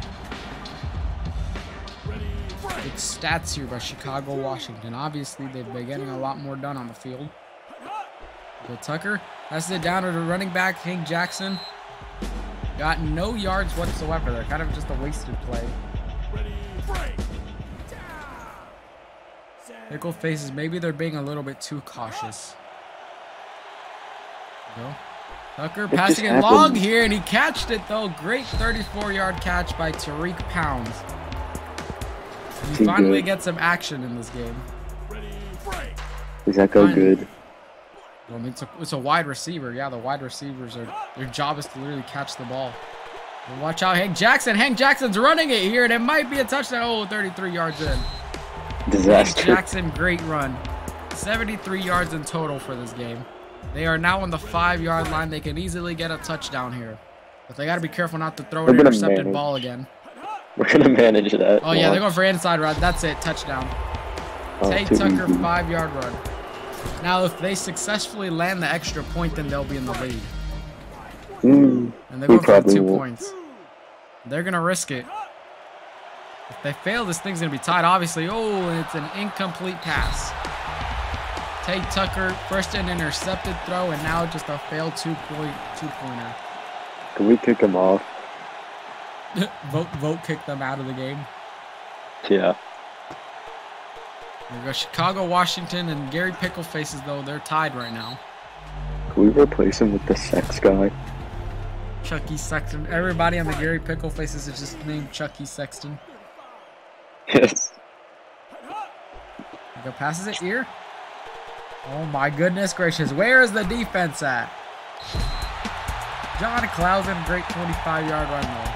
Good stats here by Chicago Washington. Obviously, they've been getting a lot more done on the field. Go Tucker. Passes it down to the running back, Hank Jackson. Got no yards whatsoever. They're kind of just a wasted play. Picklefaces, maybe they're being a little bit too cautious. Go. Tucker passing it long here, and he catched it though. Great 34-yard catch by Tariq Pounds. He finally gets some action in this game. Does that go good? I mean, it's a wide receiver. Yeah, the wide receivers their job is to literally catch the ball. And watch out, Hank Jackson. Hank Jackson's running it here, and it might be a touchdown. Oh, 33 yards in. Disaster. Hank Jackson, great run. 73 yards in total for this game. They are now on the 5-yard line. They can easily get a touchdown here. But they got to be careful not to throw an intercepted ball again. We're going to manage that. Oh, yeah, they're going for inside run. That's it. Touchdown. Tay Tucker, 5-yard run. Now, if they successfully land the extra point, then they'll be in the lead. And they're going for 2 points. They're going to risk it. If they fail, this thing's going to be tied, obviously. Oh, and it's an incomplete pass. Tay Tucker, first an intercepted throw, and now just a failed two-pointer. Can we kick him off? Vote kicked them out of the game. Yeah. We got Chicago, Washington, and Gary Picklefaces, though. They're tied right now. Can we replace him with the sex guy? Chucky Sexton. Everybody on the Gary Picklefaces is just named Chucky Sexton. Yes. Go passes it here. Oh my goodness gracious. Where is the defense at? John Clausen, great 25-yard run though.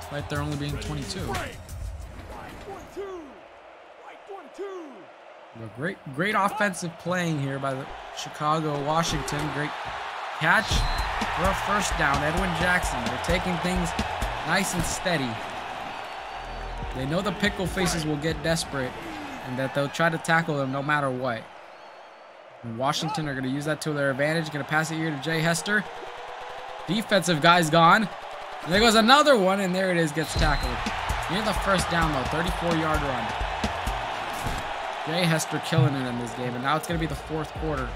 Despite there only being 22. Great offensive playing here by the Chicago, Washington. Great catch for a first down. Edwin Jackson. They're taking things nice and steady. They know the Picklefaces will get desperate and that they'll try to tackle them no matter what. And Washington are going to use that to their advantage. Going to pass it here to Jay Hester. Defensive guy's gone. And there goes another one, and there it is, gets tackled. Near the first down, though, 34-yard run. Jay Hester killing it in this game, and now it's going to be the fourth quarter.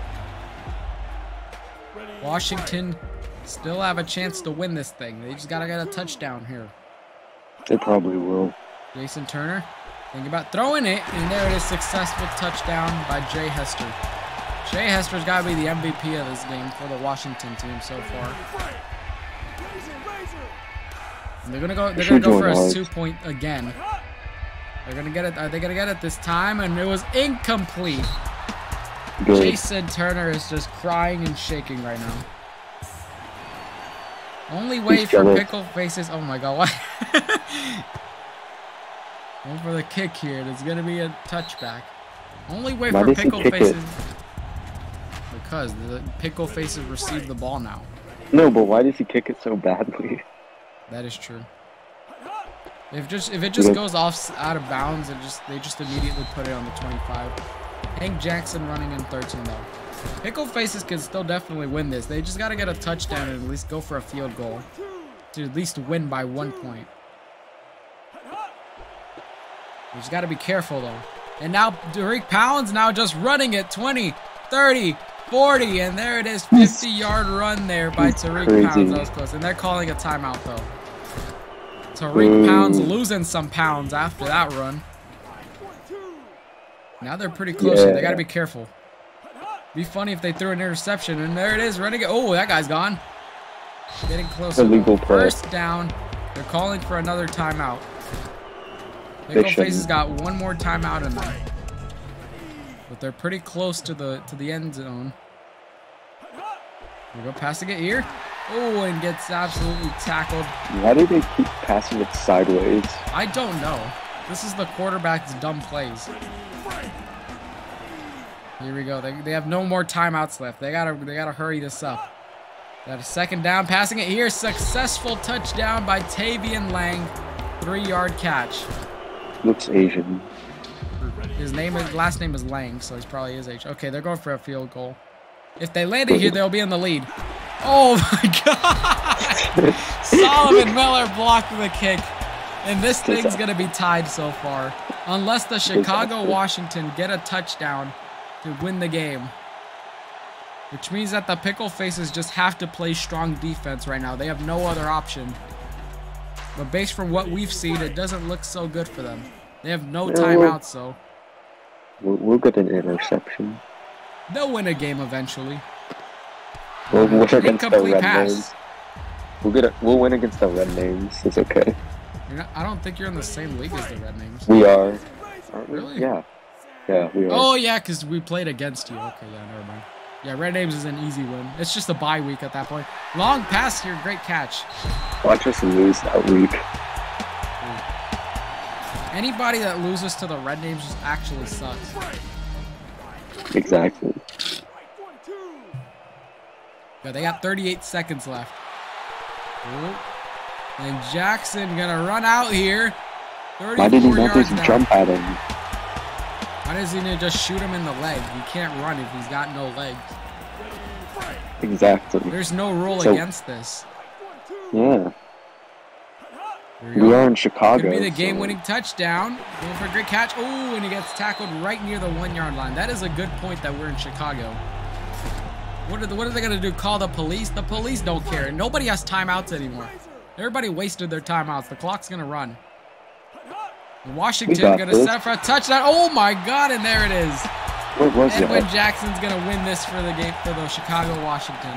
Washington still have a chance to win this thing. They just got to get a touchdown here. They probably will. Jason Turner, thinking about throwing it, and there it is, successful touchdown by Jay Hester. Jay Hester's got to be the MVP of this game for the Washington team so far. And they're gonna go for a 2-point again. They're gonna get it. Are they gonna get it this time? And it was incomplete. Good. Jason Turner is just crying and shaking right now. Only way for Picklefaces. Oh my God! What? Going for the kick here. There's gonna be a touchback. Only way for Picklefaces. Because the Picklefaces receive the ball now. No, but why does he kick it so badly? That is true. If it just goes off out of bounds, they just immediately put it on the 25. Hank Jackson running in 13 though. Picklefaces can still definitely win this. They just gotta get a touchdown and at least go for a field goal to at least win by 1 point. You just gotta be careful though. And now Derek Pounds now just running it 20, 30, 40, and there it is, 50-yard run there by Tariq Pounds. That was close. And they're calling a timeout though. Tariq Pounds losing some pounds after that run. Now they're pretty close here. They got to be careful. Be funny if they threw an interception. And there it is. Ready to go. Oh, that guy's gone. Getting closer. Illegal First down. They're calling for another timeout. Picklefaces got one more timeout in them. But they're pretty close to the end zone. We go passing it here. Oh, and gets absolutely tackled. Why do they keep passing it sideways? I don't know. This is the quarterback's dumb plays. Here we go. They have no more timeouts left. They gotta hurry this up. Got a second down. Passing it here. Successful touchdown by Tavian Lang. 3-yard catch. Looks Asian. His last name is Lang, so he's probably is Asian. Okay, they're going for a field goal. If they land it here, they'll be in the lead. Oh my God! Solomon Miller blocked the kick. And this thing's going to be tied so far. Unless the Chicago Washington get a touchdown to win the game. Which means that the Picklefaces just have to play strong defense right now. They have no other option. But based from what we've seen, it doesn't look so good for them. They have no timeouts, so. We'll get an interception. They'll win a game eventually. We'll win against the pass. Rednames. We'll win against the Rednames. It's okay. I don't think you're in the same league as the Rednames. We are. Aren't we? Really? Yeah. Yeah, we are. Oh, yeah, because we played against you. Okay, yeah, never mind. Yeah, Rednames is an easy win. It's just a bye week at that point. Long pass here. Great catch. Watch us lose that week. Anybody that loses to the Rednames just actually sucks. Exactly. Yeah, they got 38 seconds left. Ooh. And Jackson gonna run out here. Why did he not just jump at him? Why does he need to just shoot him in the leg? He can't run if he's got no legs. Exactly. There's no rule against this. Yeah. We are in Chicago. Could be the game-winning touchdown. Going for a great catch. Oh, and he gets tackled right near the 1-yard line. That is a good point that we're in Chicago. What are they going to do? Call the police? The police don't care. Nobody has timeouts anymore. Everybody wasted their timeouts. The clock's going to run. Washington going to set for a touchdown. Oh my God, and there it is. What was Edwin that? Jackson's going to win this for the game for the Chicago Washington.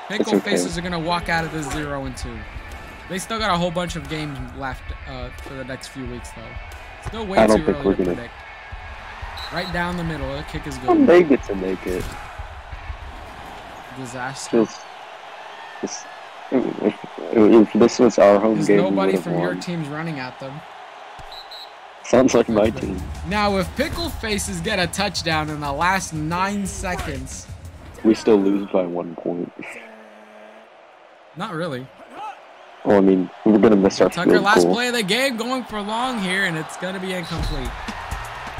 Picklefaces are going to walk out of this 0-2. They still got a whole bunch of games left for the next few weeks, though. Still way too early to predict. Right down the middle. The kick is good. They get to make it. Disaster. If this was our home There's game, nobody from your team's running at them. Sounds like my team. Now, if Picklefaces get a touchdown in the last 9 seconds... We still lose by 1 point. Not really. Well, I mean, we're going to miss our Tucker, field last goal. play of the game, going for long here, and it's going to be incomplete.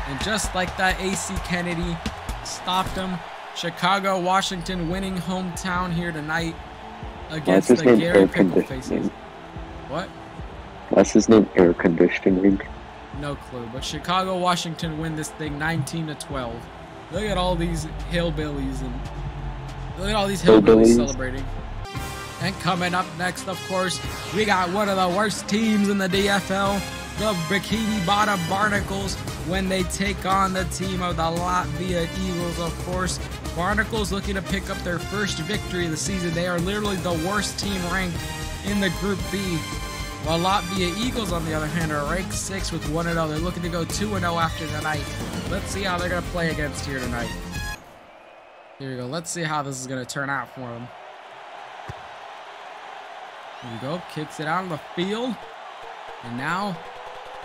And just like that, AC Kennedy stopped him. Chicago, Washington winning hometown here tonight against the Gary Picklefaces. What? What's his name? Air conditioning. No clue. But Chicago, Washington win this thing 19-12. Look at all these hillbillies and look at all these hillbillies celebrating. And coming up next, of course, we got one of the worst teams in the DFL, the Bikini Bottom Barnacles, when they take on the team of the Latvia Eagles, of course. Barnacles looking to pick up their first victory of the season. They are literally the worst team ranked in the Group B. While Latvia Eagles, on the other hand, are ranked 6th with 1-0. They're looking to go 2-0 after tonight. Let's see how they're going to play against here tonight. Here we go. Let's see how this is going to turn out for them. Here we go. Kicks it out on the field. And now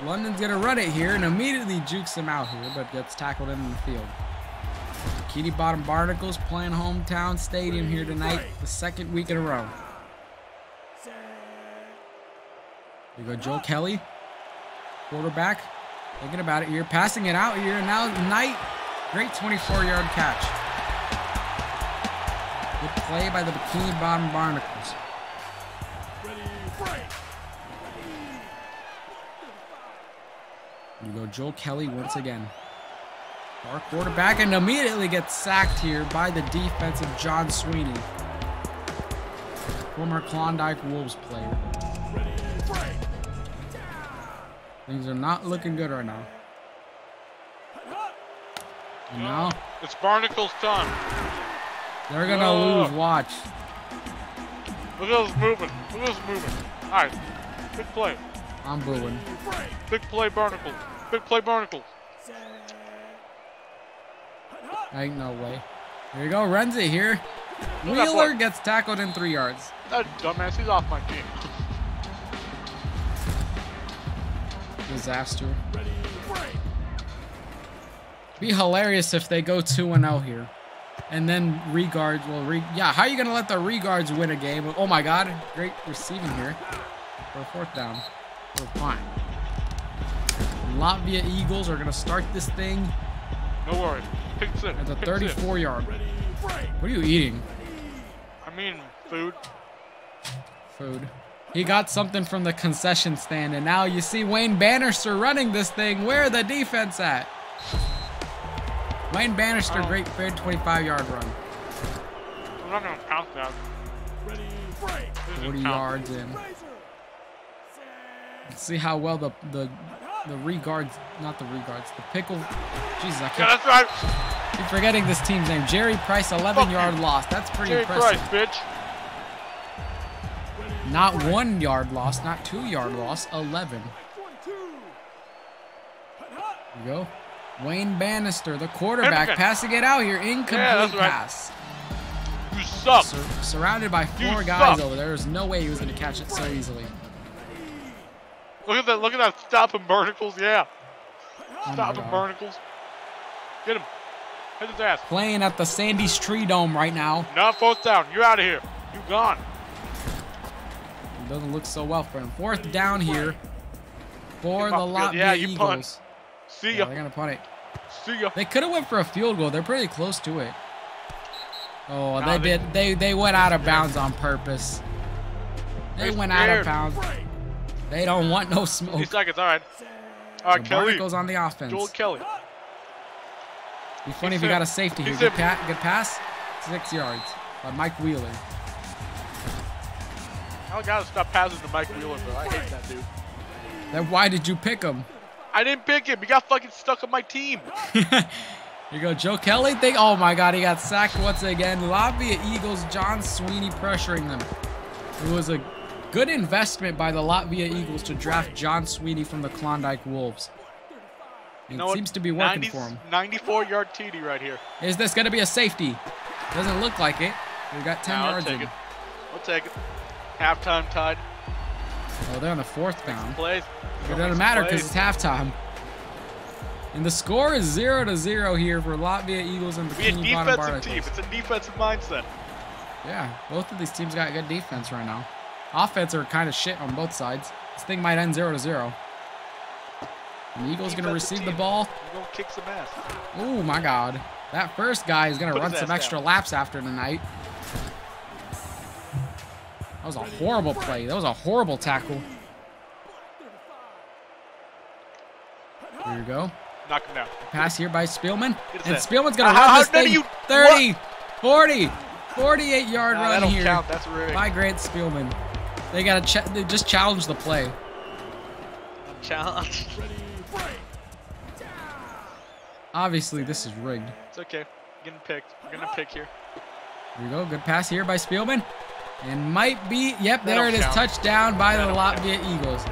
London's going to run it here and immediately jukes him out here, but gets tackled in the field. Bikini Bottom Barnacles playing hometown stadium here tonight, the 2nd week in a row. Here we go, Joel Kelly, quarterback, thinking about it here, passing it out here, and now Knight, great 24-yard catch. Good play by the Bikini Bottom Barnacles. Here we go, Joel Kelly once again. Our quarterback, and immediately gets sacked here by the defensive John Sweeney, former Klondike Wolves player. Things are not looking good right now. And now it's Barnacles' time. They're gonna lose. Watch. Look at us moving. Look at us moving. All right, big play. I'm booing. Big play, Barnacles. Big play, Barnacles. Ain't no way. Here you go, runs it here. Wheeler gets tackled in 3 yards. That dumbass, he's off my team. Disaster. Be hilarious if they go 2-0 here. And then Regards will yeah, how are you gonna let the Regards win a game? Oh my God, great receiving here. For a 4th down. We're fine. Latvia Eagles are gonna start this thing. No worries. Picks it. At the 34-yard. What are you eating? I mean, food. Food. He got something from the concession stand, and now you see Wayne Bannister running this thing. Where the defense at? Wayne Bannister, great 25-yard run. I'm not gonna count that. 40 yards in. Let's see how well the Regards, not the Regards, the Pickle. Jesus, I keep forgetting this team's name. Jerry Price, 11-yard loss. That's pretty impressive. Jerry Price, bitch. Not 1 yard loss, not 2 yard loss, 11. Here we go. Wayne Bannister, the quarterback, passing it out here. Incomplete pass. You suck. Surrounded by 4 guys over there. There's no way he was going to catch it so easily. Look at that. Look at that. Stop him, Barnacles. Yeah. Stop him, Barnacles. Get him. Hit his ass. Playing at the Sandy's Tree Dome right now. Not 4th down. You're out of here. You gone. It doesn't look so well for him. 4th down here for the Latvia Eagles. Punt. See ya. They're going to punt it. See ya. They could have went for a field goal. They're pretty close to it. Oh, they did. They went out of bounds on purpose. They went out of bounds. They don't want no smoke. 2 seconds. All right. All right, Kelly. Goes on the offense. Joel Kelly. Be funny if you got a safety here. Good pass. 6 yards by Mike Wheeler. I gotta stop passing to Mike Wheeler, bro. I hate that dude. Then why did you pick him? I didn't pick him. He got fucking stuck on my team. Here you go, Joe Kelly. Oh my God, he got sacked once again. Latvia Eagles, John Sweeney pressuring them. It was a good investment by the Latvia Eagles to draft John Sweeney from the Klondike Wolves. It seems to be working for him. 94-yard TD right here. Is this going to be a safety? Doesn't look like it. We got 10 yards in. We'll take it. Halftime tied. Oh, they're on the 4th down. Plays. It doesn't matter because it's halftime. And the score is 0-0 here for Latvia Eagles and Bikini Bottom Barnacles. Team. It's a defensive mindset. Yeah, both of these teams got good defense right now. Offense are kind of shit on both sides. This thing might end 0-0. And the Eagles going to receive the ball. You're going to kick some ass. Oh, my God. That first guy is going to run some extra laps after tonight. That was a horrible play. That was a horrible tackle. Here you go. Knock him down. Pass here by Spielman. And Spielman's going to run this thing 30, 40, 48-yard run here count. That's rigged. by Grant Spielman. They got to they just challenge the play. Challenge. Obviously, this is rigged. It's okay. Getting picked. We're going to pick here. Here we go. Good pass here by Spielman. And might be, yep, there it is. Touchdown by the Latvia Eagles.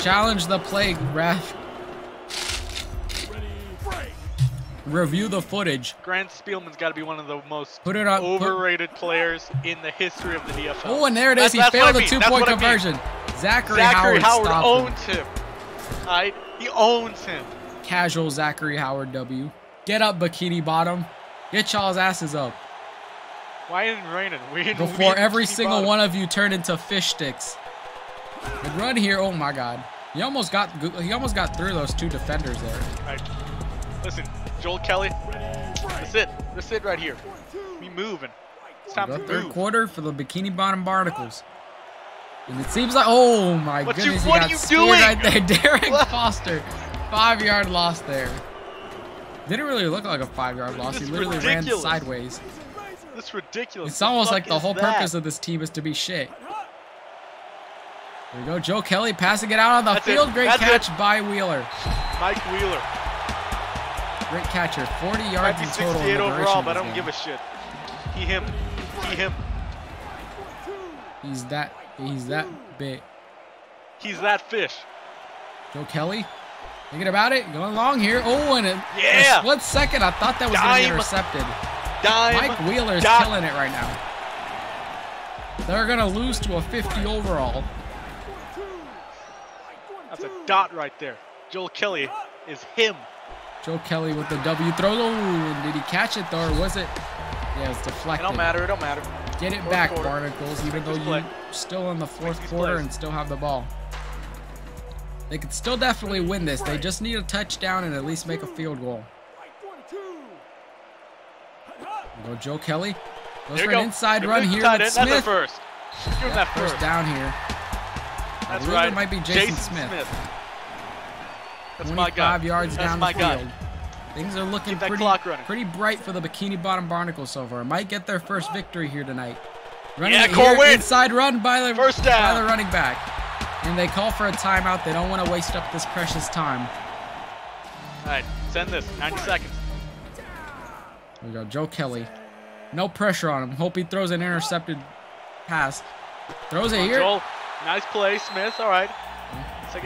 Challenge the play, ref. Review the footage. Grant Spielman's got to be one of the most overrated players in the history of the DFL. Oh, and there it is. He failed the 2-point conversion. Zachary Howard owns him. Right? He owns him. Casual Zachary Howard W. Get up, Bikini Bottom. Get y'all's asses up. Why isn't it raining? Before every single one of you turn into fish sticks. Good run here. Oh my God. He almost got through those 2 defenders there. All right. Listen, Joel Kelly. That's it. That's it right here. We moving. It's time to move. Third quarter for the Bikini Bottom Barnacles. And it seems like, oh my goodness, he got speared right there. Derek Foster, 5-yard loss there. Didn't really look like a 5-yard loss. He literally ran sideways. That's ridiculous. It's almost like the whole purpose of this team is to be shit. There we go. Joe Kelly passing it out on the field. Great catch by Wheeler. Mike Wheeler. Great catcher. 40 yards in total. 68 overall, but I don't give a shit. He him. He's that big. He's that fish. Joe Kelly. Thinking about it. Going long here. Oh, and in yeah. a split second, I thought that was going to be intercepted. Mike Wheeler's killing it right now. They're going to lose to a 50 overall. That's a dot right there. Joel Kelly is him. Joe Kelly with the W throw. Oh, and did he catch it though, or was it? Yeah, it was deflected. It don't matter. Get it back, Barnacles, even though you're still in the 4th quarter and still have the ball. They could still definitely win this. They just need a touchdown and at least make a field goal. Go Joe Kelly. Goes for an inside run here with Smith. That's first. Give him that first. Down here. That's right. It might be Jason Smith. That's my guy. 25 yards down the field. Things are looking pretty bright for the Bikini Bottom Barnacles so far. Might get their first victory here tonight. Running it here, inside run by the running back. And they call for a timeout. They don't want to waste up this precious time. All right, send this. 90 seconds. There we go, Joe Kelly. No pressure on him. Hope he throws an intercepted pass. Throws it here. Joel. Nice play, Smith. All right.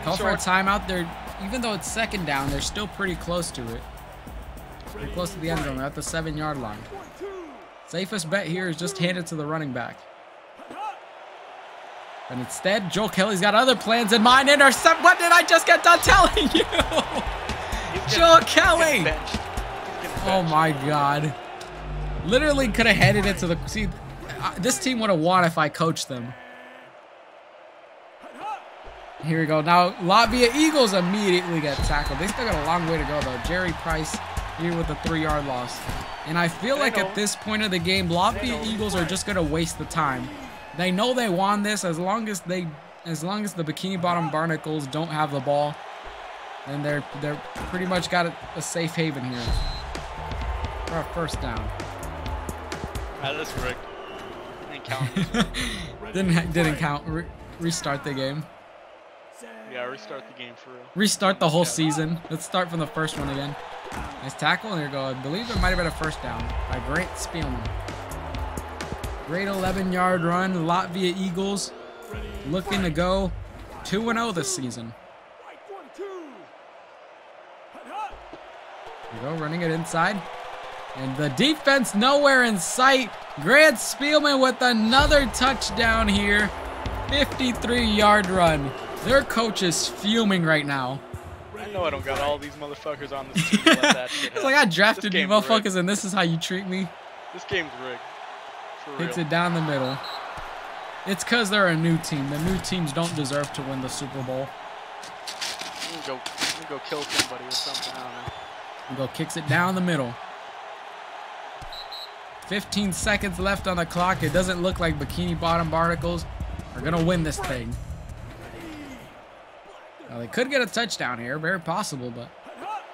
Call for a timeout. They're, even though it's 2nd down, they're still pretty close to it. Pretty close to the end zone. They're at the 7-yard line. Safest bet here is just hand it to the running back. And instead, Joe Kelly's got other plans in mind. Intercept. What did I just get done telling you? Joe Kelly. Oh my God. Literally could have headed it to the... See, this team would have won if I coached them. Here we go. Now, Latvia Eagles immediately get tackled. They still got a long way to go, though. Jerry Price here with a 3-yard loss. And I feel like at this point of the game, Latvia Eagles are just going to waste the time. They know they won this. As long as the Bikini Bottom Barnacles don't have the ball, then they're pretty much got a safe haven here for a 1st down. That's rigged. didn't count. didn't count. Restart the game. Yeah, restart the game for real. Restart the whole season. Let's start from the first one again. Nice tackle, and there we go. I believe it might have been a first down by Great Spielman. Great 11-yard run. Latvia Eagles looking to go 2-0 this season. There we go, running it inside. And the defense nowhere in sight. Grant Spielman with another touchdown here. 53-yard run. Their coach is fuming right now. I know I don't got all these motherfuckers on this team to let that shit happen. It's like I drafted you motherfuckers and this is how you treat me. This game's rigged. For real. Hits it down the middle. It's because they're a new team. The new teams don't deserve to win the Super Bowl. I'm gonna go kill somebody or something. I don't know. And go kicks it down the middle. 15 seconds left on the clock. It doesn't look like Bikini Bottom Barnacles are going to win this thing. Now, they could get a touchdown here. Very possible, but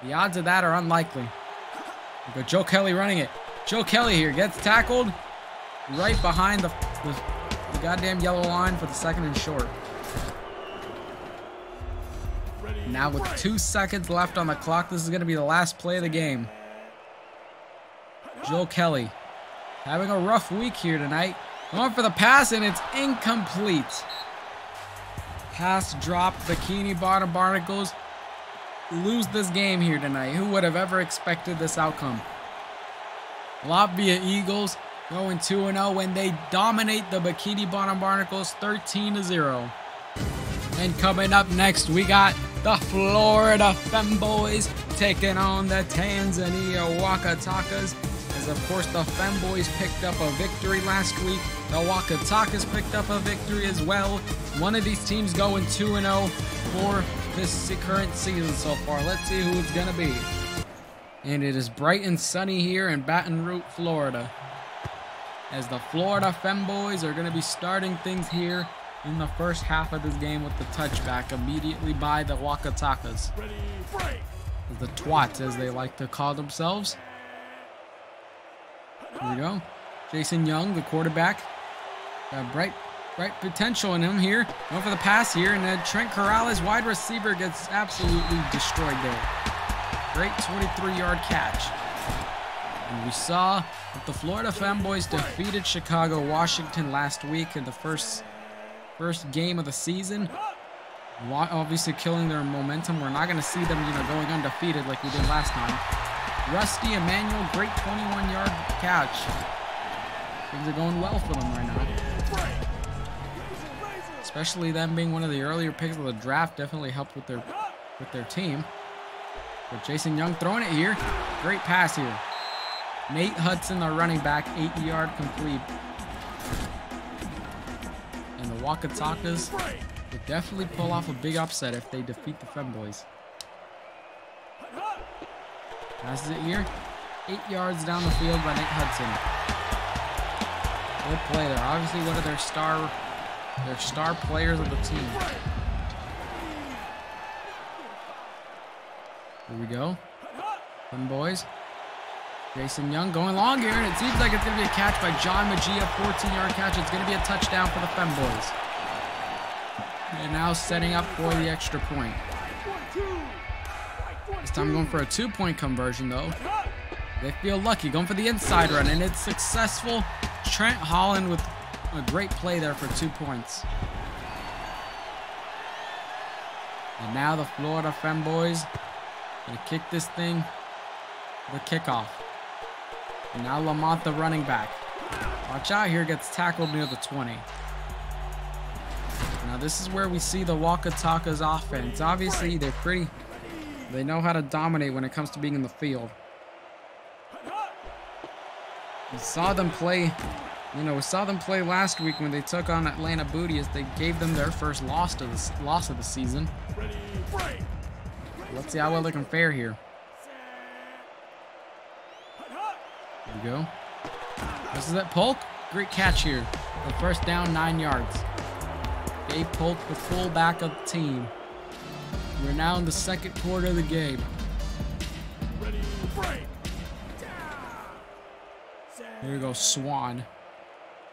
the odds of that are unlikely. We go Joe Kelly running it. Joe Kelly here gets tackled right behind the goddamn yellow line for the second and short. Now with 2 seconds left on the clock, this is going to be the last play of the game. Joe Kelly having a rough week here tonight. Going for the pass, and it's incomplete. Pass dropped. Bikini Bottom Barnacles lose this game here tonight. Who would have ever expected this outcome? Latvia Eagles going 2-0 when they dominate the Bikini Bottom Barnacles 13-0. And coming up next, we got the Florida Femboys taking on the Tanzania Waka Takas. As of course the Femboys picked up a victory last week. The Waka Takas picked up a victory as well. One of these teams going 2-0 for this current season so far. Let's see who it's gonna be. And it is bright and sunny here in Baton Rouge, Florida, as the Florida Femboys are gonna be starting things here in the first half of this game with the touchback immediately by the Waka Takas. The Twats, as they like to call themselves. Here we go. Jason Young, the quarterback. Got bright potential in him here. Going for the pass here, and then Trent Corrales, wide receiver, gets absolutely destroyed there. Great 23-yard catch. And we saw that the Florida Femboys defeated Chicago, Washington last week in the first game of the season. Obviously killing their momentum. We're not going to see them, going undefeated like we did last time. Rusty Emmanuel, great 21-yard catch. Things are going well for them right now. Especially them being one of the earlier picks of the draft definitely helped with their team. But Jason Young throwing it here. Great pass here. Nate Hudson, the running back, 80-yard complete. And the Waka Takas would definitely pull off a big upset if they defeat the Femboys. Passes it here. 8 yards down the field by Nate Hudson. Good play there. Obviously one of their star players of the team. Here we go. Femboys. Jason Young going long here, and it seems like it's going to be a catch by John Magia. 14-yard catch. It's going to be a touchdown for the Femboys. And now setting up for the extra point. This time going for a 2-point conversion, though. They feel lucky. Going for the inside run, and it's successful. Trent Holland with a great play there for 2 points. And now the Florida Femboys going to kick this thing the kickoff. And now Lamont, the running back. Watch out here, gets tackled near the 20. Now this is where we see the Waka Takas offense. Obviously, they know how to dominate when it comes to being in the field. We saw them play, last week when they took on Atlanta Bootyius. They gave them their first loss of the season. Let's see how well they can fare here. There we go. This is at Polk. Great catch here. The first down, 9 yards. Gabe Polk, the fullback of the team. We're now in the second quarter of the game. Here we go, Swan.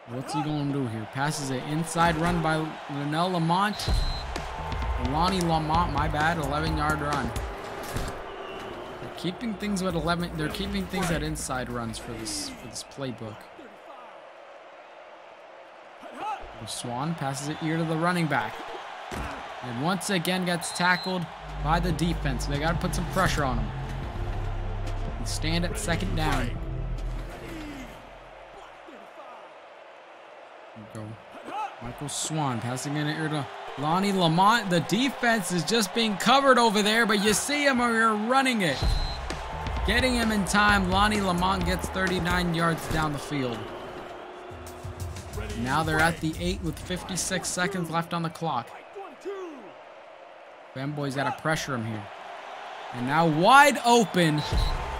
What's he going to do here? Passes it inside run by Linnell Lamont. Lonnie Lamont, my bad, 11-yard run. They're keeping things with 11. They're keeping things at inside runs for this playbook. Swan passes it here to the running back. And once again gets tackled by the defense. They got to put some pressure on him. And stand at second down. Go. Michael Swan passing in here to Lonnie Lamont. The defense is just being covered over there, but you see him or you're running it. Getting him in time. Lonnie Lamont gets 39 yards down the field. Now they're at the 8 with 56 seconds left on the clock. Femboys got to pressure him here. And now wide open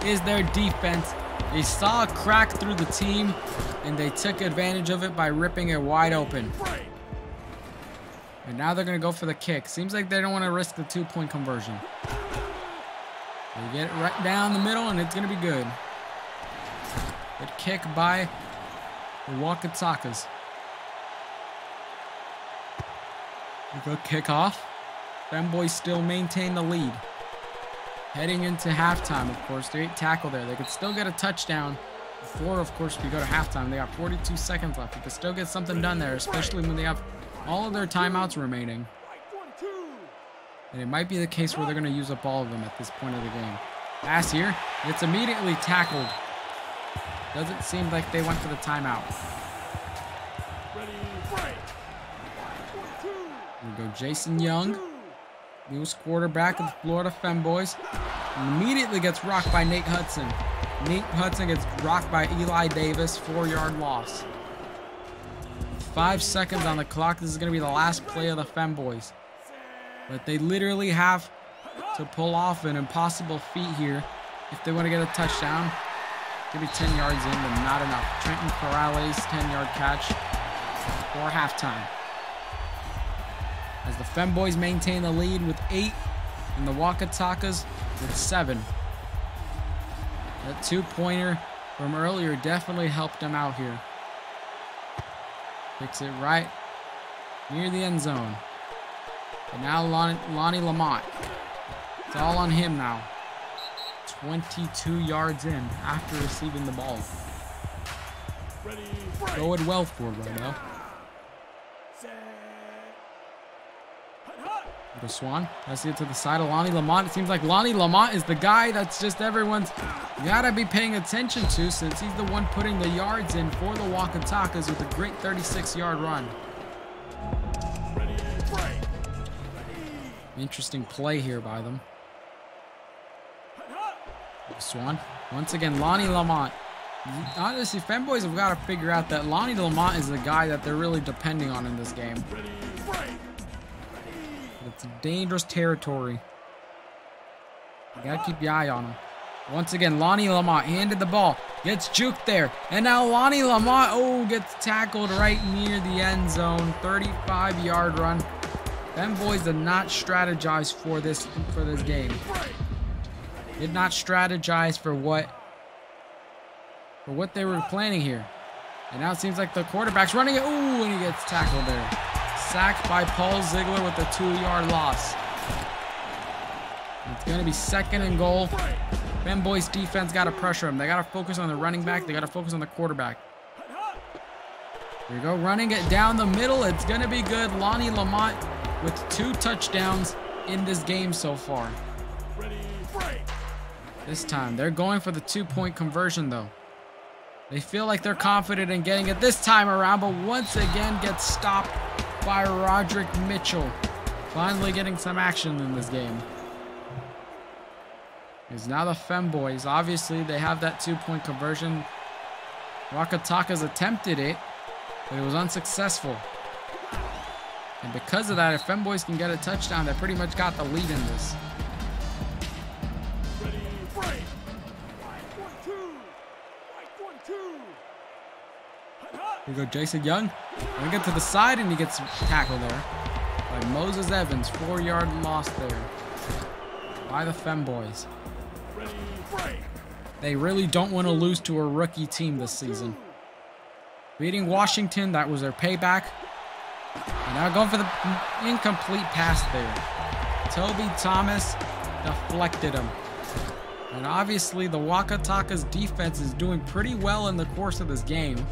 is their defense. They saw a crack through the team, and they took advantage of it by ripping it wide open. And now they're going to go for the kick. Seems like they don't want to risk the 2-point conversion. They get it right down the middle, and it's going to be good. Good kick by the Waka Takas. Good kickoff. Femboys still maintain the lead. Heading into halftime, of course. They tackle there. They could still get a touchdown before, of course, we go to halftime. They got 42 seconds left. They could still get something done there, especially when they have all of their timeouts remaining. And it might be the case where they're going to use up all of them at this point of the game. Pass here. It's immediately tackled. Doesn't seem like they went for the timeout. Here we go, Jason Young. Newest quarterback of the Florida Femboys. Immediately gets rocked by Nate Hudson. Nate Hudson gets rocked by Eli Davis. 4-yard loss. 5 seconds on the clock. This is going to be the last play of the Femboys. But they literally have to pull off an impossible feat here if they want to get a touchdown. Give me 10 yards in, but not enough. Trenton Corrales, 10-yard catch for halftime. As the Femboys maintain the lead with 8 and the Waka Takas with 7. That 2-pointer from earlier definitely helped them out here. Picks it right near the end zone. And now Lonnie Lamont. It's all on him now. 22 yards in after receiving the ball. Going well for him right now. The Swan. Let's see it to the side of Lonnie Lamont. It seems like Lonnie Lamont is the guy that's just everyone's gotta be paying attention to, since he's the one putting the yards in for the Waka Takas with a great 36-yard run. Interesting play here by them. The Swan. Once again, Lonnie Lamont. Honestly, Femboys have got to figure out that Lonnie Lamont is the guy that they're really depending on in this game. It's dangerous territory. You gotta keep your eye on him. Once again, Lonnie Lamont handed the ball. Gets juked there. And now Lonnie Lamont, gets tackled right near the end zone. 35-yard run. Femboys did not strategize for this game. Did not strategize for what they were planning here. And now it seems like the quarterback's running it. And he gets tackled there. Sacked by Paul Ziegler with a 2-yard loss. It's going to be 2nd and goal. Femboys defense got to pressure him. They got to focus on the running back. They got to focus on the quarterback. Here we go, running it down the middle. It's going to be good. Lonnie Lamont with 2 touchdowns in this game so far. This time, they're going for the 2-point conversion, though. They feel like they're confident in getting it this time around, but once again gets stopped by Roderick Mitchell. Finally getting some action in this game. Because now the Femboys, obviously, they have that 2-point conversion. Waka Takas attempted it, but it was unsuccessful. And because of that, if Femboys can get a touchdown, they pretty much got the lead in this. Here we go, Jason Young. Gonna get to the side, and he gets tackled there by Moses Evans. 4-yard loss there by the Femboys. They really don't want to lose to a rookie team this season. Beating Washington, that was their payback. And now going for the incomplete pass there. Toby Thomas deflected him. And obviously the Waka Takas defense is doing pretty well in the course of this game.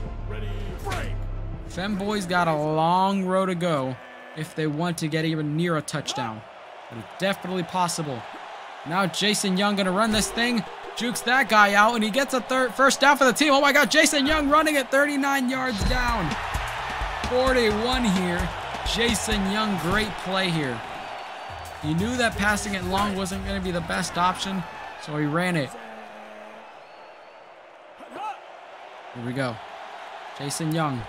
Femboys got a long road to go if they want to get even near a touchdown. But it's definitely possible. Now Jason Young gonna run this thing. Jukes that guy out and he gets a first down for the team. Oh my god, Jason Young running at 39 yards down. 41 here. Jason Young, great play here. He knew that passing it long wasn't going to be the best option, so he ran it. Here we go. Jason Young.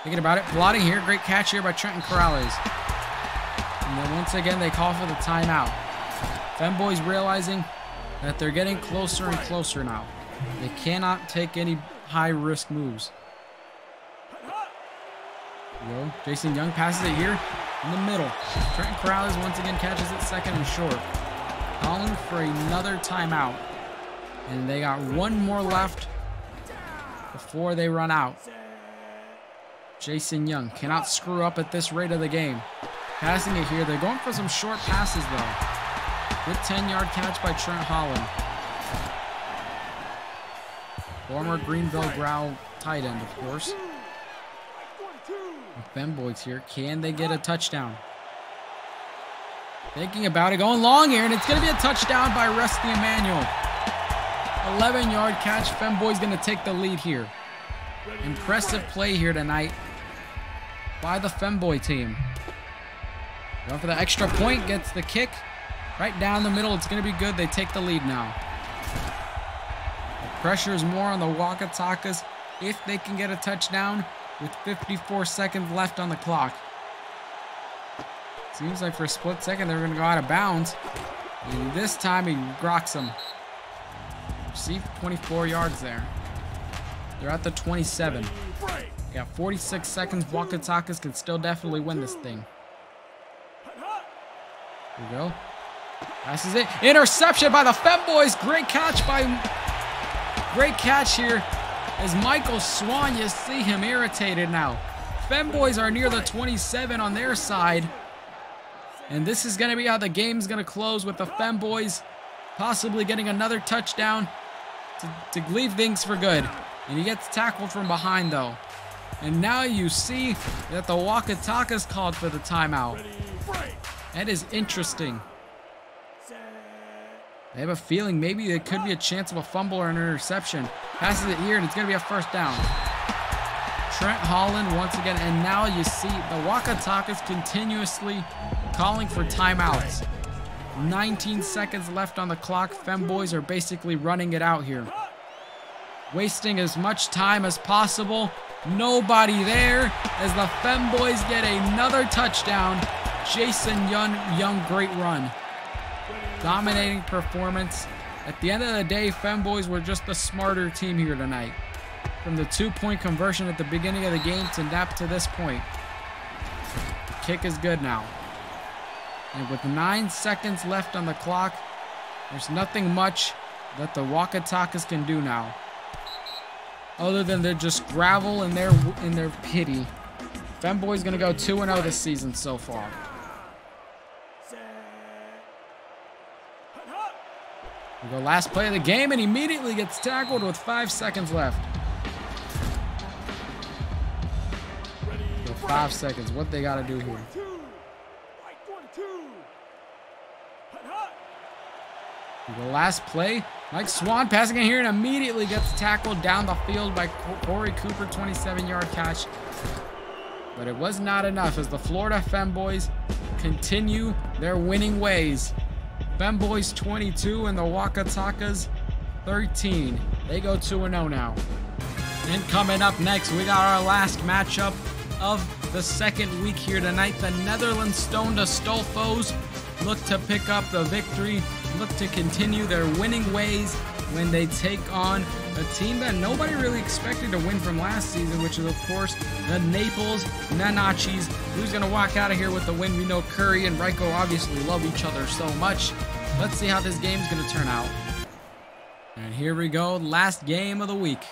Thinking about it, plotting here. Great catch here by Trenton Corrales. And then once again, they call for the timeout. Femboys realizing that they're getting closer and closer now. They cannot take any high-risk moves. Go. Jason Young passes it here in the middle. Trenton Corrales once again catches it second and short. Calling for another timeout. And they got one more left before they run out. Jason Young cannot screw up at this rate of the game. Passing it here. They're going for some short passes though. Good 10-yard catch by Trent Holland. Former Greenville Grrrowl tight end, of course. Femboys here. Can they get a touchdown? Thinking about it. Going long here, and it's going to be a touchdown by Rusty Emanuel. 11-yard catch. Femboys going to take the lead here. Impressive play here tonight by the Femboy team. Going for the extra point. Gets the kick. Right down the middle. It's going to be good. They take the lead now. The pressure is more on the Waka Takas if they can get a touchdown with 54 seconds left on the clock. Seems like for a split second they were going to go out of bounds. And this time he rocks them. Received 24 yards there. They're at the 27. Got 46 seconds. Waka Takas can still definitely win this thing. Here we go. Passes it. Interception by the Femboys. Great catch here. As Michael Swan, you see him irritated now. Femboys are near the 27 on their side. And this is going to be how the game's going to close with the Femboys possibly getting another touchdown to leave things for good. And he gets tackled from behind though. And now you see that the Waka Takas called for the timeout. That is interesting. I have a feeling maybe there could be a chance of a fumble or an interception. Passes it here, and it's going to be a first down. Trent Holland once again, and now you see the Waka Takas continuously calling for timeouts. 19 seconds left on the clock. Femboys are basically running it out here. Wasting as much time as possible. Nobody there as the Femboys get another touchdown. Jason Young, great run. Dominating performance. At the end of the day, Femboys were just the smarter team here tonight. From the 2-point conversion at the beginning of the game to this point. The kick is good now. And with 9 seconds left on the clock, there's nothing much that the Waka Takas can do now. Other than they're just gravel in their pity. Femboys gonna go 2-0 this season so far. We go last play of the game and immediately gets tackled with 5 seconds left. So 5 seconds. What they got to do here? We go last play. Mike Swan passing it here and immediately gets tackled down the field by Corey Cooper. 27-yard catch. But it was not enough as the Florida Femboys continue their winning ways. Femboys 22 and the Waka Takas 13. They go 2-0 now. And coming up next, we got our last matchup of the second week here tonight. The Netherlands stoned Astolfos look to pick up the victory, look to continue their winning ways when they take on a team that nobody really expected to win from last season, which is, of course, the Naples Nanachis. Who's going to walk out of here with the win? We know Curry and Ryko obviously love each other so much. Let's see how this game's going to turn out. And here we go, last game of the week.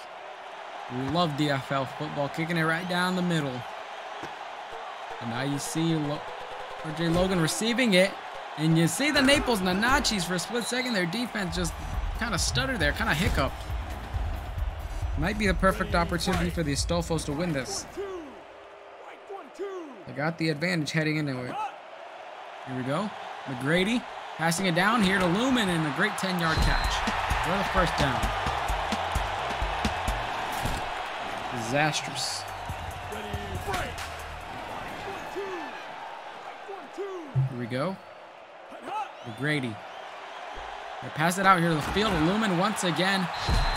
We love DFL football, kicking it right down the middle. And now you see RJ Logan receiving it. And you see the Naples Nanachis for a split second. Their defense just kind of stuttered there, kind of hiccuped. Might be the perfect opportunity for the Astolfos to win this. They got the advantage heading into it. Here we go. McGrady passing it down here to Lumen and a great 10-yard catch for the first down. Disastrous. Here we go. McGrady. They pass it out here to the field. Lumen once again.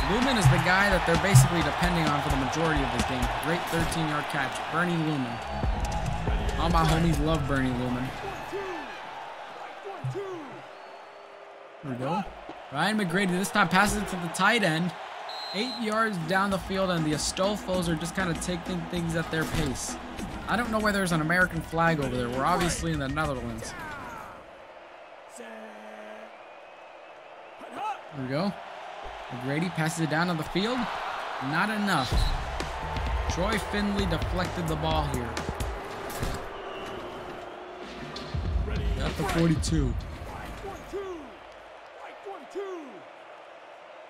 Lumen is the guy that they're basically depending on for the majority of this game. Great 13-yard catch. Bernie Lumen. All my homies love Bernie Lumen. Here we go. Ryan McGrady this time passes it to the tight end. 8 yards down the field, and the Astolfos are just kind of taking things at their pace. I don't know why there's an American flag over there. We're obviously in the Netherlands. Here we go. McGrady passes it down on the field. Not enough. Troy Finley deflected the ball here. Got the 42.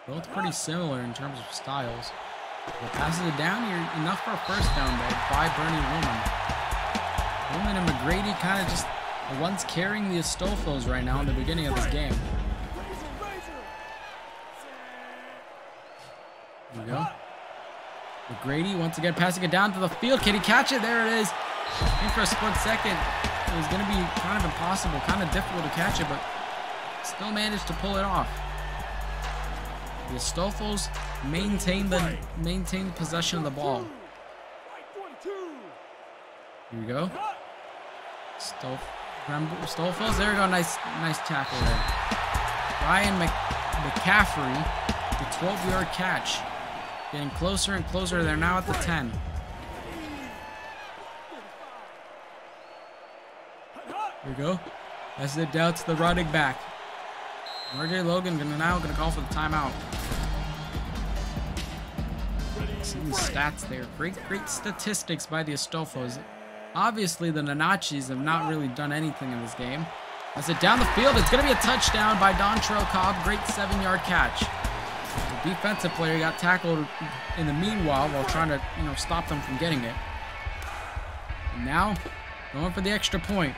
Both pretty similar in terms of styles. But passes it down here, enough for a first down though by Bernie Lumen. Lumen and McGrady kind of just the ones carrying the Astolfos right now in the beginning of this game. Here we go. McGrady once again passing it down to the field. Can he catch it? There it is. I think for a split second it was going to be kind of impossible, kind of difficult to catch it, but still managed to pull it off. The Astolfos maintain possession of the ball. Here we go. Astolfos, there we go. Nice tackle there. Ryan McCaffrey, the 12-yard catch. Getting closer and closer. They're now at the 10. Here we go. That's it down to the running back. RJ Logan now gonna call for the timeout. See the stats there. Great statistics by the Astolfos. Obviously, the Nanachis have not really done anything in this game. As it down the field, it's gonna be a touchdown by Dontrell Cobb. Great 7-yard catch. The defensive player got tackled in the meanwhile while trying to, stop them from getting it. And now, going for the extra point.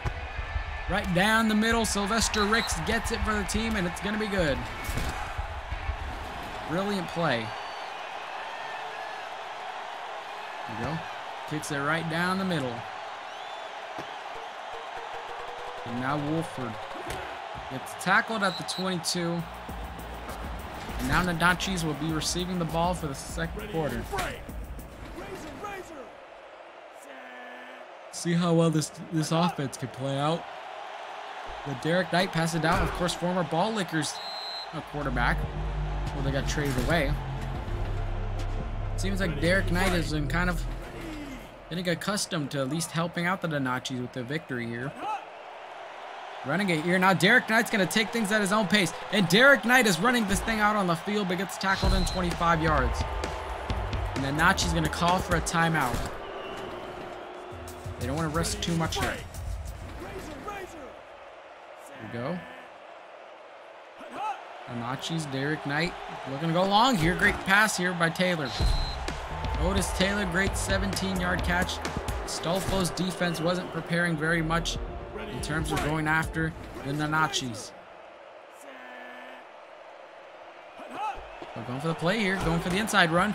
Right down the middle, Sylvester Ricks gets it for the team, and it's going to be good. Brilliant play. There we go. Kicks it right down the middle. And now Wolford gets tackled at the 22. And now Nanachis will be receiving the ball for the second quarter. See how well this offense can play out. But Derek Knight passes it down. Of course, former Ballickers quarterback. Well, they got traded away. Seems like Derek Knight is kind of getting accustomed to at least helping out the Nanachis with the victory here. Running it here. Now Derek Knight's going to take things at his own pace. And Derek Knight is running this thing out on the field, but gets tackled in 25 yards. And Nanachis going to call for a timeout. They don't want to risk too much here. Here we go. Nanachis, Derek Knight looking to go long here. Great pass here by Taylor. Otis Taylor, great 17-yard catch. Astolfos' defense wasn't preparing very much in terms of going after the Nanachis. They're going for the play here, going for the inside run.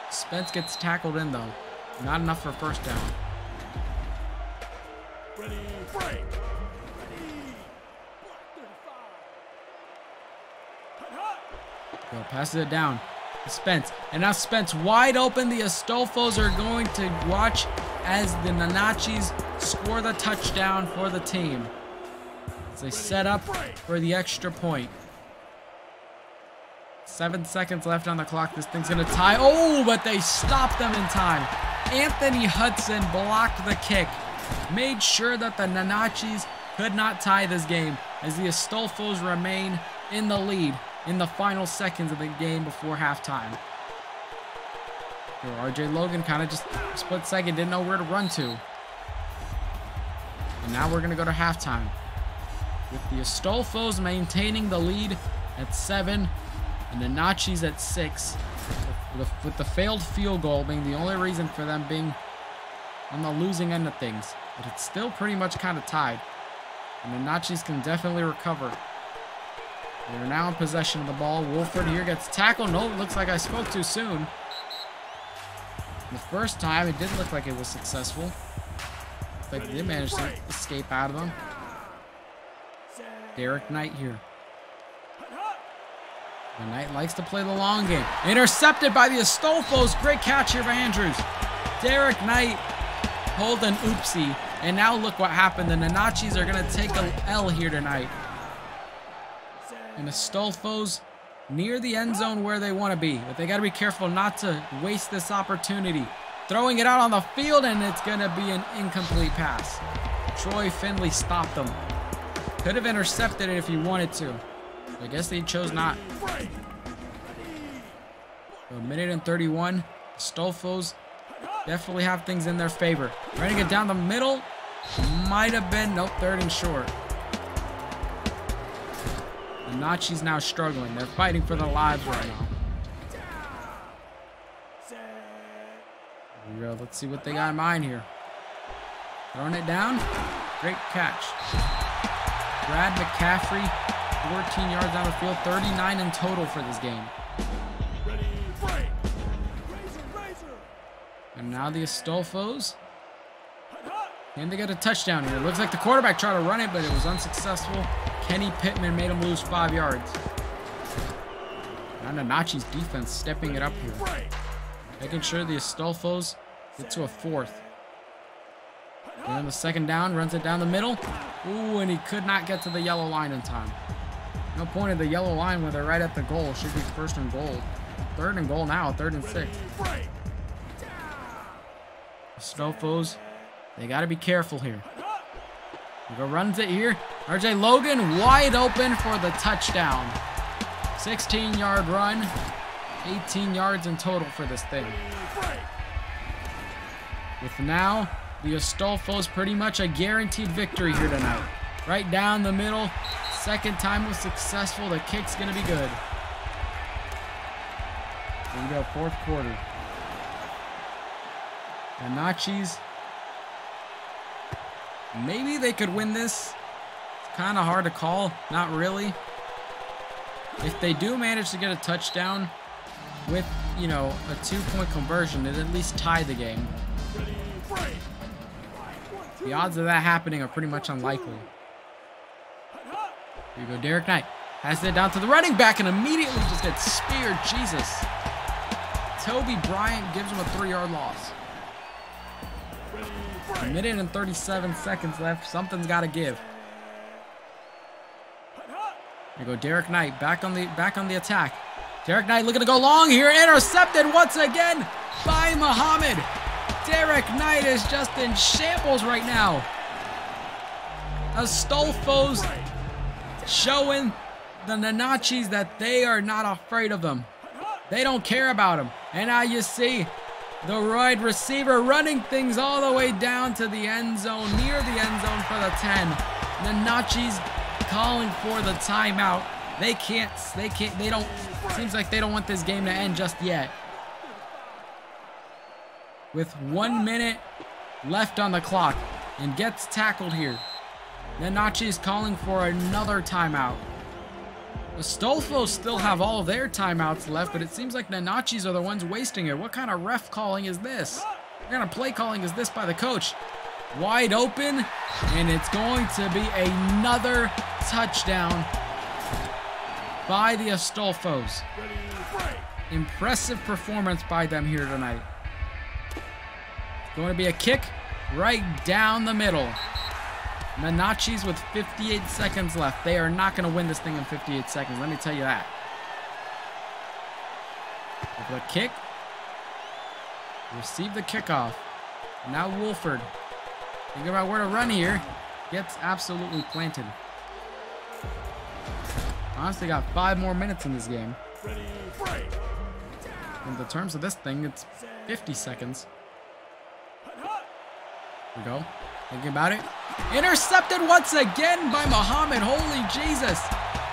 Spence gets tackled in though. Not enough for a first down. Ready, break. Go, passes it down to Spence. And now Spence wide open. The Astolfos are going to watch as the Nanachis score the touchdown for the team. As they set up for the extra point. 7 seconds left on the clock. This thing's going to tie. Oh, but they stopped them in time. Anthony Hudson blocked the kick. Made sure that the Nanachis could not tie this game as the Astolfos remain in the lead in the final seconds of the game before halftime. So RJ Logan kind of just split second, didn't know where to run to. And now we're going to go to halftime. With the Astolfos maintaining the lead at 7 and the Nanachis at 6. With the failed field goal being the only reason for them being on the losing end of things. But it's still pretty much kind of tied. And the Nanachis can definitely recover. They're now in possession of the ball. Wolford here gets tackled. No, it looks like I spoke too soon. The first time, it didn't look like it was successful. But they did manage to escape out of them. Derek Knight here. The Knight likes to play the long game. Intercepted by the Astolfos. Great catch here by Andrews. Derek Knight pulled an oopsie. And now look what happened. The Nanachis are going to take an L here tonight. And Astolfos near the end zone where they want to be. But they got to be careful not to waste this opportunity. Throwing it out on the field, and it's going to be an incomplete pass. Troy Finley stopped them. Could have intercepted it if he wanted to. I guess he chose not. So 1:31. Astolfos definitely have things in their favor. Running it down the middle. Might have been. Nope, 3rd and short. The Nachis now struggling. They're fighting for their lives right now. Here we go. Let's see what they got in mind here. Throwing it down. Great catch. Brad McCaffrey, 14 yards down the field, 39 in total for this game. And now the Astolfos. And they get a touchdown here. Looks like the quarterback tried to run it, but it was unsuccessful. Kenny Pittman made him lose 5 yards. Now Nanachis defense stepping it up here. Making sure the Astolfos get to a 4th. And the 2nd down, runs it down the middle. Ooh, and he could not get to the yellow line in time. No point at the yellow line when they're right at the goal. Should be 1st and goal. 3rd and goal now, 3rd and 6. Astolfos, they got to be careful here. He runs it here. RJ Logan wide open for the touchdown. 16-yard run. 18 yards in total for this thing. With now the Astolfos pretty much a guaranteed victory here tonight. Right down the middle. 2nd time was successful. The kick's going to be good. Here we go, 4th quarter. Nanachis. Maybe they could win this. It's kind of hard to call. Not really. If they do manage to get a touchdown with, you know, a 2-point conversion, it at least tie the game. The odds of that happening are pretty much unlikely. Here you go, Derek Knight. Has it down to the running back and immediately just gets speared. Jesus. Toby Bryant gives him a 3-yard loss. 1:37 left. Something's got to give. Here you go, Derek Knight back on the attack. Derek Knight looking to go long here. Intercepted once again by Muhammad. Derek Knight is just in shambles right now. Astolfos showing the Nanachis that they are not afraid of them. They don't care about him. And now you see the wide receiver running things all the way down to the end zone, near the end zone for the 10. Nanachis calling for the timeout. Seems like they don't want this game to end just yet. With 1 minute left on the clock and gets tackled here. Nanachis calling for another timeout. Astolfos still have all of their timeouts left, but it seems like Nanachis are the ones wasting it. What kind of ref calling is this? What kind of play calling is this by the coach? Wide open, and it's going to be another touchdown by the Astolfos. Impressive performance by them here tonight. It's going to be a kick right down the middle. Nanachis with 58 seconds left. They are not going to win this thing in 58 seconds. Let me tell you that. With a kick. Receive the kickoff. Now Wolford. Thinking about where to run here. Gets absolutely planted. Honestly got 5 more minutes in this game. In the terms of this thing, it's 50 seconds. Here we go. Thinking about it. Intercepted once again by Muhammad. Holy Jesus.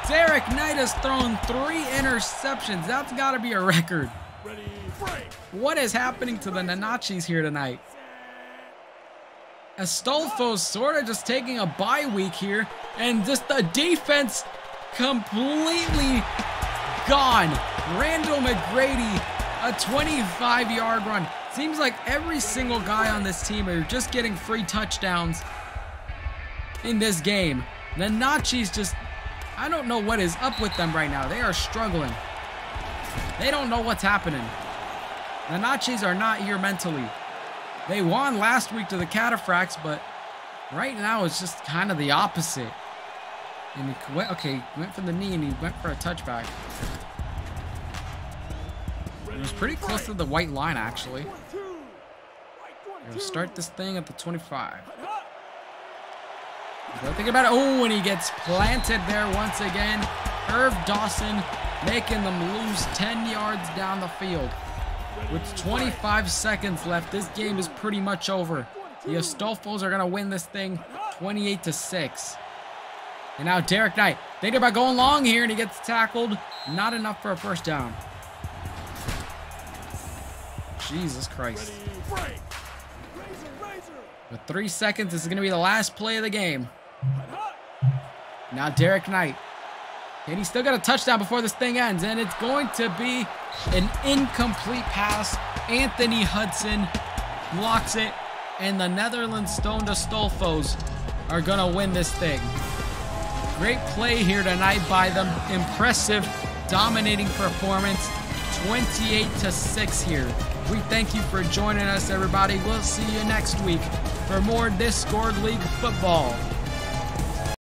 Derek Knight has thrown 3 interceptions. That's got to be a record. What is happening to the Nanachis here tonight? Astolfos sort of just taking a bye week here, and just the defense completely gone. Randall McGrady, a 25-yard run. Seems like every single guy on this team are just getting free touchdowns in this game. The Nanachis just, I don't know what is up with them right now. They are struggling. They don't know what's happening. The Nanachis are not here mentally. They won last week to the Cataphracts, but right now it's just kind of the opposite. And he went, okay, he went for the knee and he went for a touchback. It was pretty close to the white line, actually. We'll start this thing at the 25. Think about it. Oh, and he gets planted there once again. Irv Dawson making them lose 10 yards down the field. With 25 seconds left, this game is pretty much over. The Astolfos are going to win this thing 28-6. And now Derek Knight thinking about going long here, and he gets tackled. Not enough for a first down. Jesus Christ. With 3 seconds, this is going to be the last play of the game. Now Derek Knight. And he's still got a touchdown before this thing ends. And it's going to be an incomplete pass. Anthony Hudson blocks it. And the Netherlands stoned Astolfos are going to win this thing. Great play here tonight by them. Impressive, dominating performance. 28-6 here. We thank you for joining us, everybody. We'll see you next week for more Discord League football.